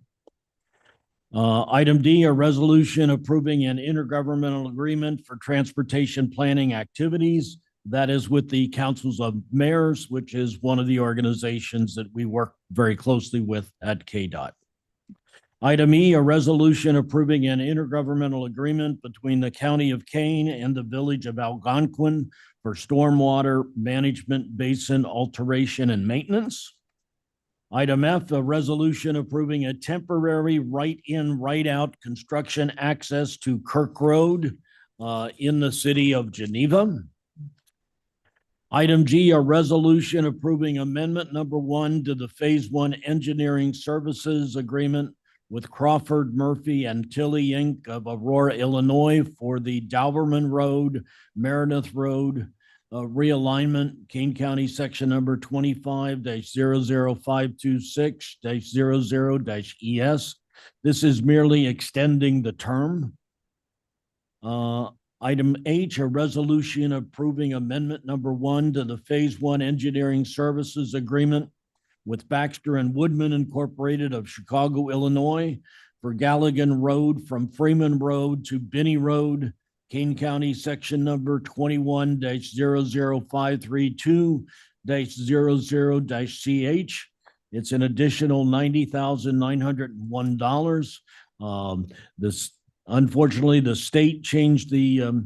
Item D, a resolution approving an intergovernmental agreement for transportation planning activities. That is with the councils of mayors, which is one of the organizations that we work very closely with at KDOT. Item E, a resolution approving an intergovernmental agreement between the County of Kane and the Village of Algonquin for stormwater management, basin alteration, and maintenance. Item F, a resolution approving a temporary right-in, right-out construction access to Kirk Road in the city of Geneva. Item G, a resolution approving amendment number 1 to the Phase 1 Engineering Services Agreement with Crawford, Murphy, and Tilly, Inc. of Aurora, Illinois for the Dalverman Road, Meredith Road realignment, Kane County Section Number 25-00526-00-ES. This is merely extending the term. Item H, a resolution approving amendment number 1 to the Phase 1 Engineering Services Agreement with Baxter and Woodman Incorporated of Chicago, Illinois for Galligan Road from Freeman Road to Binney Road, Kane County Section Number 21-00532-00-CH. It's an additional $90,901. Unfortunately, the state changed the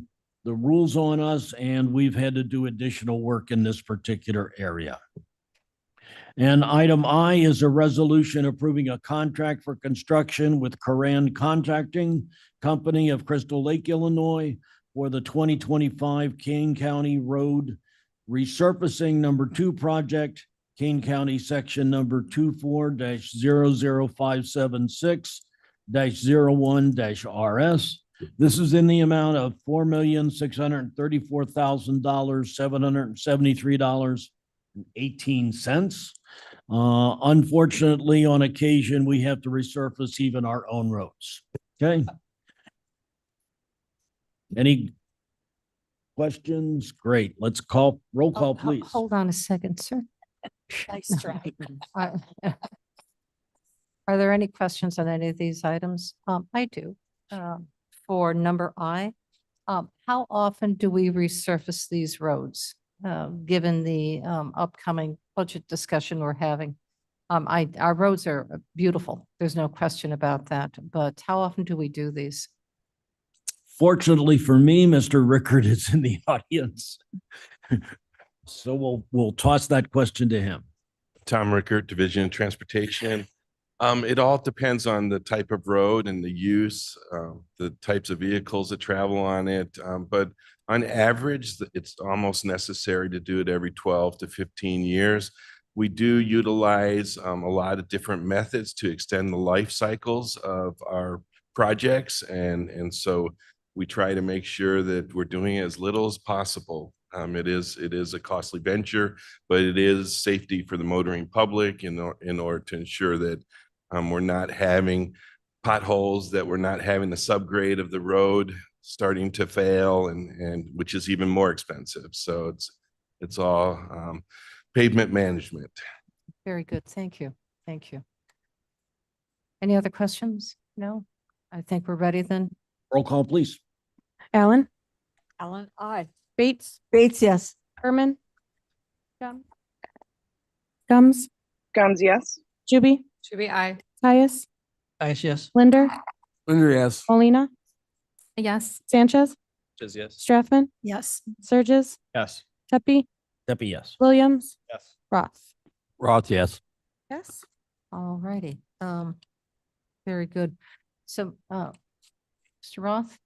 rules on us, and we've had to do additional work in this particular area. And item I is a resolution approving a contract for construction with Coran Contracting Company of Crystal Lake, Illinois for the 2025 Kane County Road Resurfacing Number 2 project, Kane County Section Number 24-00576-01-RS. This is in the amount of $4,634,773.18. Unfortunately, on occasion, we have to resurface even our own roads. Okay. Any questions? Great. Let's call, roll Oh, call, please. Hold on a second, sir. Nice try. Uh, Are there any questions on any of these items? I do. For number I, how often do we resurface these roads? Given the upcoming budget discussion we're having? Our roads are beautiful. There's no question about that. But how often do we do these? Fortunately for me, Mr. Rickard is in the audience. So we'll toss that question to him. Tom Rickert, Division of Transportation. It all depends on the type of road and the use, the types of vehicles that travel on it. But on average, it's almost necessary to do it every 12 to 15 years. We do utilize a lot of different methods to extend the life cycles of our projects. And so we try to make sure that we're doing as little as possible. It is a costly venture, but it is safety for the motoring public in order to ensure that we're not having potholes, that we're not having the subgrade of the road starting to fail, and which is even more expensive. So it's all pavement management. Very good. Thank you. Thank you. Any other questions? No? I think we're ready then. Roll call, please. Allen, Ellen, I. Bates, Bates, yes. Herman. Gums, Gums, yes. Juby, Should be aye. Caius, Yes. Linder, Linder, yes. Molina, Yes. Sanchez, Yes. Strathman, Yes. Surges, Yes. Tepe, Deputy, yes. Williams, Yes. Roth. Roth, yes. Yes. All righty. Very good. So, Mr. Roth,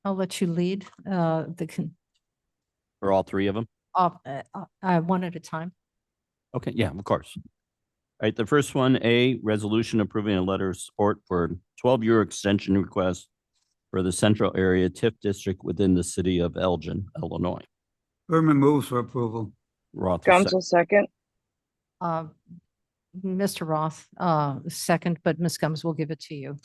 I'll let you lead, For all three of them? one at a time. Okay, yeah, of course. All right, the first one, A, resolution approving a letter of support for 12-year extension request for the central area TIF district within the city of Elgin, Illinois. Berman moves for approval. Roth, Gums will second. Mr. Roth, second, but Ms. Gums will give it to you.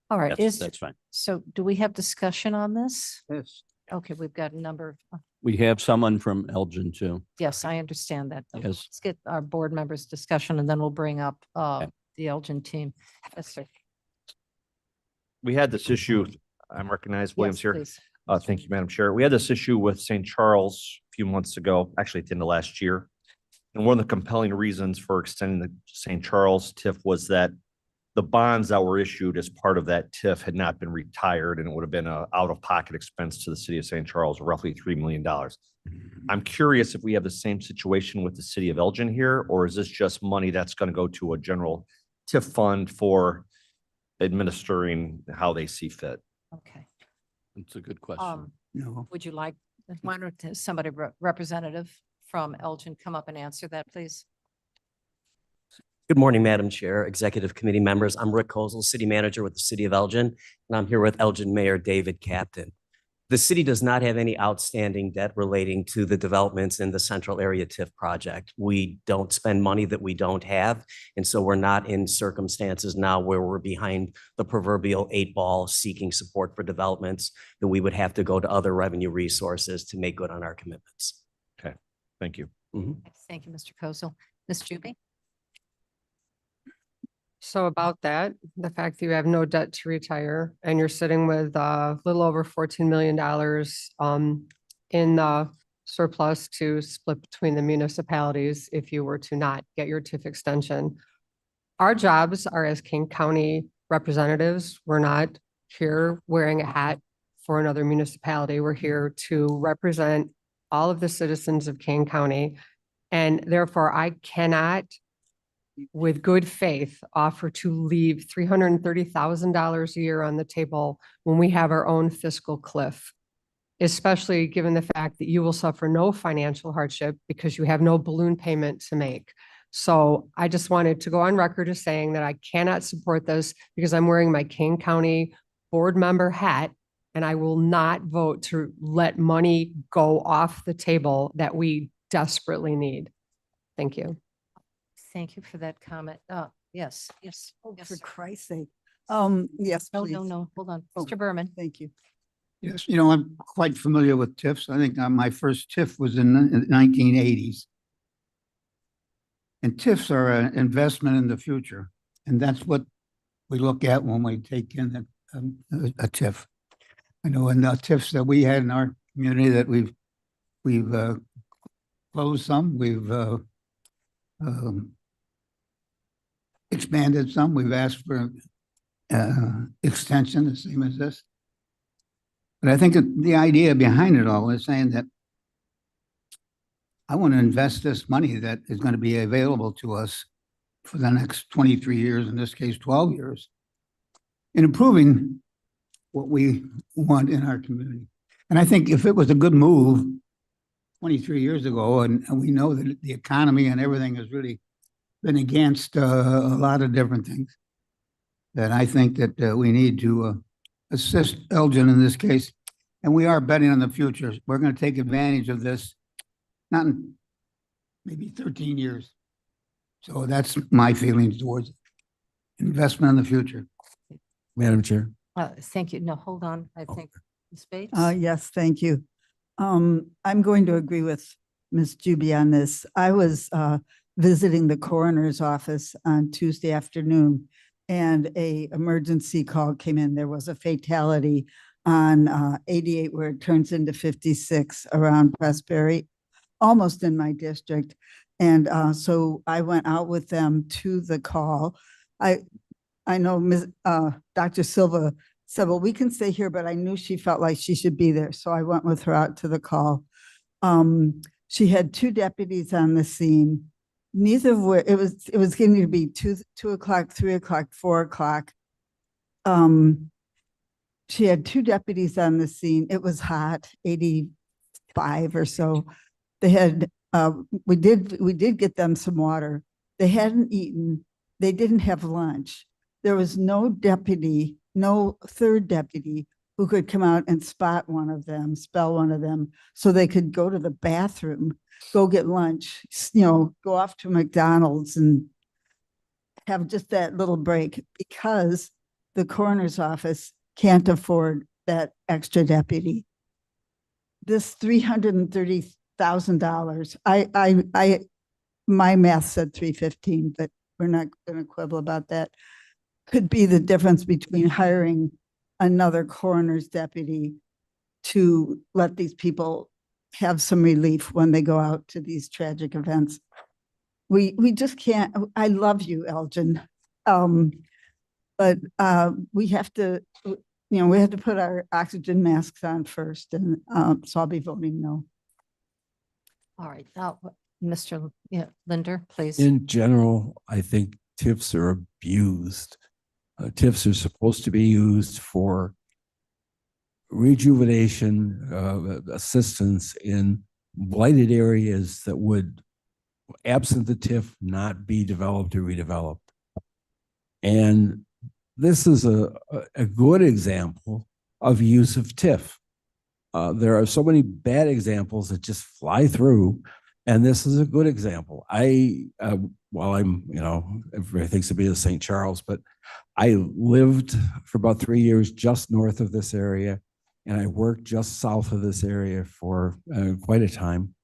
All right. that's fine. So do we have discussion on this? Yes. Okay, we've got a number of, We have someone from Elgin too. yes, I understand that. Yes. Let's get our board members' discussion and then we'll bring up the Elgin team. Yes, sir. We had this issue, I'm recognized, Williams Yes, here. please. Thank you, Madam Chair. We had this issue with St. Charles a few months ago, actually at the end of last year. And one of the compelling reasons for extending the St. Charles TIF was that the bonds that were issued as part of that TIF had not been retired, and it would have been an out-of-pocket expense to the city of St. Charles, roughly $3 million. I'm curious if we have the same situation with the city of Elgin here, or is this just money that's going to go to a general TIF fund for administering how they see fit? Okay. It's a good question. No. Would you like, why don't somebody representative from Elgin come up and answer that, please? Good morning, Madam Chair, Executive Committee members. I'm Rick Kozel, City Manager with the City of Elgin, and I'm here with Elgin Mayor David Captain. The city does not have any outstanding debt relating to the developments in the Central Area TIF project. We don't spend money that we don't have, and so we're not in circumstances now where we're behind the proverbial 8 ball seeking support for developments that we would have to go to other revenue resources to make good on our commitments. Okay, thank you. Thank you, Mr. Kozel. Ms. Juby? So about that, the fact that you have no debt to retire and you're sitting with a little over $14 million in the surplus to split between the municipalities if you were to not get your TIF extension. Our jobs are as King County representatives. We're not here wearing a hat for another municipality. We're here to represent all of the citizens of King County. And therefore, I cannot, with good faith, offer to leave $330,000 a year on the table when we have our own fiscal cliff, especially given the fact that you will suffer no financial hardship because you have no balloon payment to make. So I just wanted to go on record as saying that I cannot support this because I'm wearing my King County board member hat, and I will not vote to let money go off the table that we desperately need. Thank you. Thank you for that comment. Yes, yes. Oh, yes, for sir. Christ's sake. Yes, No, please. no, no, hold on. Oh, Mr. Berman. Thank you. Yes, you know, I'm quite familiar with TIFs. I think my first TIF was in the 1980s. And TIFs are an investment in the future. And that's what we look at when we take in a TIF. I know in the TIFs that we had in our community that we've closed some, we've expanded some, we've asked for extension, the same as this. But I think the idea behind it all is saying that I want to invest this money that is going to be available to us for the next 23 years, in this case, 12 years, in improving what we want in our community. And I think if it was a good move 23 years ago, and we know that the economy and everything has really been against a lot of different things, that I think that we need to assist Elgin in this case. And we are betting on the future. We're going to take advantage of this, not in maybe 13 years. So that's my feelings towards it. Investment in the future. Madam Chair. Thank you. No, hold on. I think Ms. Bates? Yes, thank you. I'm going to agree with Ms. Juby on this. I was visiting the coroner's office on Tuesday afternoon, and a emergency call came in. There was a fatality on 88 where it turns into 56 around Pressbury, almost in my district. And so I went out with them to the call. I know Dr. Silva said, well, we can stay here, but I knew she felt like she should be there. So I went with her out to the call. She had 2 deputies on the scene. Neither of which, it was getting to be 2 o'clock, 3 o'clock, 4 o'clock. She had 2 deputies on the scene. It was hot, 85 or so. They had, we did get them some water. They hadn't eaten. They didn't have lunch. There was no deputy, no third deputy who could come out and spot one of them, spell one of them, so they could go to the bathroom, go get lunch, go off to McDonald's and have just that little break, because the coroner's office can't afford that extra deputy. This $330,000, my math said 315, but we're not going to quibble about that, could be the difference between hiring another coroner's deputy to let these people have some relief when they go out to these tragic events. We just can't. I love you, Elgin. But we have to, we have to put our oxygen masks on first, and so I'll be voting no. All right, now, Mr. Linder, please. In general, I think TIFs are abused. TIFs are supposed to be used for rejuvenation, assistance in blighted areas that would, absent the TIF, not be developed or redeveloped. And this is a good example of use of TIF. There are so many bad examples that just fly through, and this is a good example. While I'm, everybody thinks of me as St. Charles, but I lived for about 3 years just north of this area, and I worked just south of this area for quite a time.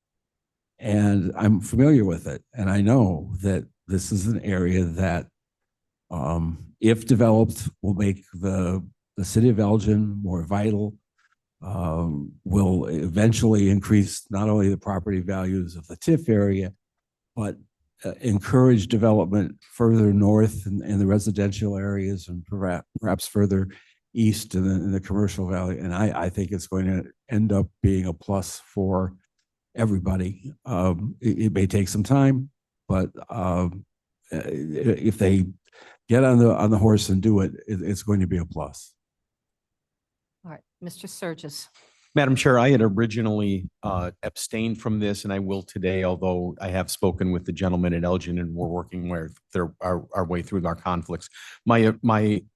And I'm familiar with it. And I know that this is an area that, if developed, will make the city of Elgin more vital, will eventually increase not only the property values of the TIF area, but encourage development further north in the residential areas, and perhaps further east in the commercial valley. And I think it's going to end up being a plus for everybody. It may take some time, but if they get on the horse and do it, it's going to be a plus. All right, Mr. Surges. Madam Chair, I had originally abstained from this, and I will today, although I have spoken with the gentleman at Elgin and we're working our way through our conflicts. My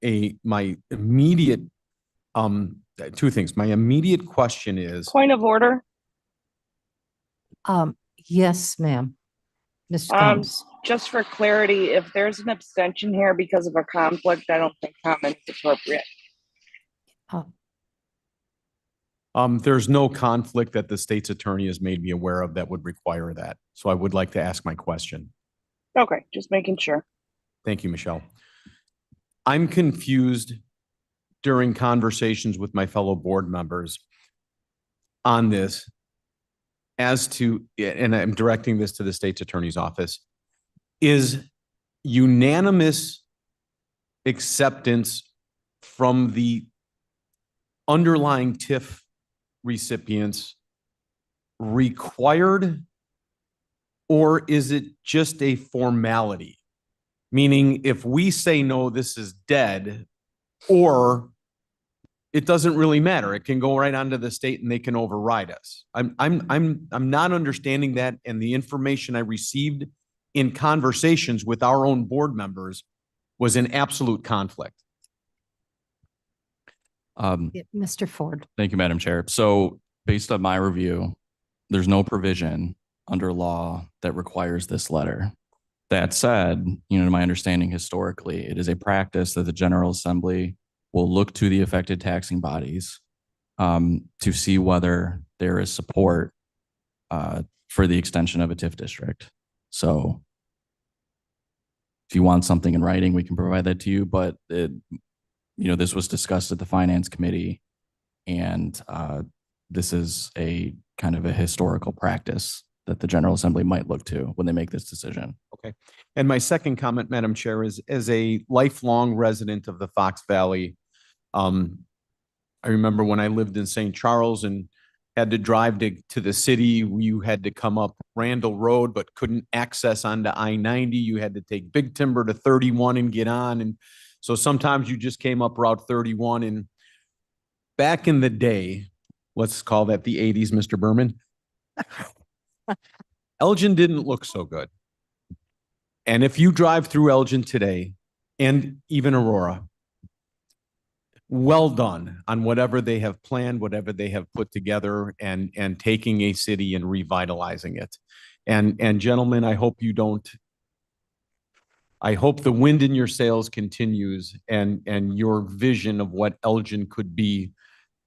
immediate, 2 things. My immediate question is. Point of order. Yes, ma'am. Mr. Combs. Just for clarity, if there's an abstention here because of a conflict, I don't think comment is appropriate. There's no conflict that the state's attorney has made me aware of that would require that. So I would like to ask my question. Okay, just making sure. Thank you, Michelle. I'm confused during conversations with my fellow board members on this as to, and I'm directing this to the state's attorney's office, is unanimous acceptance from the underlying TIF recipients required, or is it just a formality? Meaning if we say, no, this is dead, or it doesn't really matter. It can go right onto the state and they can override us. I'm not understanding that, and the information I received in conversations with our own board members was in absolute conflict. Mr. Ford. Thank you, Madam Chair. So based on my review, there's no provision under law that requires this letter. That said, to my understanding historically, it is a practice that the General Assembly will look to the affected taxing bodies to see whether there is support for the extension of a TIF district. So if you want something in writing, we can provide that to you, but this was discussed at the Finance Committee, and this is a kind of a historical practice that the General Assembly might look to when they make this decision. Okay. And my second comment, Madam Chair, is as a lifelong resident of the Fox Valley, I remember when I lived in St. Charles and had to drive to the city, you had to come up Randall Road, but couldn't access onto I-90. You had to take Big Timber to 31 and get on. And so sometimes you just came up Route 31. And back in the day, let's call that the 80s, Mr. Berman, Elgin didn't look so good. And if you drive through Elgin today, and even Aurora, well done on whatever they have planned, whatever they have put together, and taking a city and revitalizing it. And gentlemen, I hope the wind in your sails continues, and your vision of what Elgin could be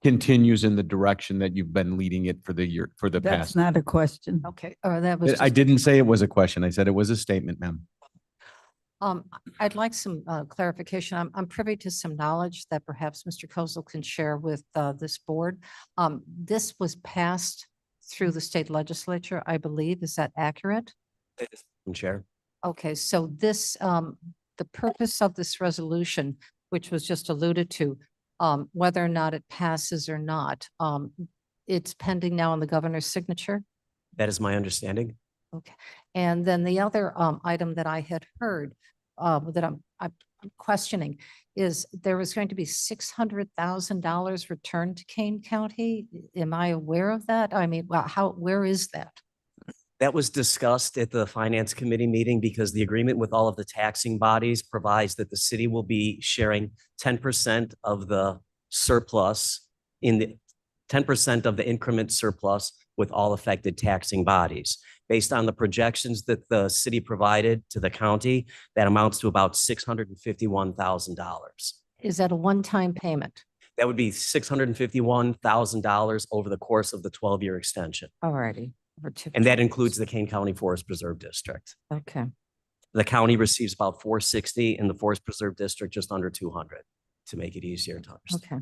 continues in the direction that you've been leading it for the That's past. not a question. Okay, that was. I didn't say it was a question. I said it was a statement, ma'am. I'd like some clarification. I'm privy to some knowledge that perhaps Mr. Kozel can share with this board. This was passed through the state legislature, I believe. Is that accurate? Madam Chair. Okay, so this, the purpose of this resolution, which was just alluded to, whether or not it passes or not, it's pending now on the governor's signature. That is my understanding. Okay, and then the other item that I had heard that I'm questioning is there was going to be $600,000 returned to Kane County. Am I aware of that? I mean, where is that? That was discussed at the Finance Committee meeting because the agreement with all of the taxing bodies provides that the city will be sharing 10% of the surplus 10% of the increment surplus with all affected taxing bodies. Based on the projections that the city provided to the county, that amounts to about $651,000. Is that a one-time payment? That would be $651,000 over the course of the 12-year extension. Alrighty. And that includes the Kane County Forest Preserve District. Okay. The county receives about 460 and the Forest Preserve District just under 200 to make it easier to understand. Okay.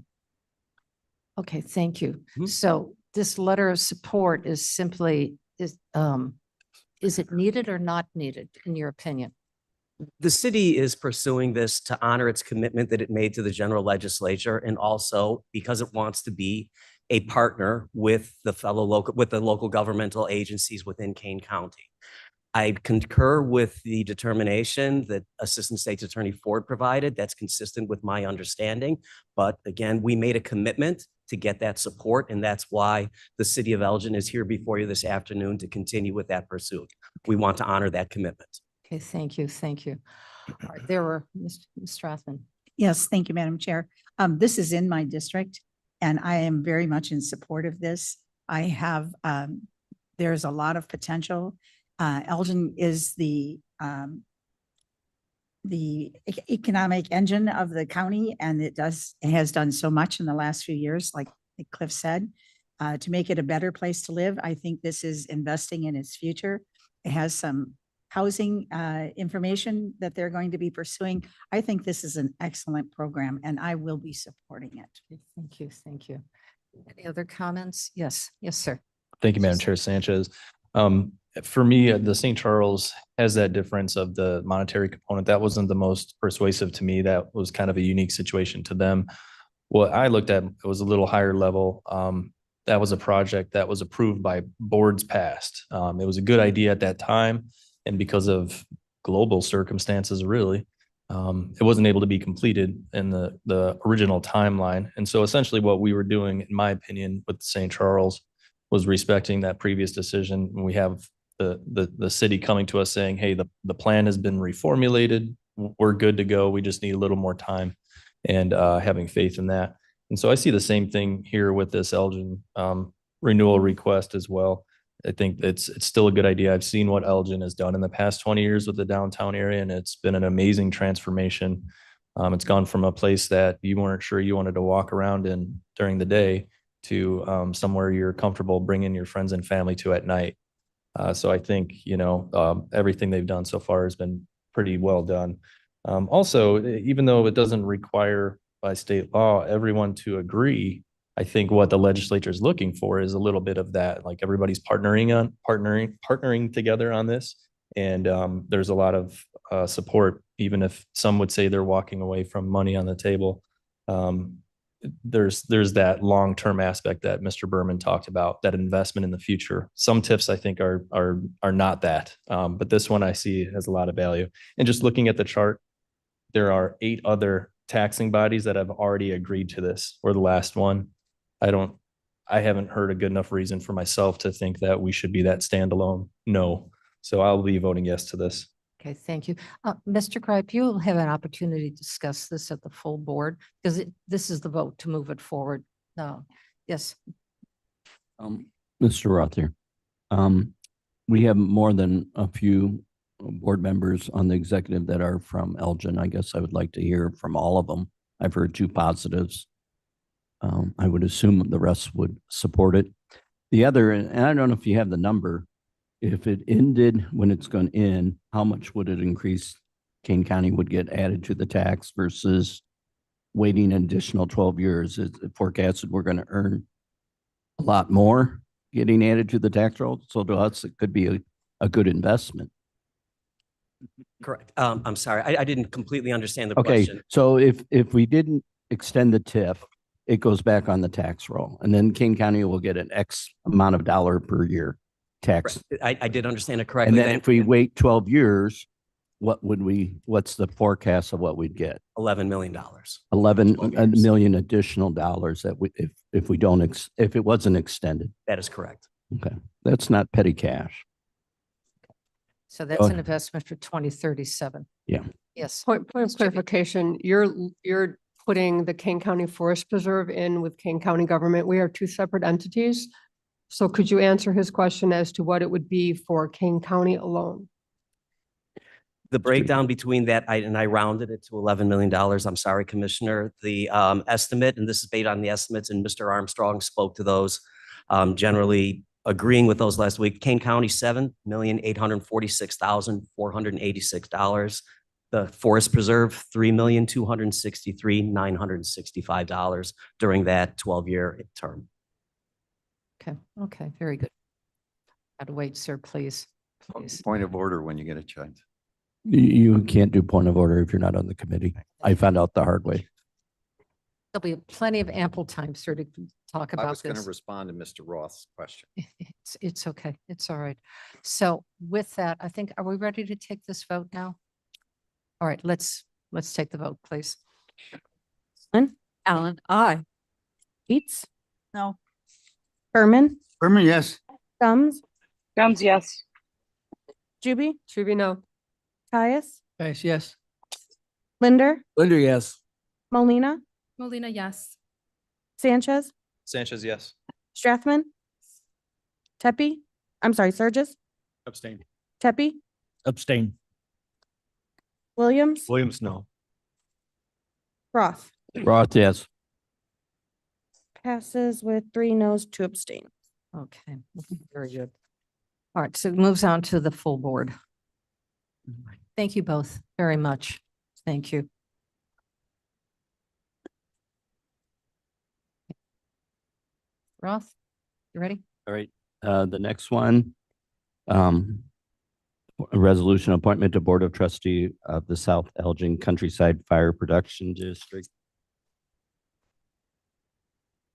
Okay, thank you. So this letter of support is simply, is it needed or not needed, in your opinion? The city is pursuing this to honor its commitment that it made to the general legislature, and also because it wants to be a partner with the local governmental agencies within Kane County. I concur with the determination that Assistant State's Attorney Ford provided. That's consistent with my understanding. But again, we made a commitment to get that support, and that's why the city of Elgin is here before you this afternoon to continue with that pursuit. We want to honor that commitment. Okay, thank you, thank you. All right, there were, Ms. Strathman. Yes, thank you, Madam Chair. This is in my district, and I am very much in support of this. I have, there's a lot of potential. Elgin is the economic engine of the county, and it has done so much in the last few years, like Cliff said. to make it a better place to live. I think this is investing in its future. It has some housing information that they're going to be pursuing. I think this is an excellent program and I will be supporting it. Thank you, thank you. Any other comments? Yes, yes, sir. Thank you, Madam Chair Sanchez. For me, the St. Charles has that difference of the monetary component. That wasn't the most persuasive to me. That was kind of a unique situation to them. What I looked at, it was a little higher level. That was a project that was approved by boards past. It was a good idea at that time. And because of global circumstances, really, it wasn't able to be completed in the original timeline. And so essentially what we were doing, in my opinion, with St. Charles was respecting that previous decision. And we have the city coming to us saying, hey, the plan has been reformulated. We're good to go. We just need a little more time, and having faith in that. And so I see the same thing here with this Elgin renewal request as well. I think it's still a good idea. I've seen what Elgin has done in the past 20 years with the downtown area, and it's been an amazing transformation. It's gone from a place that you weren't sure you wanted to walk around in during the day to somewhere you're comfortable bringing your friends and family to at night. So I think, everything they've done so far has been pretty well done. Also, even though it doesn't require by state law everyone to agree, I think what the legislature is looking for is a little bit of that, like everybody's partnering together on this. And there's a lot of support, even if some would say they're walking away from money on the table. There's that long-term aspect that Mr. Berman talked about, that investment in the future. Some TIFs I think are not that, but this one I see has a lot of value. And just looking at the chart, there are 8 other taxing bodies that have already agreed to this. We're the last one. I haven't heard a good enough reason for myself to think that we should be that standalone. No. So I'll be voting yes to this. Okay, thank you. Mr. Kripe, you'll have an opportunity to discuss this at the full board because this is the vote to move it forward. No, yes. Mr. Roth here. We have more than a few board members on the executive that are from Elgin. I guess I would like to hear from all of them. I've heard 2 positives. I would assume the rest would support it. The other, and I don't know if you have the number, if it ended when it's going to end, how much would it increase Kane County would get added to the tax versus waiting an additional 12 years? It's forecasted we're going to earn a lot more getting added to the tax roll. So to us, it could be a good investment. Correct. I'm sorry, I didn't completely understand the Okay, question. so if we didn't extend the TIF, it goes back on the tax roll, and then Kane County will get an X amount of dollar per year tax. I did understand it And correctly. then if we wait 12 years, what's the forecast of what we'd get? $11 million. 11 million additional dollars that if we don't, if it wasn't extended. That is correct. Okay, that's not petty cash. So that's Oh. an investment for 2037. Yeah. Yes. Point of clarification, you're putting the Kane County Forest Preserve in with Kane County government. We are 2 separate entities. So could you answer his question as to what it would be for Kane County alone? The breakdown between that, and I rounded it to $11 million. I'm sorry, Commissioner. The estimate, and this is based on the estimates, and Mr. Armstrong spoke to those, generally agreeing with those last week. Kane County, $7,846,486. The Forest Preserve, $3,263,965 during that 12-year term. Okay, very good. Gotta wait, sir, please. Please. Point of order when you get a chance. You can't do point of order if you're not on the committee. I found out the hard way. There'll be plenty of ample time, sir, to talk I about was going to this. respond to Mr. Roth's question. It's okay. It's all right. So with that, I think, are we ready to take this vote now? All right, let's take the vote, please. Allen, aye. Eats, No. Berman, Berman, yes. Gums, Gums, yes. Juby, Juby, no. Caius, Yes. Linder, Linder, yes. Molina, Molina, yes. Sanchez, Sanchez, yes. Strathman, Tepe, I'm sorry, Surges, Abstain. Tepe, Abstain. Williams, Williams, no. Roth. Roth, yes. Passes with 3 noes, 2 abstain. Okay, very good. All right, so it moves on to the full board. Thank you both very much. Thank you. Roth, you ready? All right, the next one, a resolution appointment to Board of Trustee of the South Elgin Countryside Fire Production District.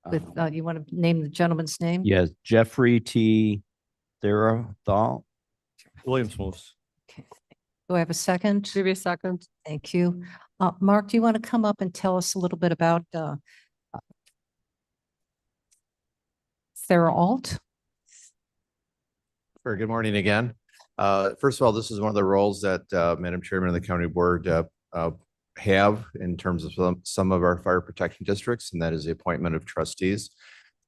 With, you want to name the gentleman's name? Yes, Jeffrey T. Therathal. Williams moves. Okay. Do I have a second? Maybe a second. Thank you. Mark, do you want to come up and tell us a little bit about Sarah Alt? Sure. Good morning again. First of all, this is one of the roles that Madam Chairman of the County Board have in terms of some of our fire protection districts, and that is the appointment of trustees.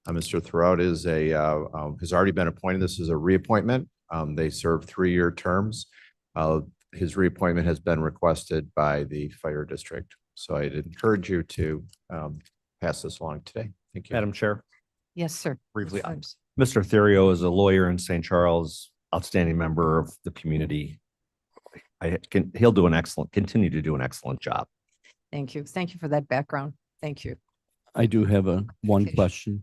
Mr. Throut is has already been appointed. This is a reappointment. They serve 3-year terms. His reappointment has been requested by the fire district. So I'd encourage you to pass this along today. Thank you. Madam Chair, Yes, sir. briefly, Times. Mr. Therio is a lawyer in St. Charles, outstanding member of the community. He'll continue to do an excellent job. Thank you. Thank you for that background. Thank you. I do have one Okay. question.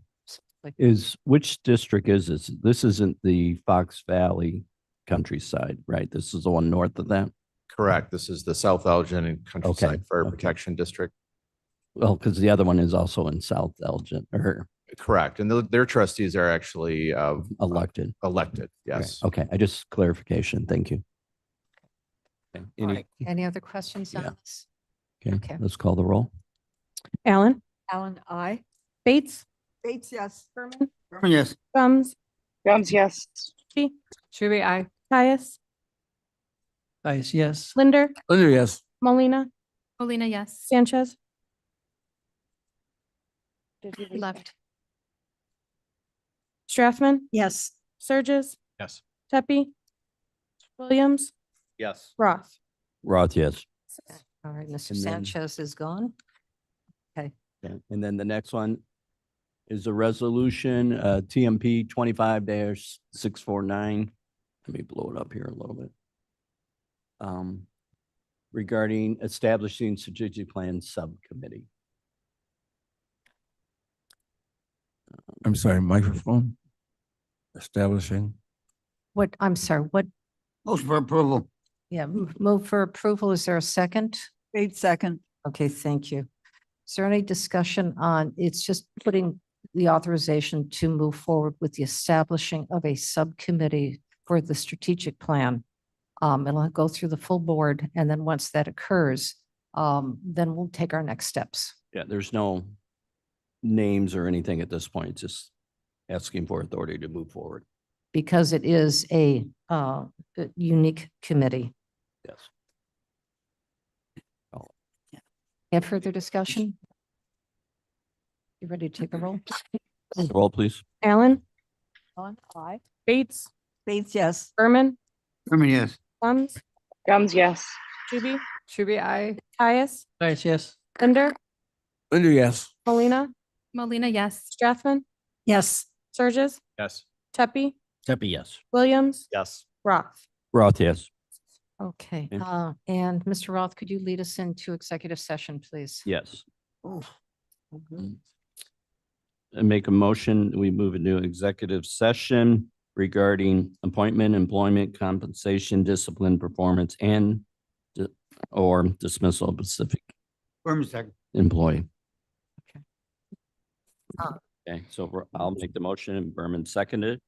Like- Is, which district is this? This isn't the Fox Valley Countryside, right? This is the one north of that? Correct. This is the South Elgin and Countryside Fire okay. Protection District. Well, because the other one is also in South Elgin, or Correct. And their trustees are actually elected. elected. Yes. Okay, I just clarification. Thank you. Okay, All right. Any other questions on Yeah. this? Okay, Okay. let's call the roll. Allen, Allen, I. Bates, Bates, yes. Berman, Berman, yes. Gums, Gums, yes. Shuby, aye. Caius, Bias, yes. Linder, Linder, yes. Molina, Molina, yes. Sanchez. Left. Strathman, Yes. Surges, Yes. Tepe, Williams, Yes. Roth. Roth, yes. All right, Mr. And then- Sanchez is gone. Okay. Okay, and then the next one is a resolution, TMP 25-649. Let me blow it up here a little bit. Regarding establishing strategic plan subcommittee. I'm sorry, microphone. Establishing. What, I'm sorry, what, Motion for approval. yeah, move for approval. Is there a second? Bates, second. Okay, thank you. Is there any discussion on, it's just putting the authorization to move forward with the establishing of a subcommittee for the strategic plan. And I'll go through the full board, and then once that occurs, then we'll take our next steps. Yeah, there's no names or anything at this point, just asking for authority to move forward. Because it is a unique committee. Yes. Have further discussion? You ready to take a roll? Roll, please. Allen, Ellen, aye. Bates, Bates, yes. Berman, Berman, yes. Gums, Gums, yes. Shuby, Shuby, aye. Caius, Bias, yes. Linder, Linder, yes. Molina, Molina, yes. Strathman, Yes. Surges, Yes. Tepe, Tepe, yes. Williams, Yes. Roth. Roth, yes. Okay, Yeah. and Mr. Roth, could you lead us into executive session, please? Yes. Oh. And make a motion, we move into executive session regarding appointment, employment, compensation, discipline, performance, and or dismissal of specific Berman, second. employee. Okay. Okay, so I'll make the motion and Berman seconded.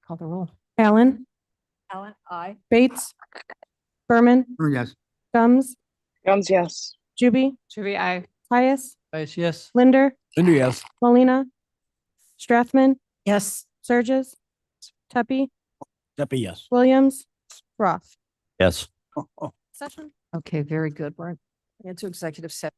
Call the roll. Allen, Allen, I. Bates, Berman, Berman, yes. Gums, Gums, yes. Shuby, Shuby, aye. Caius, Bias, yes. Linder, Linder, yes. Molina, Strathman, Yes. Surges, Tepe, Tepe, yes. Williams, Roth. Yes. Session. Okay, very good. We're into executive session.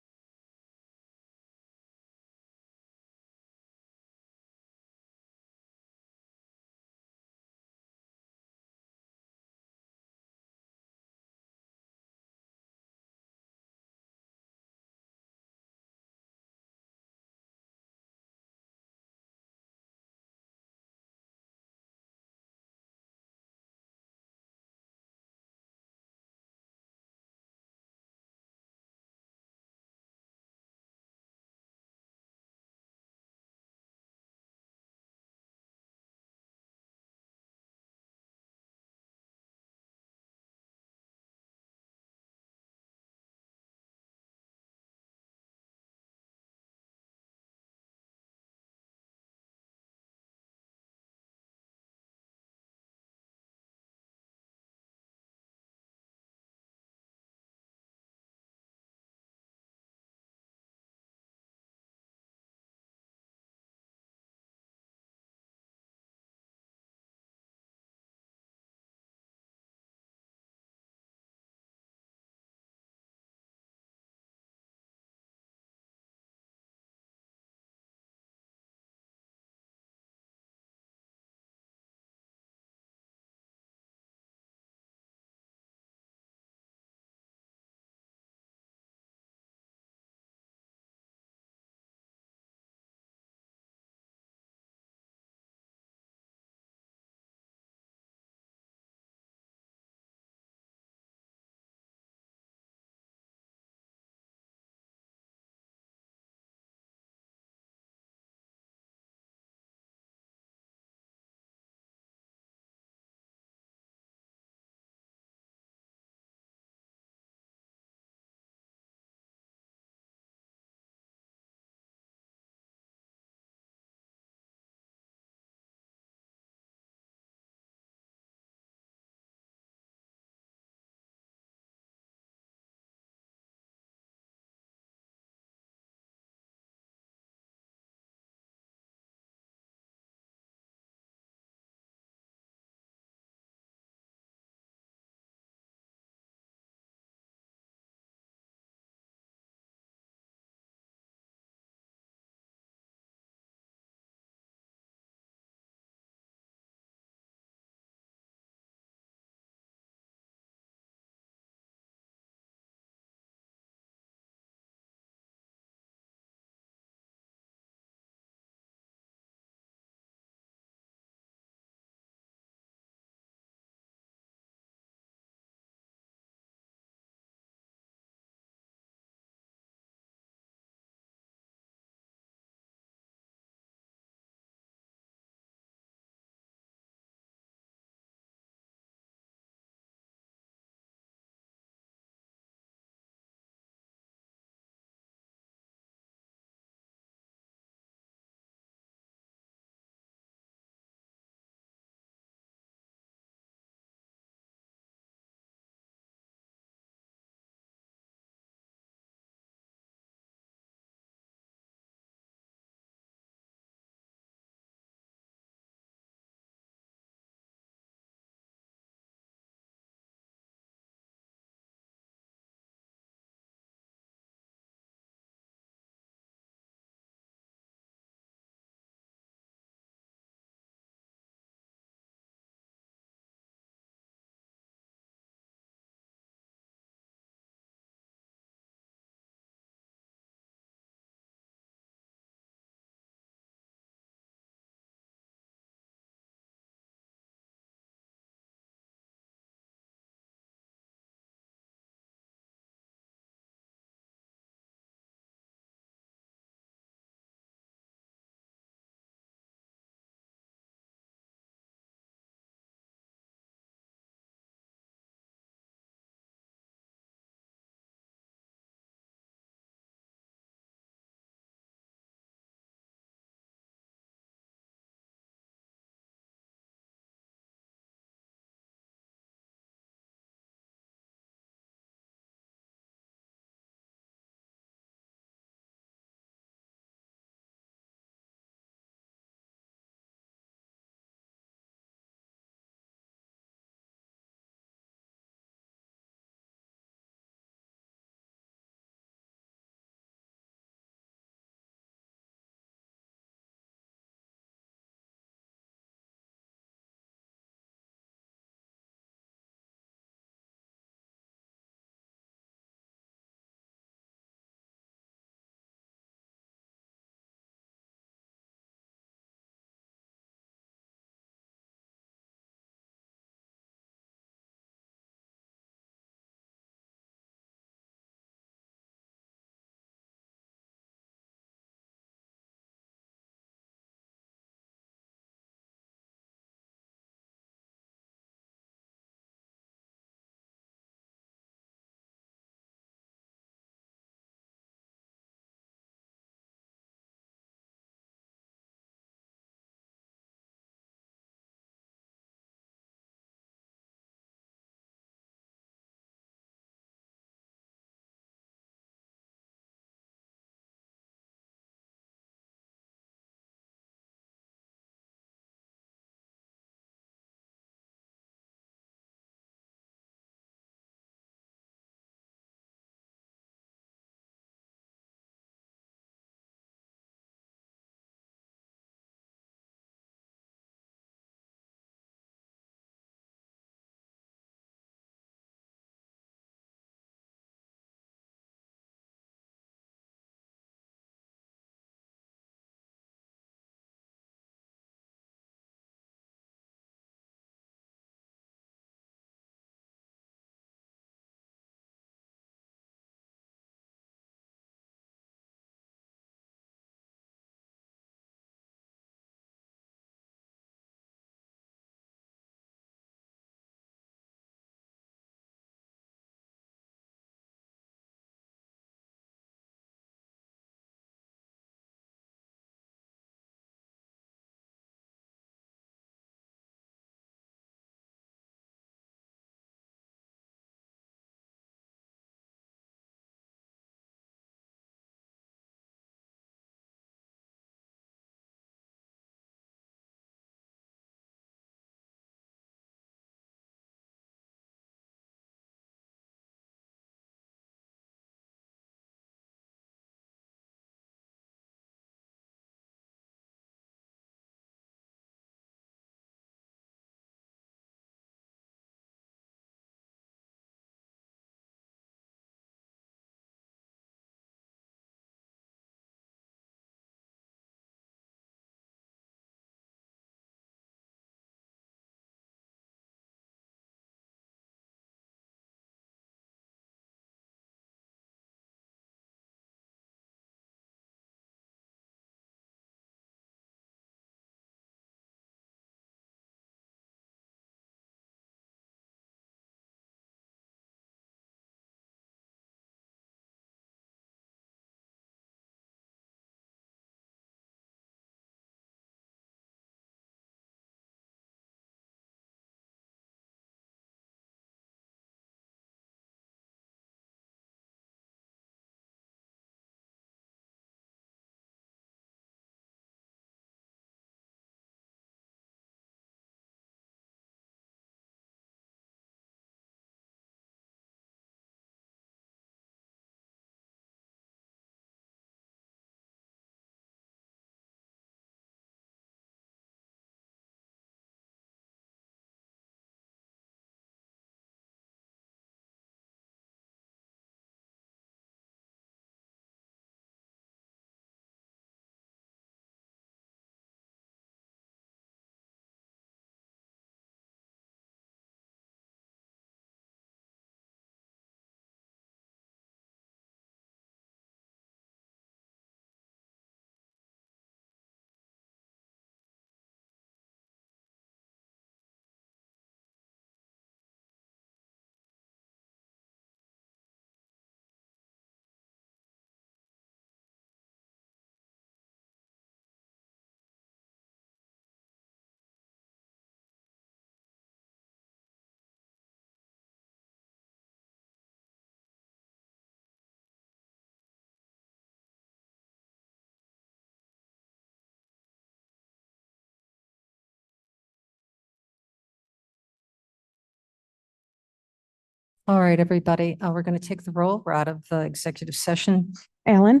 All right, everybody, we're going to take the roll. We're out of executive session. Alan,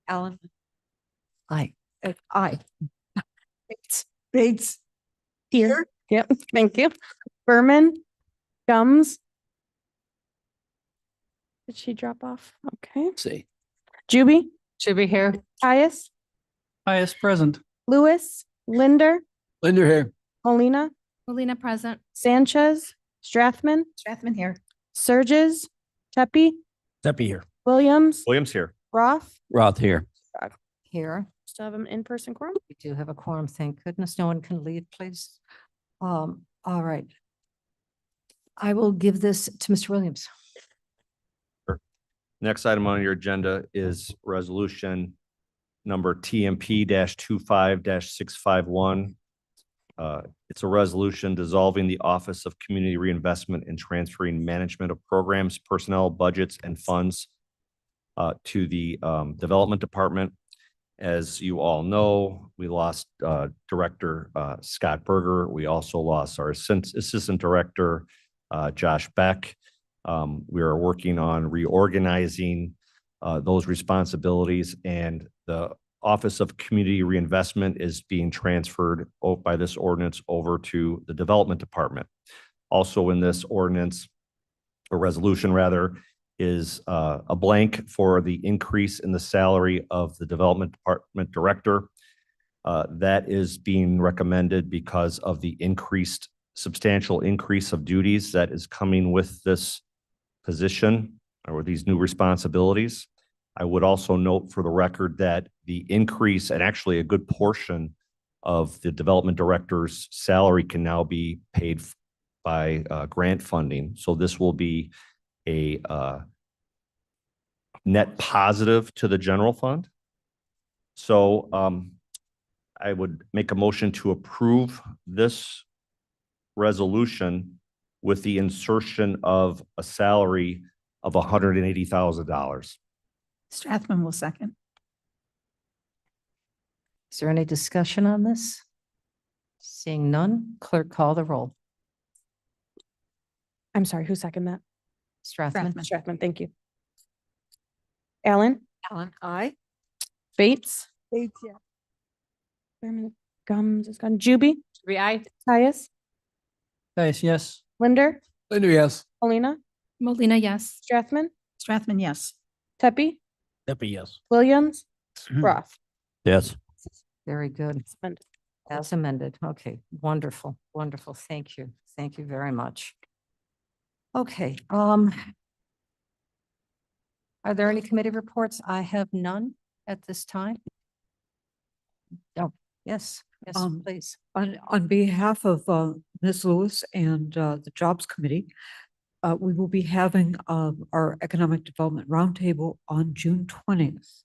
Alan. Aye. Aye. Bates. here. Yep, thank you. Berman, Gums. Did she drop off? Okay. See. Juby, Should be here. Tyus, Highest present. Lewis, Linder, Linder here. Molina, Molina present. Sanchez, Strathman, Strathman here. Surges, Tepe, Steppy here. Williams, Williams here. Roth. Roth here. Here. Still have an in-person quorum. We do have a quorum, thank goodness. No one can leave, please. All right. I will give this to Mr. Williams. Next item on your agenda is resolution number TMP 25 651. It's a resolution dissolving the Office of Community Reinvestment and transferring management of programs, personnel, budgets, and funds to the Development Department. As you all know, we lost Director Scott Berger. We also lost our Assistant Director, Josh Beck. We are working on reorganizing those responsibilities, and the Office of Community Reinvestment is being transferred by this ordinance over to the Development Department. Also in this ordinance, or resolution rather, is a blank for the increase in the salary of the Development Department Director. That is being recommended because of the substantial increase of duties that is coming with this position or these new responsibilities. I would also note for the record that the increase, and actually a good portion of the Development Director's salary, can now be paid by grant funding. So this will be a net positive to the general fund. So I would make a motion to approve this resolution with the insertion of a salary of $180,000. Strathman will second. Is there any discussion on this? Seeing none, clerk call the roll. I'm sorry, who seconded that? Strathman. Strathman, thank you. Alan, Alan, aye. Bates, Bates, yeah. Berman, Gums is gone. Juby, Juby, aye. Tyus, Tyus, yes. Linder, Linder, yes. Molina, Molina, yes. Strathman, Strathman, yes. Tepe, Steppy, yes. Williams, Roth. Yes. Very good. Amended. As amended. Okay, wonderful, wonderful. Thank you. Thank you very much. Okay, are there any committee reports? I have none at this time. Oh, yes, yes, please. On behalf of Ms. Lewis and the Jobs Committee, we will be having our Economic Development Roundtable on June 20th.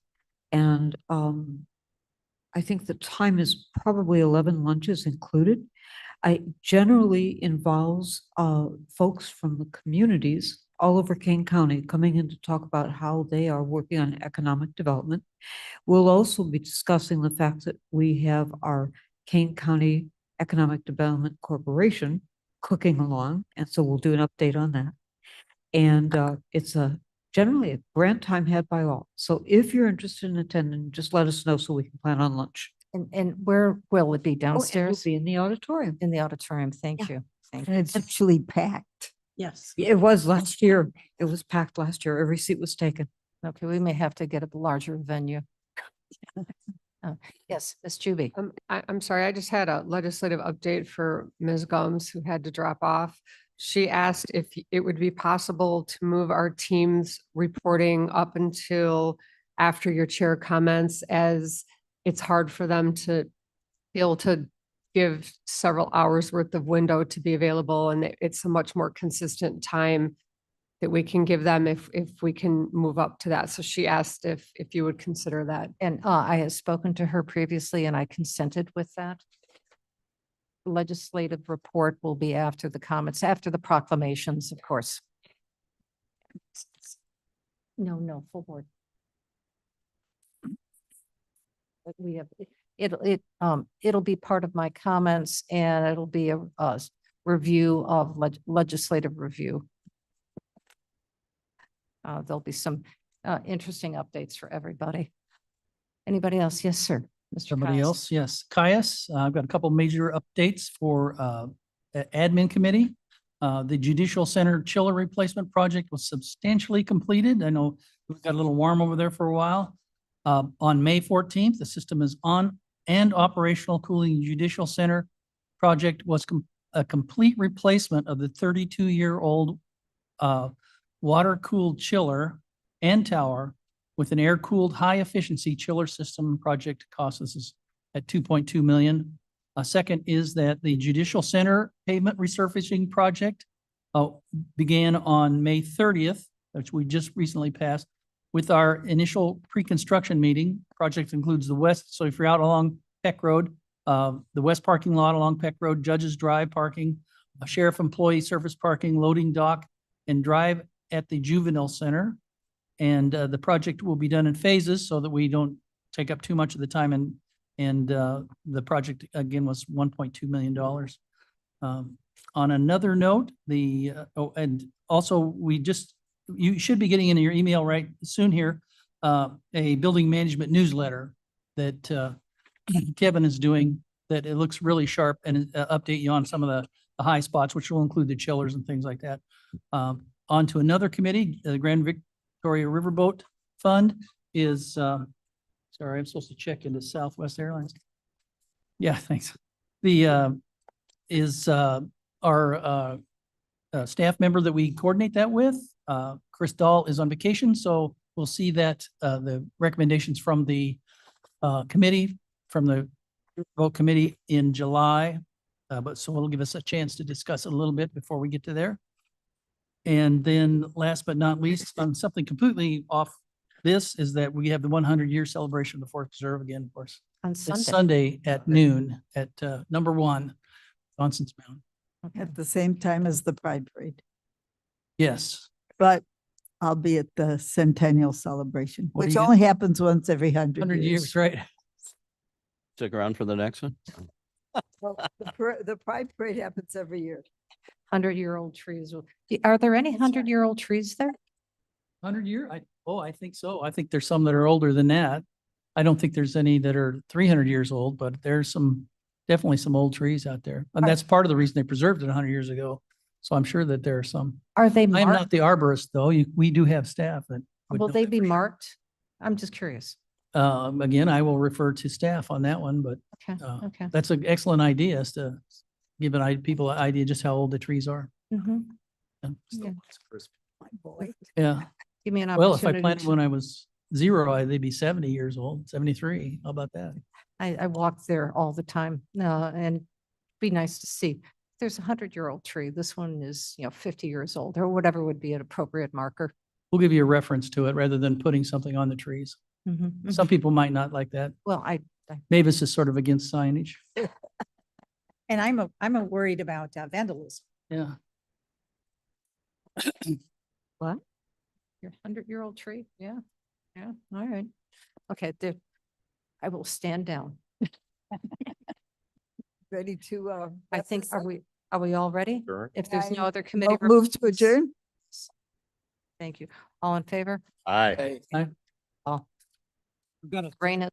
And I think the time is probably 11 lunches included. It generally involves folks from the communities all over Kane County coming in to talk about how they are working on economic development. We'll also be discussing the fact that we have our Kane County Economic Development Corporation cooking along, and so we'll do an update on that. And it's generally a grand time had by all. So if you're interested in attending, just let us know so we can plan on lunch. And where will it be? Oh, it will Downstairs? be in the auditorium. In the auditorium. Thank Yeah. you. Thank And you. it's actually packed. Yes. It was last year. It was packed last year. Every seat was taken. Okay, we may have to get a larger venue. Yes, Ms. Juby. I'm sorry, I just had a legislative update for Ms. Gums, who had to drop off. She asked if it would be possible to move our team's reporting up until after your chair comments, as it's hard for them to be able to give several hours worth of window to be available, and it's a much more consistent time that we can give them if we can move up to that. So she asked if you would consider that. And I have spoken to her previously and I consented with that. Legislative report will be after the comments, after the proclamations, of course. No, full board. But we have, it'll be part of my comments, and it'll be a review of legislative review. there'll be some interesting updates for everybody. Anybody else? Yes, sir. Mr. Somebody Caius. else? Yes. Caius, I've got a couple major updates for admin committee. The Judicial Center chiller replacement project was substantially completed. I know it got a little warm over there for a while. On May 14th, the system is on and operational. Cooling Judicial Center project was a complete replacement of the 32-year-old water-cooled chiller and tower with an air-cooled high-efficiency chiller system. Project cost us at 2.2 million. Second is that the Judicial Center pavement resurfacing project began on May 30th, which we just recently passed, with our initial pre-construction meeting. Project includes the west, so if you're out along Peck Road, the west parking lot along Peck Road, Judges Drive parking, a sheriff employee surface parking, loading dock, and drive at the Juvenile Center. And the project will be done in phases so that we don't take up too much of the time. And the project, again, was $1.2 million. On another note, and also you should be getting in your email right soon here, a building management newsletter that Kevin is doing, that it looks really sharp, and update you on some of the high spots, which will include the chillers and things like that. On to another committee, the Grand Victoria Riverboat Fund is, sorry, I'm supposed to check into Southwest Airlines. Yeah, thanks. Is our staff member that we coordinate that with. Chris Dahl is on vacation, so we'll see that the recommendations from the committee, from the vote committee in July. But so it'll give us a chance to discuss it a little bit before we get to there. And then last but not least, on something completely off this, is that we have the 100-year celebration of the Fourth Reserve again, of course. On It's Sunday. Sunday at noon at number 1, Johnson's Mountain. At the same time as the Pride Parade, Yes. but I'll be at the centennial celebration, What are which you only happens once every 100 years, right? Stick around for the next one. Well, the Pride Parade happens every year. 100-year-old trees. Are there any 100-year-old trees there? 100-year? I think so. I think there's some that are older than that. I don't think there's any that are 300 years old, but there's definitely some old trees out there. And that's part of the reason they preserved it 100 years ago. So I'm sure that there are some. Are they I am marked? not the arborist, though. We do have staff that. would Will know they that be for sure. marked? I'm just curious. Again, I will refer to staff on that one, but Okay, okay. that's an excellent idea, is to give people an idea just how old the trees are. Mhm. Yeah. Yeah. My boy. Yeah. Give me an Well, if I opportunity. planted when I was 0, they'd be 70 years old, 73. How about that? I walk there all the time, and be nice to see. There's a 100-year-old tree. This one is, 50 years old, or whatever would be an appropriate marker. We'll give you a reference to it rather than putting something on the trees. Mhm, Some people might not like that. Well, Mavis is sort of against signage. And I'm worried about vandalism. Yeah. What? Your 100-year-old tree? Yeah, yeah, all right. Okay, there, I will stand down. Ready to, I wrap think, this are up? we all ready? Sure. If there's no I other committee. Move to reports? adjourn? Thank you. All in favor? Aye. All. Rain